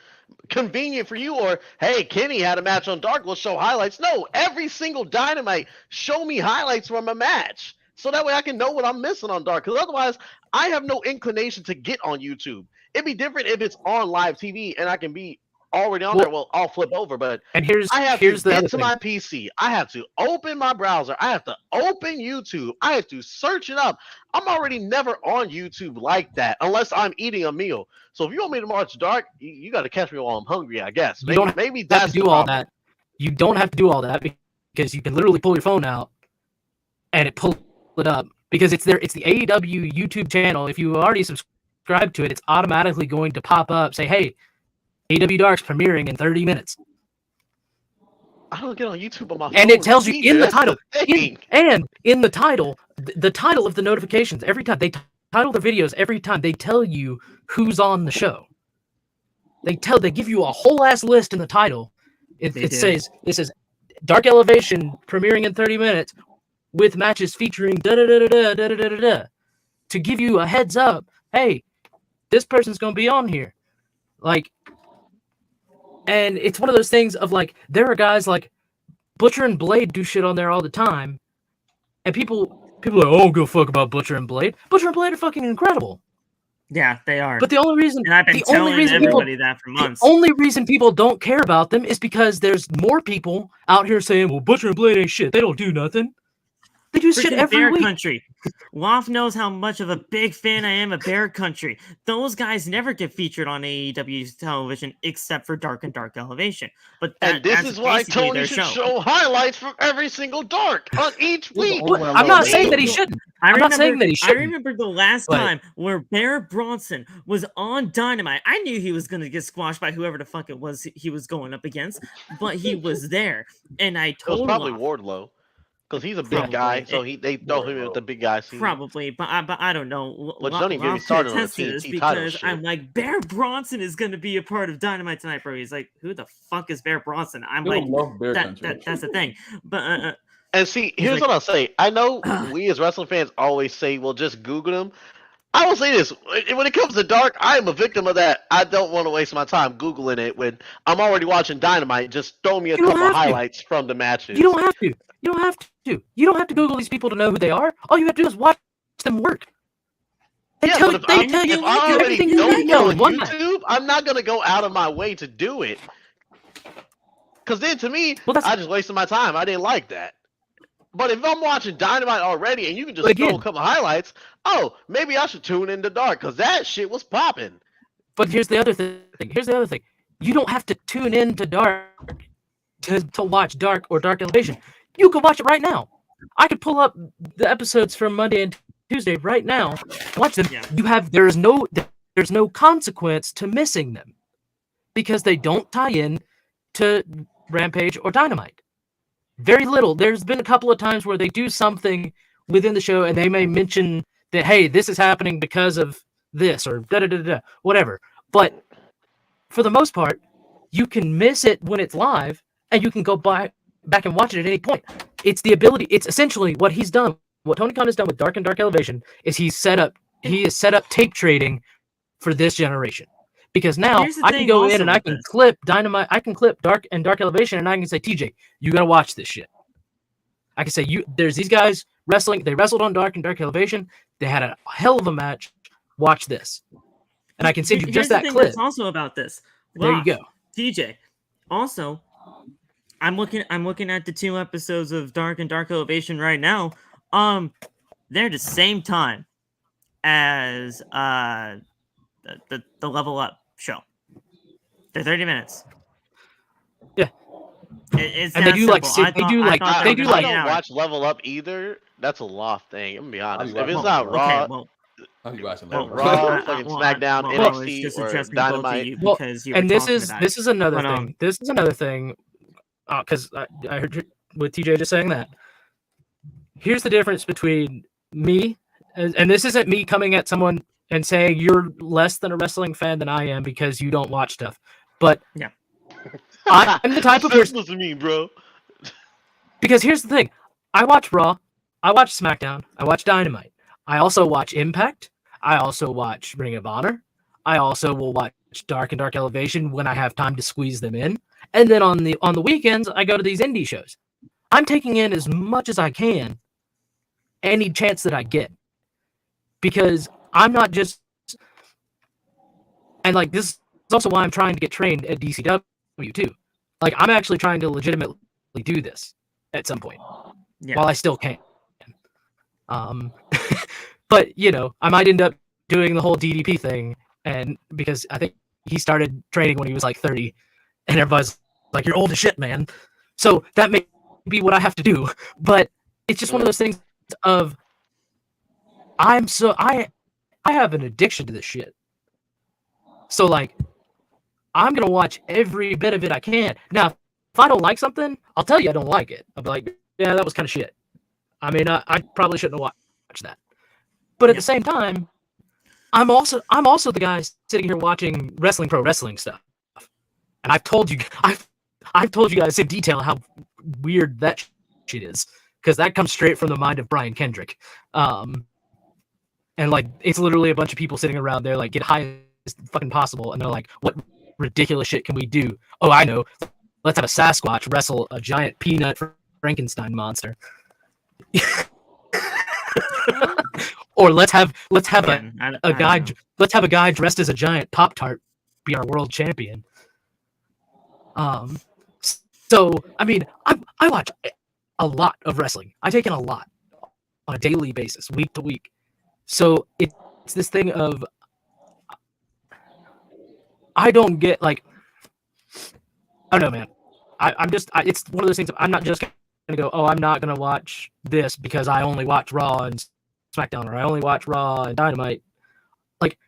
convenient for you, or hey, Kenny had a match on Dark, let's show highlights. No, every single Dynamite, show me highlights from a match, so that way I can know what I'm missing on Dark. Because otherwise, I have no inclination to get on YouTube. It'd be different if it's on live TV and I can be already on there. Well, I'll flip over, but And here's I have here's to the get other to thing. my PC. I have to open my browser. I have to open YouTube. I have to search it up. I'm already never on YouTube like that unless I'm eating a meal. So if you want me to watch Dark, you got to catch me while I'm hungry, I guess. You don't Maybe have that's to do all that. You don't have to do all that because you can literally pull your phone out and it pull it up because it's there. It's the AEW YouTube channel. If you already subscribe to it, it's automatically going to pop up, say, "Hey, AEW Dark's premiering in 30 minutes." I don't get on YouTube on my phone. And it tells you in the That's title. thing. And in the title, the title of the notifications, every time they title the videos, every time they tell you who's on the show. They give you a whole ass list in the title. It says Dark Elevation premiering in 30 minutes with matches featuring da da da da da da da da to give you a heads up. Hey, this person's gonna be on here. Like, and it's one of those things of like, there are guys like Butcher and Blade do shit on there all the time, and people are like, oh, go fuck about Butcher and Blade. Butcher and Blade are fucking incredible. Yeah, they are. But the only reason, and I've been telling everybody that for months. The only reason people don't care about them is because there's more people out here saying, well, Butcher and Blade ain't shit. They don't do nothing. They do shit every Bear week. Country. Woff knows how much of a big fan I am of Bear Country. Those guys never get featured on AEW television except for Dark and Dark Elevation. But and this is why Tony should show highlights from every single Dark on each week. I'm not saying that he shouldn't. I'm not saying that he shouldn't. I remember the last time where Bear Bronson was on Dynamite. I knew he was going to get squashed by whoever the fuck it was he was going up against, but he was there. And I told him. It was probably Wardlow. Because he's a big guy, so they throw him with the big guy scene. Probably, but I don't know. But don't even get me started on the TNT title shit. I'm like, Bear Bronson is going to be a part of Dynamite tonight, bro. He's like, who the fuck is Bear Bronson? I'm like, that's the thing. But and see, here's what I'll say. I know we as wrestling fans always say, well, just Google him. I will say this. When it comes to Dark, I am a victim of that. I don't want to waste my time Googling it when I'm already watching Dynamite. Just throw me a couple of highlights from the matches. You don't have to. You don't have to. You don't have to Google these people to know who they are. All you have to do is watch them work. They tell you everything you need to know in one YouTube, I'm not going to go out of my way to do it. Because then to me, I just wasted my time. I didn't like that. But if I'm watching Dynamite already and you can just throw a couple highlights, maybe I should tune into Dark because that shit was popping. But here's the other thing. You don't have to tune into Dark to watch Dark or Dark Elevation. You can watch it right now. I could pull up the episodes from Monday and Tuesday right now. Watch them. Yeah. There's no consequence to missing them because they don't tie in to Rampage or Dynamite. Very little. There's been a couple of times where they do something within the show and they may mention that, hey, this is happening because of this or da-da-da-da, whatever. But for the most part, you can miss it when it's live and you can go back and watch it at any point. It's the ability. It's essentially what he's done. What Tony Khan has done with Dark and Dark Elevation is he has set up tape trading for this generation. Because now I can go in and I can clip Dynamite, I can clip Dark and Dark Elevation, and I can say, TJ, you gotta watch this shit. I can say, there's these guys wrestling, they wrestled on Dark and Dark Elevation, they had a hell of a match, watch this. And I can send you just that clip. That's also about this. There you go. TJ. Also, I'm looking at the 2 episodes of Dark and Dark Elevation right now. They're the same time as the Level Up show. They're 30 minutes. Yeah. It's and they do like I don't watch Level Up either. That's a loft thing. I'm gonna be honest. If it's not Raw, Raw, fucking SmackDown, NXT, or Dynamite. And this is another thing. This is another thing. Because I heard you, with TJ just saying that. Here's the difference between me, and this isn't me coming at someone and saying you're less than a wrestling fan than I am because you don't watch stuff. But yeah, I'm the type of person. Listen to me, bro. Because here's the thing: I watch Raw, I watch SmackDown, I watch Dynamite. I also watch Impact. I also watch Ring of Honor. I also will watch Dark and Dark Elevation when I have time to squeeze them in. And then on the weekends, I go to these indie shows. I'm taking in as much as I can, any chance that I get, because I'm not just, and like this is also why I'm trying to get trained at DCW too. Like I'm actually trying to legitimately do this at some point while I still can. But I might end up doing the whole DDP thing, and because I think he started training when he was like 30, and everybody's like, "You're old as shit, man." So that may be what I have to do, but it's just one of those things of I have an addiction to this shit. So like I'm gonna watch every bit of it I can. Now, if I don't like something, I'll tell you I don't like it. I'll be like, yeah, that was kind of shit. I mean, I probably shouldn't have watched that. But at the same time, I'm also the guy sitting here watching pro wrestling stuff, and I've told you guys in detail how weird that shit is, because that comes straight from the mind of Brian Kendrick. And like it's literally a bunch of people sitting around there like get high as fucking possible, and they're like, what ridiculous shit can we do? Oh, I know. Let's have a Sasquatch wrestle a giant peanut Frankenstein monster. Or let's have a guy dressed as a giant Pop-Tart be our world champion. So I mean, I watch a lot of wrestling. I take in a lot on a daily basis, week to week. So it's this thing of I don't get like, I don't know, man. It's one of those things. I'm not just gonna go, oh, I'm not gonna watch this because I only watch Raw and SmackDown, or I only watch Raw and Dynamite. Like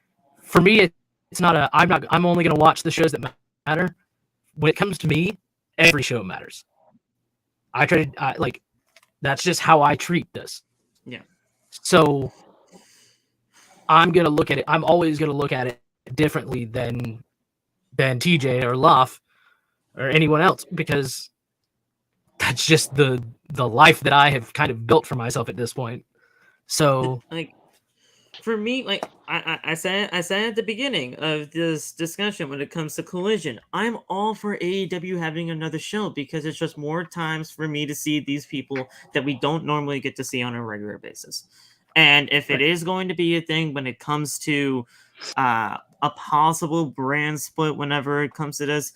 for me, it's not I'm only gonna watch the shows that matter. When it comes to me, every show matters. That's just how I treat this. Yeah. So I'm gonna look at it. I'm always gonna look at it differently than TJ or Loff or anyone else, because that's just the life that I have kind of built for myself at this point. So like for me, like I said at the beginning of this discussion, when it comes to Collision, I'm all for AEW having another show, because it's just more times for me to see these people that we don't normally get to see on a regular basis. And if it is going to be a thing when it comes to a possible brand split, whenever it comes to this,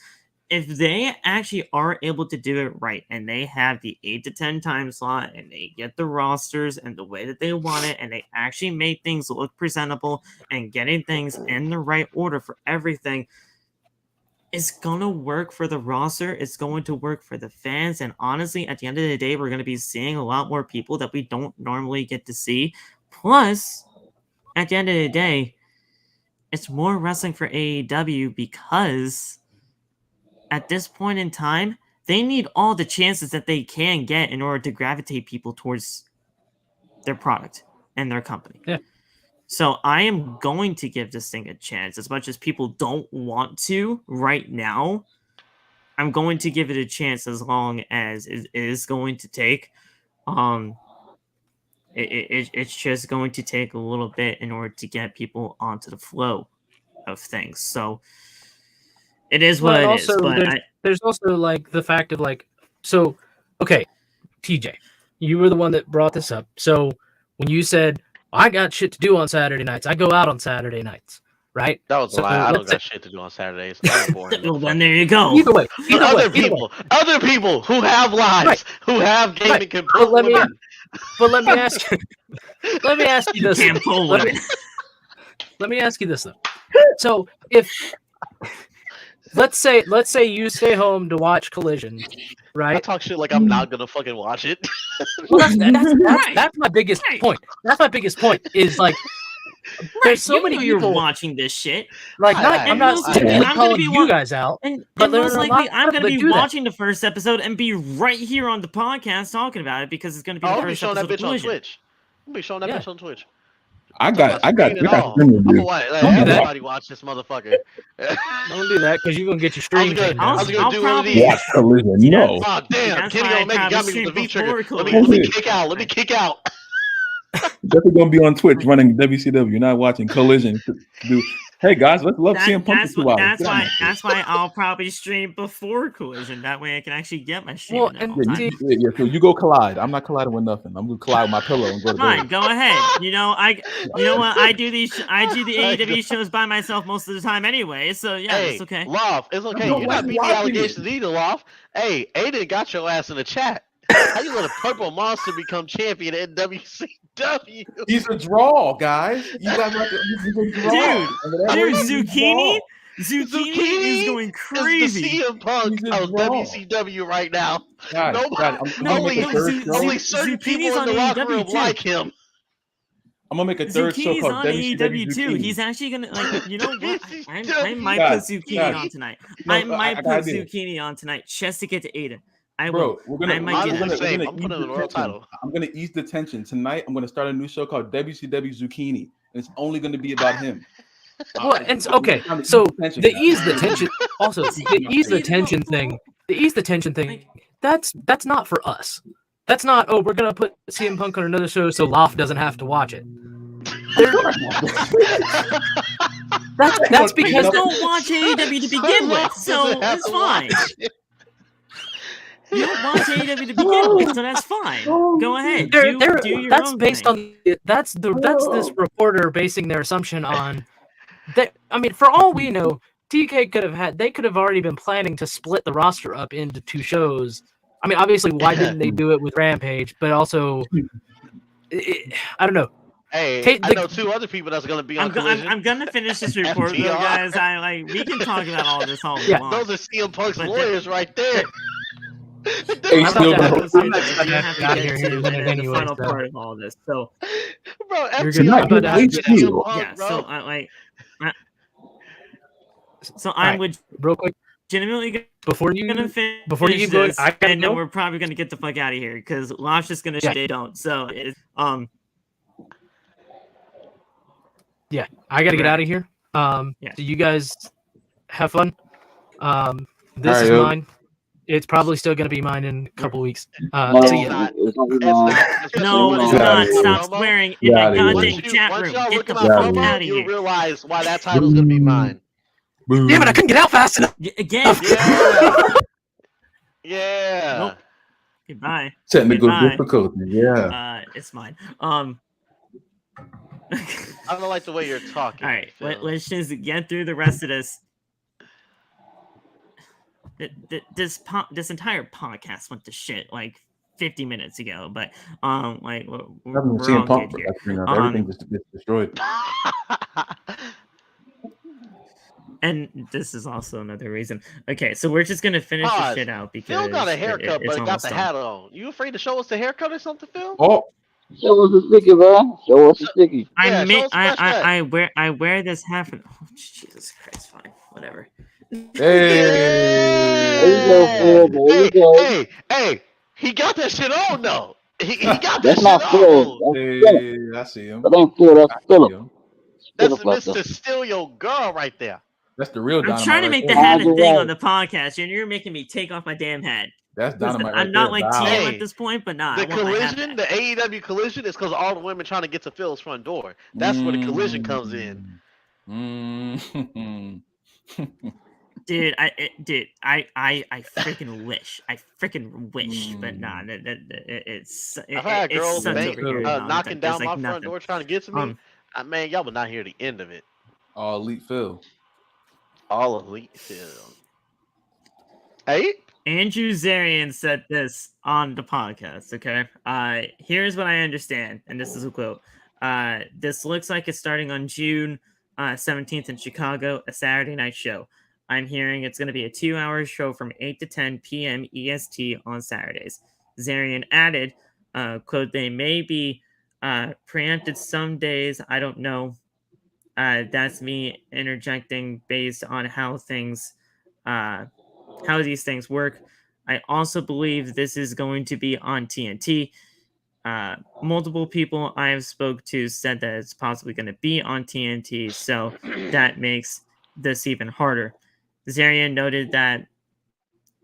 if they actually are able to do it right, and they have the 8 to 10 time slot, and they get the rosters and the way that they want it, and they actually make things look presentable and getting things in the right order for everything, it's going to work for the roster. It's going to work for the fans. And honestly, at the end of the day, we're going to be seeing a lot more people that we don't normally get to see. Plus, at the end of the day, it's more wrestling for AEW, because at this point in time, they need all the chances that they can get in order to gravitate people towards their product and their company. Yeah. So I am going to give this thing a chance. As much as people don't want to right now, I'm going to give it a chance, as long as it is going to take. It's just going to take a little bit in order to get people onto the flow of things. So it is what it is. But there's also like the fact of like, so okay, TJ, you were the one that brought this up. So when you said, I got shit to do on Saturday nights, I go out on Saturday nights, right? That was a lie. I don't got shit to do on Saturdays. I'm boring. well, then there you go. Either way, Other people who have lives, who have gaming But let me ask you. Let me ask you this. Let me ask you this though. So if let's say you stay home to watch Collision, right? I talk shit like I'm not gonna fucking watch it. Well, that's my biggest point. That's my biggest point. Is like there's so many people you're watching this shit. Like I'm not calling you guys out, but most likely I'm going to be watching the first episode and be right here on the podcast talking about it, because it's going to be the first episode of Collision. I'll be showing that bitch on Twitch. I got Everybody watch this motherfucker. Don't do that, because you're gonna get your stream. I was gonna do one of these. Watch Collision. No. Oh damn! Kenny Omega got me with the V trigger. Let me kick out. definitely gonna be on Twitch running WCW. You're not watching Collision. Hey guys, let's love CM Punk for 2 hours. That's why I'll probably stream before Collision. That way I can actually get my stream. Well, and So you go collide. I'm not colliding with nothing. I'm gonna collide with my pillow and go to Fine, bed. go ahead. You know what? I do the AEW shows by myself most of the time anyway. So yeah, Hey, it's okay. Loft, it's okay. No, You're not beating the watching allegations either, Loft. Hey, Aiden got your ass in the chat. How you let a purple monster become champion in WCW? He's a draw, guys. You guys like he's a draw. Dude, Zucchini is going crazy. Is the CM Punk of WCW right now. Only certain people in the locker room like him. I'm gonna make a third show Zucchini's called on WCW AEW too. Zucchini. He's actually gonna you know what? I might put Zucchini on tonight. I might put Zucchini on tonight just to get to Aiden. I will. We're gonna ease the tension tonight. I'm gonna start a new show called WCW Zucchini, and it's only gonna be about him. Well, and okay, so the ease the tension. Also, the ease the tension thing. The ease the tension thing. That's not for us. That's not. Oh, we're gonna put CM Punk on another show so Loft doesn't have to watch it. That's because I don't watch AEW to begin with, so it's fine. You don't watch AEW to begin with, so that's fine. Go ahead. Do your that's own based thing. on that's this reporter basing their assumption on that. I mean, for all we know, TK could have already been planning to split the roster up into 2 shows. I mean, obviously, why didn't they do it with Rampage? But also, I don't know. Hey, I know 2 other people that's going to be on Collision. I'm going to finish this report, though, guys. We can talk about all this all yeah. long. Those are CM Punk's lawyers right there. I'm not going to have to get to the final part of all this. So, bro, I would real quick legitimately before you finish go, this, and then we're probably gonna get the fuck out of here because Lof's just gonna say don't. So yeah, I gotta get out of here. So you guys have fun. This is mine. It's probably still gonna be mine in a couple weeks. No, it's not. Stop swearing in the goddamn chat room. Get the fuck out of here. You'll realize why that title's gonna be mine. Damn it! I couldn't get out fast enough. Again. Yeah. Nope. Goodbye. Technical difficulty. Yeah. It's mine. I don't like the way you're talking. All right, let's just get through the rest of this. This entire podcast went to shit like 50 minutes ago, but we're all good here. Everything just gets destroyed. And this is also another reason. Okay, so we're just gonna finish the shit out because Phil got a haircut, but he got the hat on. You afraid to show us the haircut or something, Phil? Oh, show us the sticky, bro. Show us the sticky. I wear this hat. Oh, Jesus Christ! Fine, whatever. Hey, there you go, Phil. There you go. Hey! He got that shit on though. He got that That's shit not Phil. on. Hey, I see him. That ain't Phil. That's Philip. That's Mr. Steal Your Girl right there. That's the real Dynamite. I'm trying to make the hat a thing on the podcast, and you're making me take off my damn hat. That's Dynamite. I'm not like TM at this point, but nah. The collision, the AEW collision, is because all the women trying to get to Phil's front door. That's where the collision comes in. Dude, I freaking wish. But nah, I've had girls knocking down my nothing. front door trying to get to me. Man, y'all would not hear the end of it. All Elite Phil. All Elite Phil. Hey? Andrew Zarian said this on the podcast, okay? Here's what I understand, and this is a quote. This looks like it's starting on June 17th in Chicago, a Saturday night show. I'm hearing it's going to be a 2-hour show from 8 to 10 p.m. EST on Saturdays. Zarian added, quote, they may be preempted some days, I don't know. That's me interjecting based on how these things work. I also believe this is going to be on TNT. Multiple people I have spoke to said that it's possibly going to be on TNT, so that makes this even harder. Zarian noted that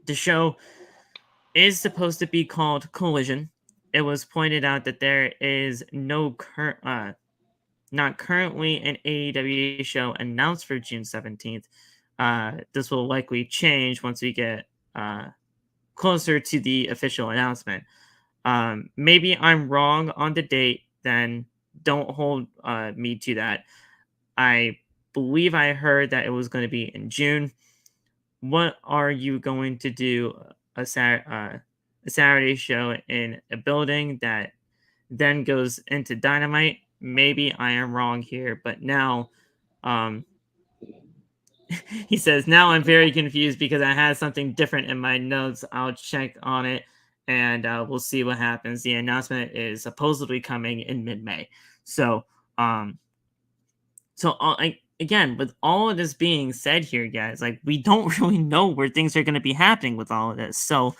the show is supposed to be called Collision. it was pointed out that there is not currently an AEW show announced for June 17th. This will likely change once we get closer to the official announcement. Maybe I'm wrong on the date, then don't hold me to that. I believe I heard that it was going to be in June. What are you going to do a Saturday show in a building that then goes into Dynamite? Maybe I am wrong here, but now he says, now I'm very confused because I had something different in my notes. I'll check on it and we'll see what happens. The announcement is supposedly coming in mid-May. So, again, with all of this being said here, guys, like, we don't really know where things are going to be happening with all of this. So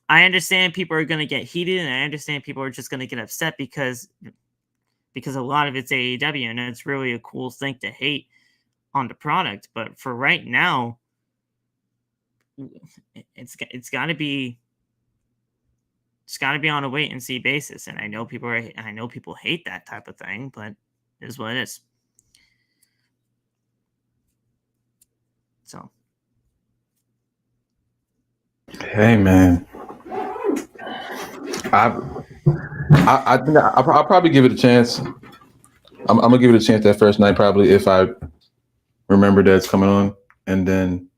I understand people are going to get heated, and I understand people are just going to get upset because a lot of it's AEW, and it's really a cool thing to hate on the product. But for right now, it's got to be on a wait and see basis. And I know people hate that type of thing, but it is what it is. So, hey man, I think I'll probably give it a chance. I'm gonna give it a chance that first night, probably, if I remember that it's coming on, and then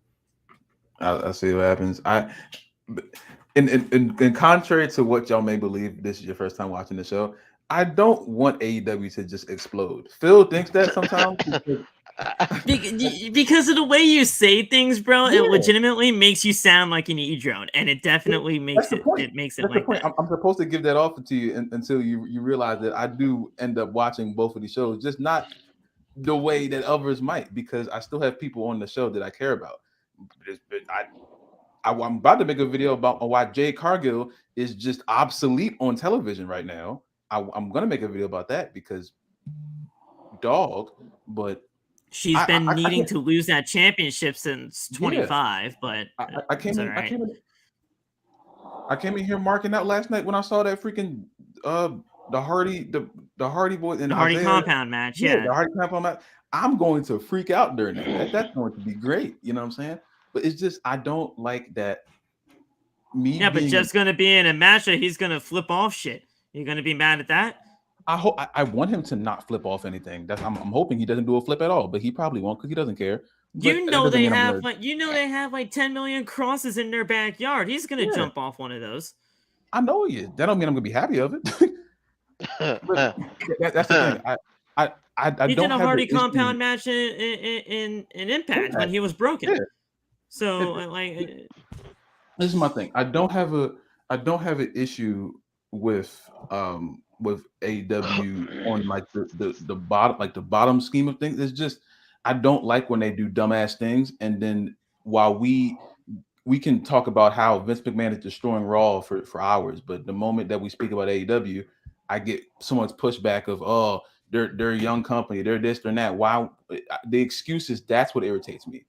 I'll see what happens. In contrary to what y'all may believe, this is your first time watching the show. I don't want AEW to just explode. Phil thinks that sometimes. Because of the way you say things, bro, it legitimately makes you sound like an e-drone, and it definitely makes it. It makes it like that. I'm supposed to give that offer to you until you realize that I do end up watching both of these shows, just not the way that others might, because I still have people on the show that I care about. I'm about to make a video about why Jade Cargill is just obsolete on television right now. I'm gonna make a video about that because dog, but. She's been needing to lose that championship since 25, but I came in here marking out last night when I saw that freaking the Hardy boys and the Hardy compound match. Yeah, the Hardy compound match. I'm going to freak out during that. That's going to be great. You know what I'm saying? But it's just I don't like that. But just gonna be in a match that he's gonna flip off shit. You're gonna be mad at that? I want him to not flip off anything. I'm hoping he doesn't do a flip at all, but he probably won't because he doesn't care. They have like 10 million crosses in their backyard. He's gonna jump off one of those. I know he is. That don't mean I'm gonna be happy of it. That's the thing. I he don't did a Hardy compound match in Impact when he was broken. Yeah. So this is my thing. I don't have an issue with AEW on like the bottom scheme of things. It's just I don't like when they do dumbass things, and then while we can talk about how Vince McMahon is destroying Raw for hours, but the moment that we speak about AEW, I get so much pushback of they're a young company, they're this, they're that. Why the excuses? That's what irritates me.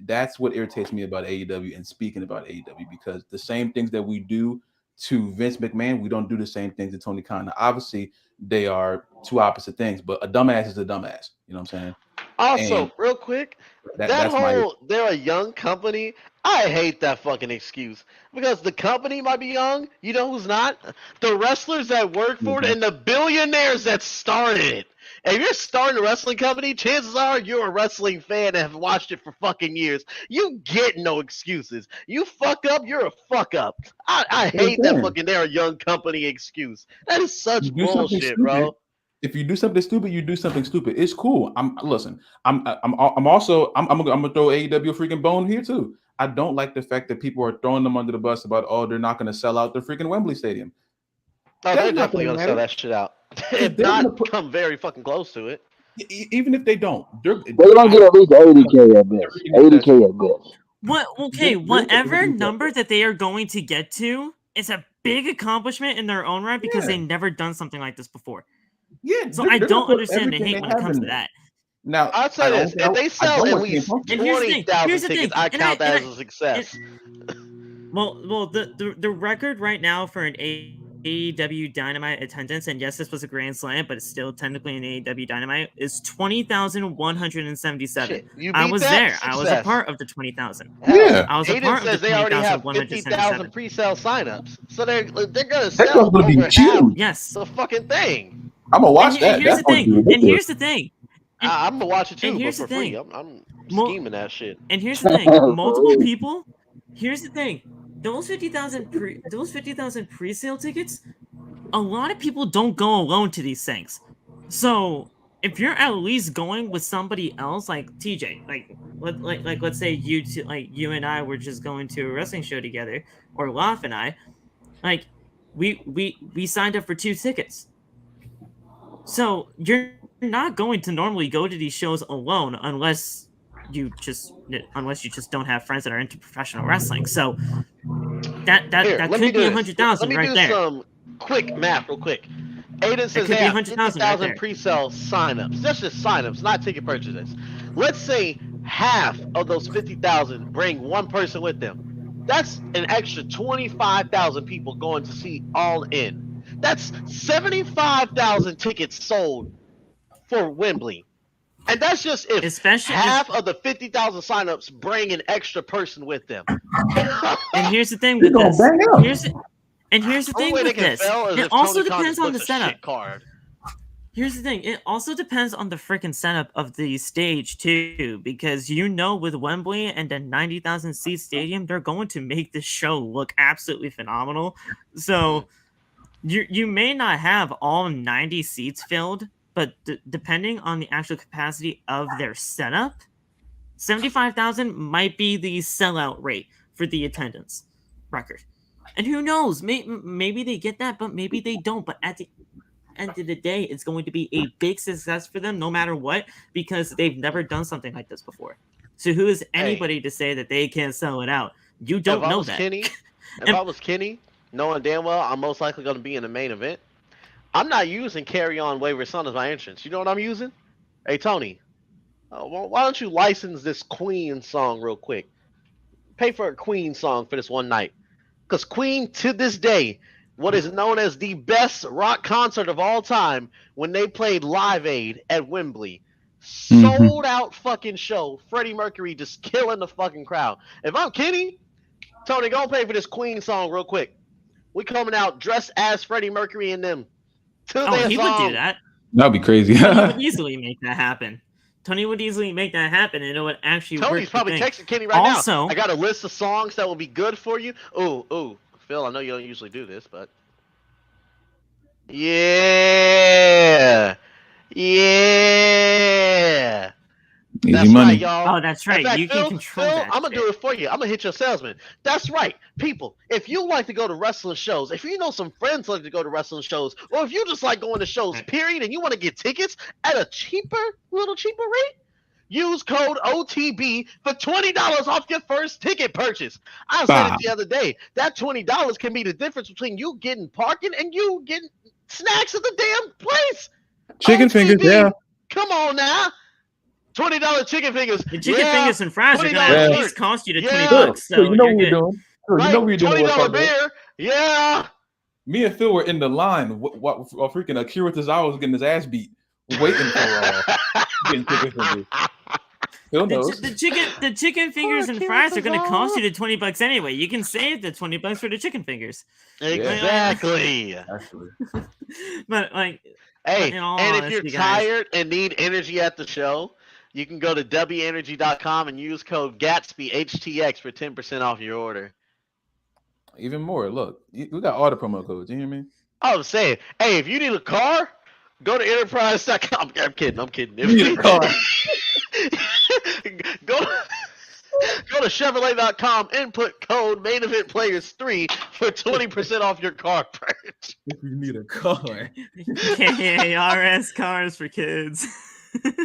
That's what irritates me about AEW and speaking about AEW, because the same things that we do to Vince McMahon, we don't do the same things to Tony Khan. Now, obviously, they are two opposite things, but a dumbass is a dumbass. You know what I'm saying? Also, real quick, they're a young company. I hate that fucking excuse because the company might be young. You know who's not? The wrestlers that work for it and the billionaires that started it. If you're starting a wrestling company, chances are you're a wrestling fan and have watched it for fucking years. You get no excuses. You fuck up, you're a fuck up. I hate that fucking they're a young company excuse. That is such bullshit, bro. If you do something stupid, you do something stupid. It's cool. I'm gonna throw AEW a freaking bone here too. I don't like the fact that people are throwing them under the bus about they're not going to sell out the freaking Wembley Stadium. Oh, they're definitely going to sell that shit out. If not, come very fucking close to it. Even if they don't, they're going to get at least 80K at best. 80K at best. What? Okay, whatever number that they are going to get to is a big accomplishment in their own right because they've never done something like this before. Yeah, so I don't understand the hate when it comes to that. Now, I'll tell you this: if they sell at least 20,000 tickets, I count that as a success. Well, the record right now for an AEW Dynamite attendance, and yes, this was a Grand Slam, but it's still technically an AEW Dynamite, is 20,177. Shit, you I beat was that? there. I was a Success. part of the 20,000. Hell, Yeah. I was a Aiden part of the says they already have 20,177. 50,000 pre-sale signups, so they're gonna That's sell gonna be over half huge. Yes. the fucking thing. I'm gonna watch And that. here's That's the gonna be thing. And ridiculous. here's the thing. I'm gonna watch it too, and but here's for the free. thing. I'm Mo- scheming that shit. And here's the thing. Multiple people. Here's the thing. Those 50,000 pre-sale tickets, a lot of people don't go alone to these things. So if you're at least going with somebody else, like TJ, let's say you two, like you and I were just going to a wrestling show together, or Loff and I, like we signed up for 2 tickets. So you're not going to normally go to these shows alone unless you just don't have friends that are into professional wrestling. So that Here, could let me be do this. 100,000 Let me right do there. some quick math real quick. Aiden says could they be have 100,000 right 50,000 there. pre-sale signups. That's just signups, not ticket purchases. Let's say half of those 50,000 bring one person with them. That's an extra 25,000 people going to see All In. That's 75,000 tickets sold for Wembley. And that's just if Especially half of the 50,000 signups bring an extra person with them. and here's the thing They with gonna this. bang out. Here's the Only thing way they with can this. fail is It if also Tony Khan depends just on the puts a setup. shit card. Here's the thing. It also depends on the freaking setup of the stage too, because with Wembley and a 90,000 seat stadium, they're going to make this show look absolutely phenomenal. So you may not have all 90 seats filled, but depending on the actual capacity of their setup, 75,000 might be the sellout rate for the attendance record. And who knows? Maybe they get that, but maybe they don't. But at the end of the day, it's going to be a big success for them no matter what, because they've never done something like this before. So who is anybody to say that they can't sell it out? You don't know that. If I was Kenny, knowing damn well I'm most likely going to be in the main event, I'm not using Carry On Wayward Son as my entrance. You know what I'm using? Hey, Tony, why don't you license this Queen song real quick? Pay for a Queen song for this one night. Because Queen, to this day, what is known as the best rock concert of all time, when they played Live Aid at Wembley. Sold out fucking show. Freddie Mercury just killing the fucking crowd. If I'm Kenny, Tony, go pay for this Queen song real quick. We coming out dressed as Freddie Mercury and them. Oh, he would do that. That'd be crazy. Tony would easily make that happen. And it would actually work. Tony's probably texting Kenny right now. I got a list of songs that will be good for you. Ooh, Phil, I know you don't usually do this, but yeah. Easy That's money. right, y'all. Oh, that's right. Fact, You can control that. I'm gonna do it for you. I'm gonna hit your salesman. That's right, people. If you like to go to wrestling shows, if you know some friends like to go to wrestling shows, or if you just like going to shows, period, and you want to get tickets at a little cheaper rate, use code OTB for $20 off your first ticket purchase. I said it the other day. That $20 can be the difference between you getting parking and you getting snacks at the damn place. Chicken fingers, yeah. Come on now. $20 chicken fingers. The chicken fingers and fries are going to at least cost you the $20. So you know what we're doing. Right, you know what we're doing. $20 beer. Yeah. Me and Phil were in the line. What freaking Akira Tozawa was getting his ass beat, waiting for getting chicken fingers. Phil knows. The chicken fingers and fries are going to cost you the $20 anyway. You can save the $20 for the chicken fingers. Exactly. Actually. But like, hey, and if you're tired and need energy at the show, you can go to wenergy.com and use code GATSBYHTX for 10% off your order. Even more, look, we got all the promo codes. You hear me? I was saying, hey, if you need a car, go to enterprise.com. I'm kidding. You need a car. go to Chevrolet.com, input code Main Event Players 3 for 20% off your car purchase. If you need a car. KARS cars for kids.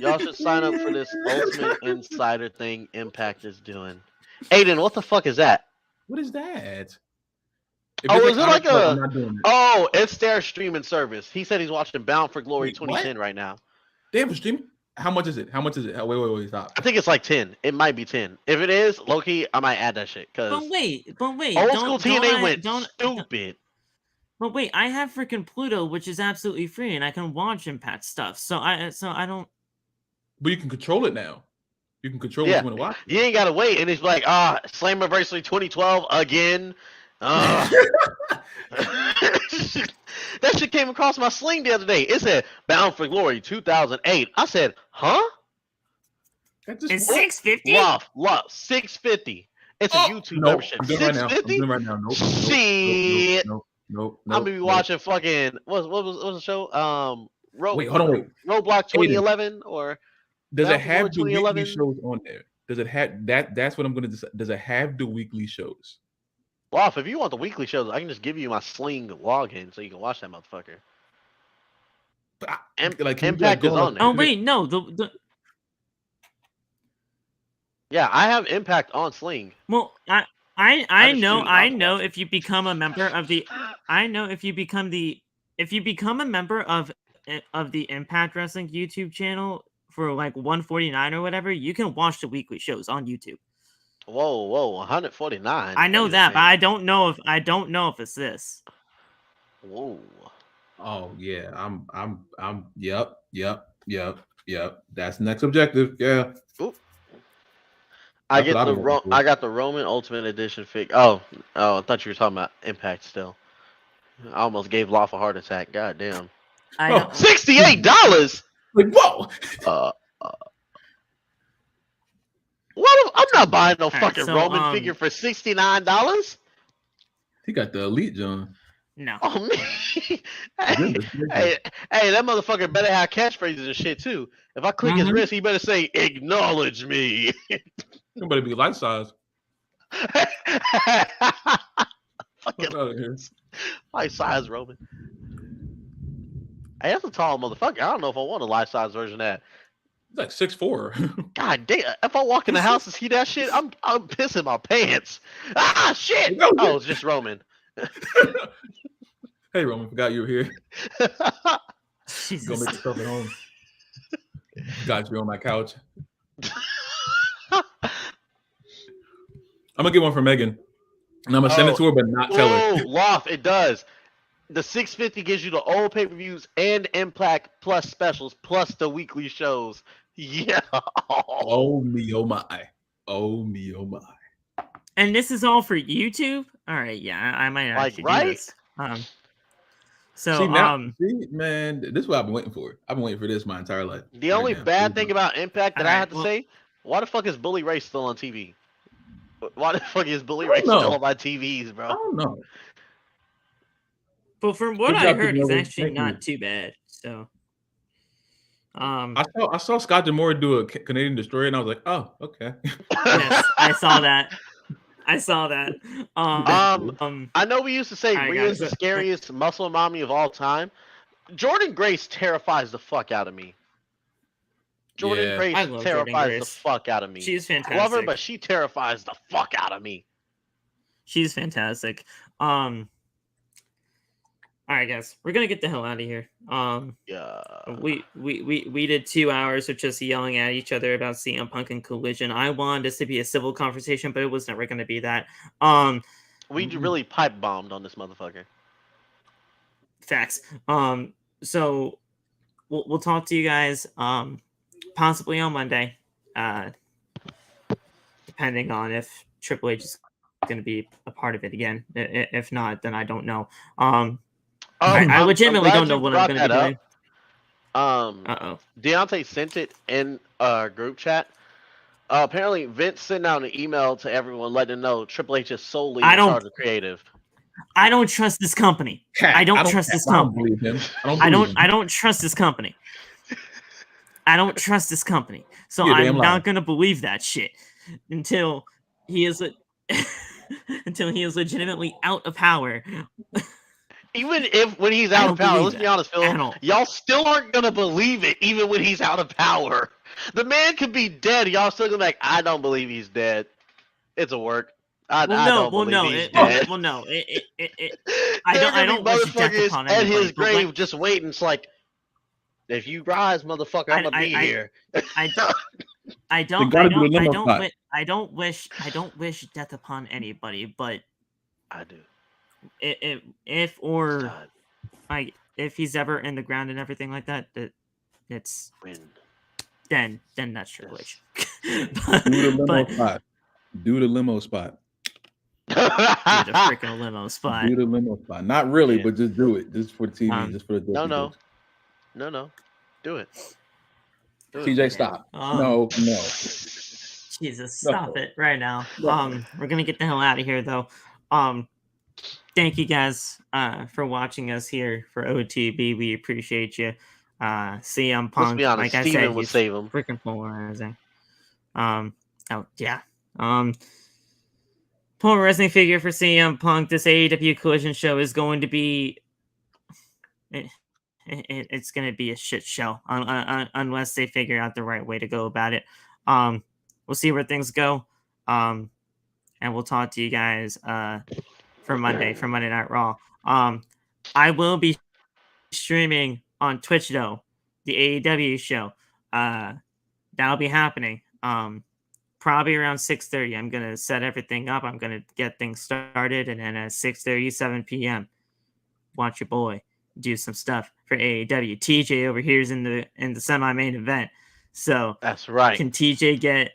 Y'all should sign up for this Ultimate Insider thing Impact is doing. Aiden, what the fuck is that? What is that? Is it like it's their streaming service. He said he's watching Bound for Glory 2010 right now. They have a stream? How much is it? Wait, stop. I think it's like 10. It might be 10. If it is, Loki, I might add that shit. But wait. Old school TNA went stupid. Well, wait, I have freaking Pluto, which is absolutely free, and I can watch Impact stuff. So I don't. But you can control it now. You can control what Yeah, you want to watch. you ain't gotta wait, and it's like Slammiversary 2012 again. That shit came across my Sling the other day. It said Bound for Glory 2008. I said, huh? That just It's what? $6.50. Love, $6.50. It's a YouTube Nope, membership. I'm doing it right now. I'm doing it right now. Nope. Shit. Nope. I'm gonna be watching fucking what was the show? Wait, hold on, wait. Roadblock 2011 or Does Bound it for Glory have the weekly 2011? shows on there? Does it have that? That's what I'm gonna decide. Does it have the weekly shows? Well, if you want the weekly shows, I can just give you my Sling login so you can watch that motherfucker. Like, can you, Impact go is on, on there. Oh wait, no. The Yeah, I have Impact on Sling. well, I just know choose I not to know watch it. if you become a member of the if you become a member of the Impact Wrestling YouTube channel for like $149 or whatever, you can watch the weekly shows on YouTube. Whoa, 149. I know Wait a that, but minute. I don't know if it's this. Whoa. Oh yeah, I'm. Yep. That's the next objective. Yeah. Oop. That's what I've been waiting for. I got the Roman Ultimate Edition fig. Oh, I thought you were talking about Impact still. I almost gave Loff a heart attack. God damn. I Oh. don't. $68. Like whoa. What? I'm not buying no right, fucking so, Roman figure for $69. He got the elite John. No. Oh man. hey, that motherfucker better have catchphrases and shit too. If I click his wrist, he better say "Acknowledge me." You better be life size. Fucking Fuck out of here. life size Roman. Hey, that's a tall motherfucker. I don't know if I want a life size version of that. He's like 6'4". God damn! If I walk in the house and see that shit, I'm pissing my pants. Ah shit! Oh, it's just Roman. Hey Roman, forgot you were here. Jesus. Go make yourself at home. Got you on my couch. I'm gonna get one for Megan, and I'm gonna send it to her, but not tell her. Loft, it does. The $6.50 gives you the old pay-per-views and Impact plus specials plus the weekly shows. Yeah. Oh me, oh my. And this is all for YouTube? All right, yeah, I might actually do this. So see, man, this is what I've been waiting for. I've been waiting for this my entire life. The only bad thing about Impact that I have to say, why the fuck is Bully Ray still on TV? Why the fuck is Bully Ray still on my TVs, bro? I don't know. But from what I heard, he's actually not too bad. So, I saw Scott D'Amore do a Canadian Destroyer, and I was like, oh, okay. Yes, I saw that. I know we used to say Rhea's the scariest muscle mommy of all time. Jordan Grace terrifies the fuck out of me. Jordan Grace terrifies the fuck out of me. She's fantastic. I love her, but she terrifies the fuck out of me. She's fantastic. All right, guys, we're gonna get the hell out of here. Yeah. We did 2 hours of just yelling at each other about CM Punk and Collision. I wanted this to be a civil conversation, but it was never gonna be that. We really pipe bombed on this motherfucker. Facts. So we'll talk to you guys possibly on Monday, depending on if Triple H is going to be a part of it again. If not, then I don't know. I legitimately don't know what I'm going to be doing. Deontay sent it in group chat. Apparently, Vince sent out an email to everyone letting them know Triple H is solely in charge of creative. I don't trust this company. I don't trust this company. I don't trust this company. I don't trust this company. So I'm not gonna believe that shit until he is legitimately out of power. Even when he's out of power, let's be honest, Phil, y'all still aren't gonna believe it, even when he's out of power. The man could be dead. Y'all still gonna be like, I don't believe he's dead. It's a work. I don't believe he's dead. I don't wish death upon at anybody, his grave just waiting. It's like, if you rise, motherfucker, I'm gonna be here. I don't wish death upon anybody, but I do. if or God, like if he's ever in the ground and everything like that, it's win. then that's Triple Yes. H. Do the limo but spot. Do the limo spot. do the freaking limo spot. Do the limo spot. Not really, Yeah. but just do it. Just for the TV. Just for the No, Disney no. jokes. No. Do it. Do it. TJ, stop. No. Jesus, No. stop it right now. No. We're gonna get the hell out of here though. Thank you guys for watching us here for OTB. We appreciate you. CM Punk, Let's be honest, like I Steven said, would he's save him. freaking polarizing. Oh yeah. Pro wrestling figure for CM Punk. This AEW Collision show is going to be. It's going to be a shit show unless they figure out the right way to go about it. We'll see where things go. And we'll talk to you guys for Monday Night Raw. I will be streaming on Twitch though, the AEW show. That'll be happening. Probably around 6:30. I'm gonna set everything up. I'm gonna get things started, and then at 6:30, 7 p.m. watch your boy do some stuff for AEW. TJ over here is in the semi-main event. So That's right. can TJ get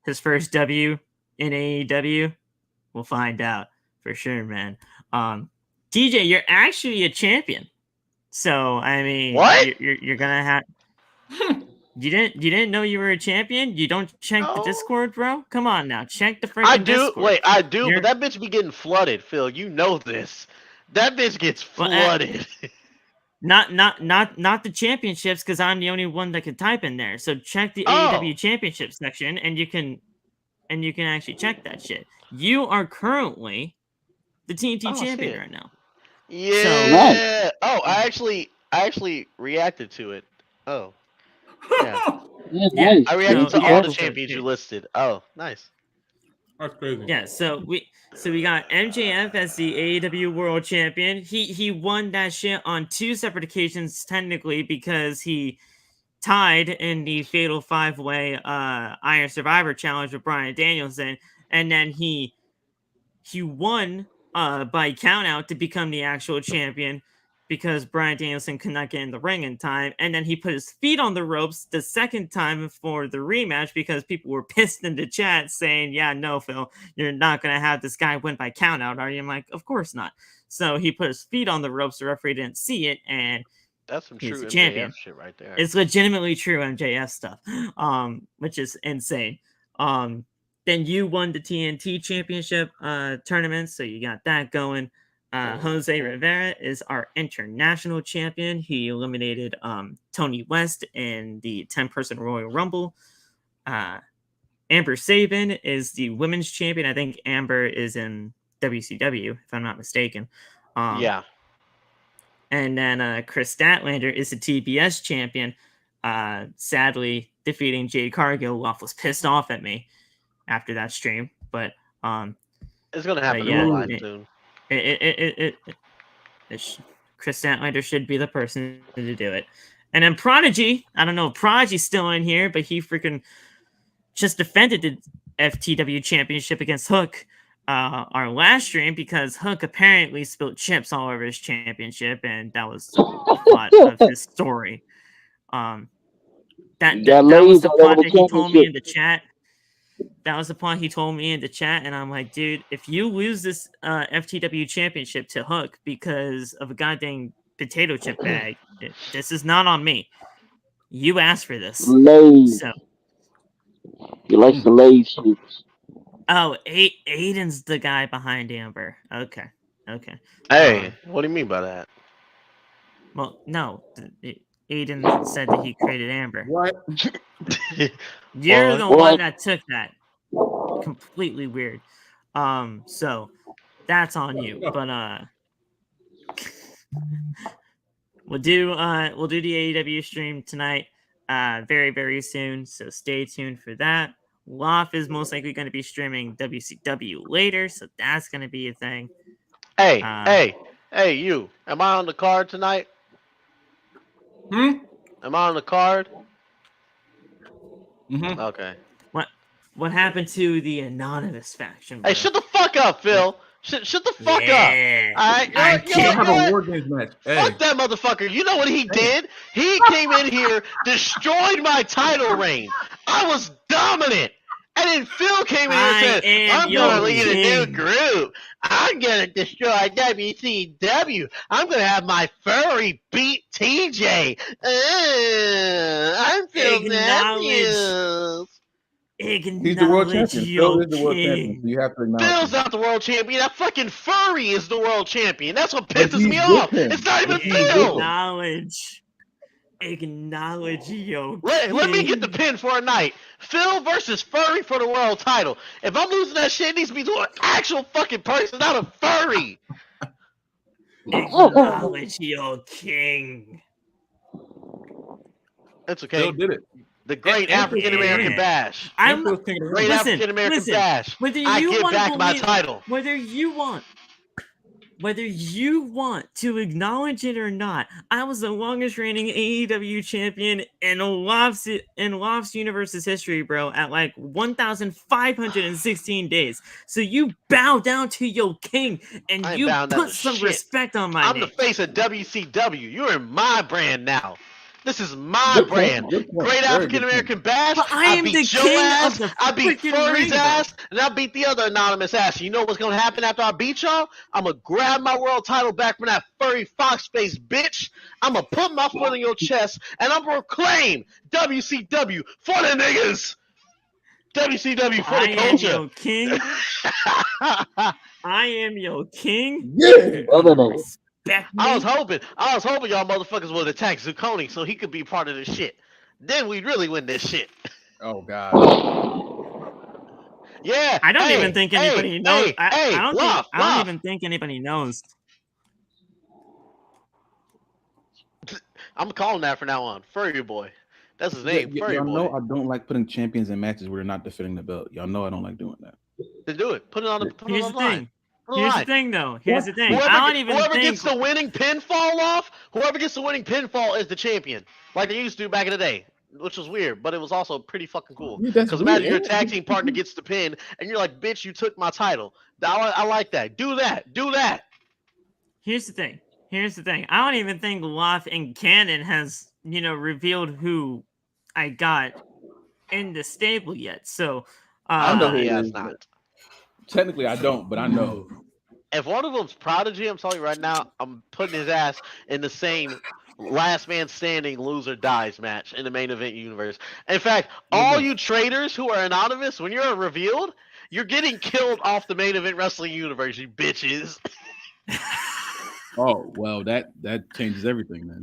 his first W in AEW? We'll find out for sure, man. TJ, you're actually a champion. So I mean, What? You're gonna have. You didn't know you were a champion? You don't check the Discord, bro? Come on now, check the freaking I do. Discord. Wait, I do, but that bitch be getting flooded, Phil. You know this. That bitch gets flooded. Not the championships, because I'm the only one that can type in there. So check the AEW championship section, and you can actually check that shit. You are currently the TNT champion right now. Yeah. Oh, I actually reacted to it. Oh. Yeah. Nice. I reacted to Yeah, all the so- champions you listed. Oh, nice. That's crazy. Yeah, so we got MJF as the AEW World Champion. He won that shit on 2 separate occasions technically, because he tied in the Fatal 5-Way Iron Survivor Challenge with Bryan Danielson, and then he won by countout to become the actual champion, because Bryan Danielson could not get in the ring in time, and then he put his feet on the ropes the second time for the rematch, because people were pissed in the chat saying, yeah, no, Phil, you're not going to have this guy win by countout, are you? I'm like, of course not. So he put his feet on the ropes, the referee didn't see it, and That's some he's true the MJF champion. shit right there. It's legitimately true MJF stuff, which is insane. Then you won the TNT Championship tournament, so you got that going. Jose Rivera is our international champion. He eliminated Tony West in the 10-person Royal Rumble. Amber Sabin is the women's champion. I think Amber is in WCW, if I'm not mistaken. Yeah. And then Chris Statlander is the TBS champion. Sadly, defeating Jade Cargill. Waff was pissed off at me after that stream, but It's gonna happen yeah, in real life soon. Chris Statlander should be the person to do it. And then Prodigy, I don't know if Prodigy's still in here, but he freaking just defended the FTW championship against Hook our last stream, because Hook apparently spilled chips all over his championship, and that was the plot of his story. That was the plot that he told me in the chat. That was the point he told me in the chat, and I'm like, dude, if you lose this FTW championship to Hook because of a goddamn potato chip bag, this is not on me. You asked for this. So he likes the Lay's chips. Oh, Aiden's the guy behind Amber. Okay. Hey, what do you mean by that? Well, no. Aiden said that he created Amber. What? You're the one that took that. Completely weird. So that's on you. But we'll do the AEW stream tonight, very, very soon. So stay tuned for that. Loft is most likely going to be streaming WCW later, so that's going to be a thing. Hey, you. Am I on the card tonight? Am I on the card? Mm-hmm. Okay. What happened to the anonymous faction? Hey, shut the fuck up, Phil. Shut the fuck up. Yeah. All right, I you know We'll can't- have what? a War Games match. Hey, Fuck that motherfucker. You know what he did? He came in here, destroyed my title reign. I was dominant. And then Phil came in here and I said, am I'm going to your lead a new king. group. I'm going to destroy WCW. I'm going to have my furry beat TJ. I'm Phil Matthews. he's the world Acknowledge champion. Phil your is the world champion, so king. you have to acknowledge Phil's him. not the world champion. That fucking furry is the world champion. That's what But pisses he's me with off. him. It's not even He's with Phil. him. Acknowledge your Let me get the king. pin for a night. Phil versus Furry for the world title. If I'm losing that shit, it needs to be to an actual fucking person, not a furry. Acknowledge your king. That's okay. Phil did it. The great And- African American Yeah. bash. I'm Phil's king of the Great ring. listen, African American listen. bash. Whether I you give want to back my believe, title. whether you want to acknowledge it or not, I was the longest reigning AEW champion in Loft's Universe's history, bro, at like 1,516 days. So you bow down to your king and I ain't you bowing down put to some shit. respect on my I'm name. the face of WCW. You're in my brand now. This is my Good point, brand. good point. Great Very African good American bash. But I am beat the your king ass. of the I beat freaking Furry's ring, though. ass, and I beat the other anonymous ass. You know what's gonna happen after I beat y'all? I'm gonna grab my world title back from that furry fox face bitch. I'm gonna put my foot in your chest, and I'm gonna proclaim WCW for the niggas. WCW for I the am culture. your king. I am your king. Yeah. You're Other gonna than respect me. I was hoping y'all motherfuckers would attack Zucconi so he could be part of this shit. Then we'd really win this shit. Oh God. Yeah. I don't hey, even think anybody knows. Hey, I don't Loft. even think anybody knows. I'm calling that from now on. Furry boy. That's his name. Furry Y'all boy. know I don't like putting champions in matches where they're not defending the belt. Y'all know I don't like doing that. Then do it. Put it on the Here's the line. thing. Put it on Here's the the line. thing, though. Here's the thing. Whoever, I don't even whoever think. gets the winning pinfall off, whoever gets the winning pinfall is the champion. Like they used to do back in the day. Which was weird, but it was also pretty fucking cool. Yeah, that's Because imagine weird. your tag team partner gets the pin, and you're like, bitch, you took my title. I like that. Do that. Do that. Here's the thing. I don't even think Loth and Cannon has, revealed who I got in the stable yet. So, I know who He it has is, not. but technically I don't, but I know. If one of them's Prodigy, I'm telling you right now, I'm putting his ass in the same last man standing loser dies match in the main event universe. In fact, all you traders who are anonymous, when you're revealed, you're getting killed off the main event wrestling universe, you bitches. Oh well, that changes everything then.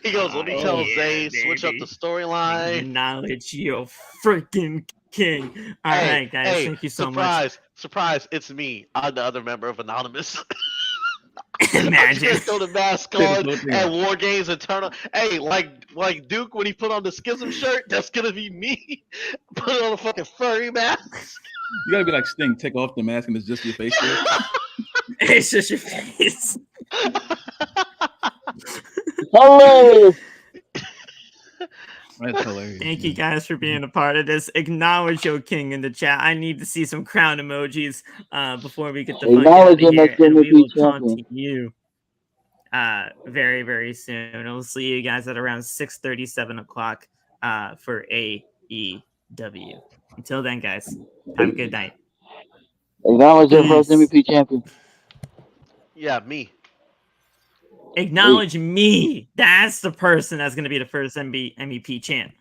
He goes, let me tell yeah, Zay, switch up baby. the storyline. Acknowledge your freaking king. All right, guys. Thank you so much. Surprise, it's me. I'm the other member of Anonymous. Imagine. Just throw the mask on at War Games Eternal. Hey, like Duke when he put on the Schism shirt, that's gonna be me. Put on a fucking furry mask. You gotta be like Sting, take off the mask and it's just your face there. It's just your face. hilarious. That's hilarious. Thank you guys for being a part of this. Acknowledge your king in the chat. I need to see some crown emojis before we get the fuck out of Acknowledge him here. as And we will MVP talk champion. to you very, very soon. I'll see you guys at around 6:30, 7 o'clock for AEW. Until then, guys, have a good night. Acknowledge him first Peace. MVP champion. Yeah, me. Acknowledge me. That's the person that's going to be the first MVP champ.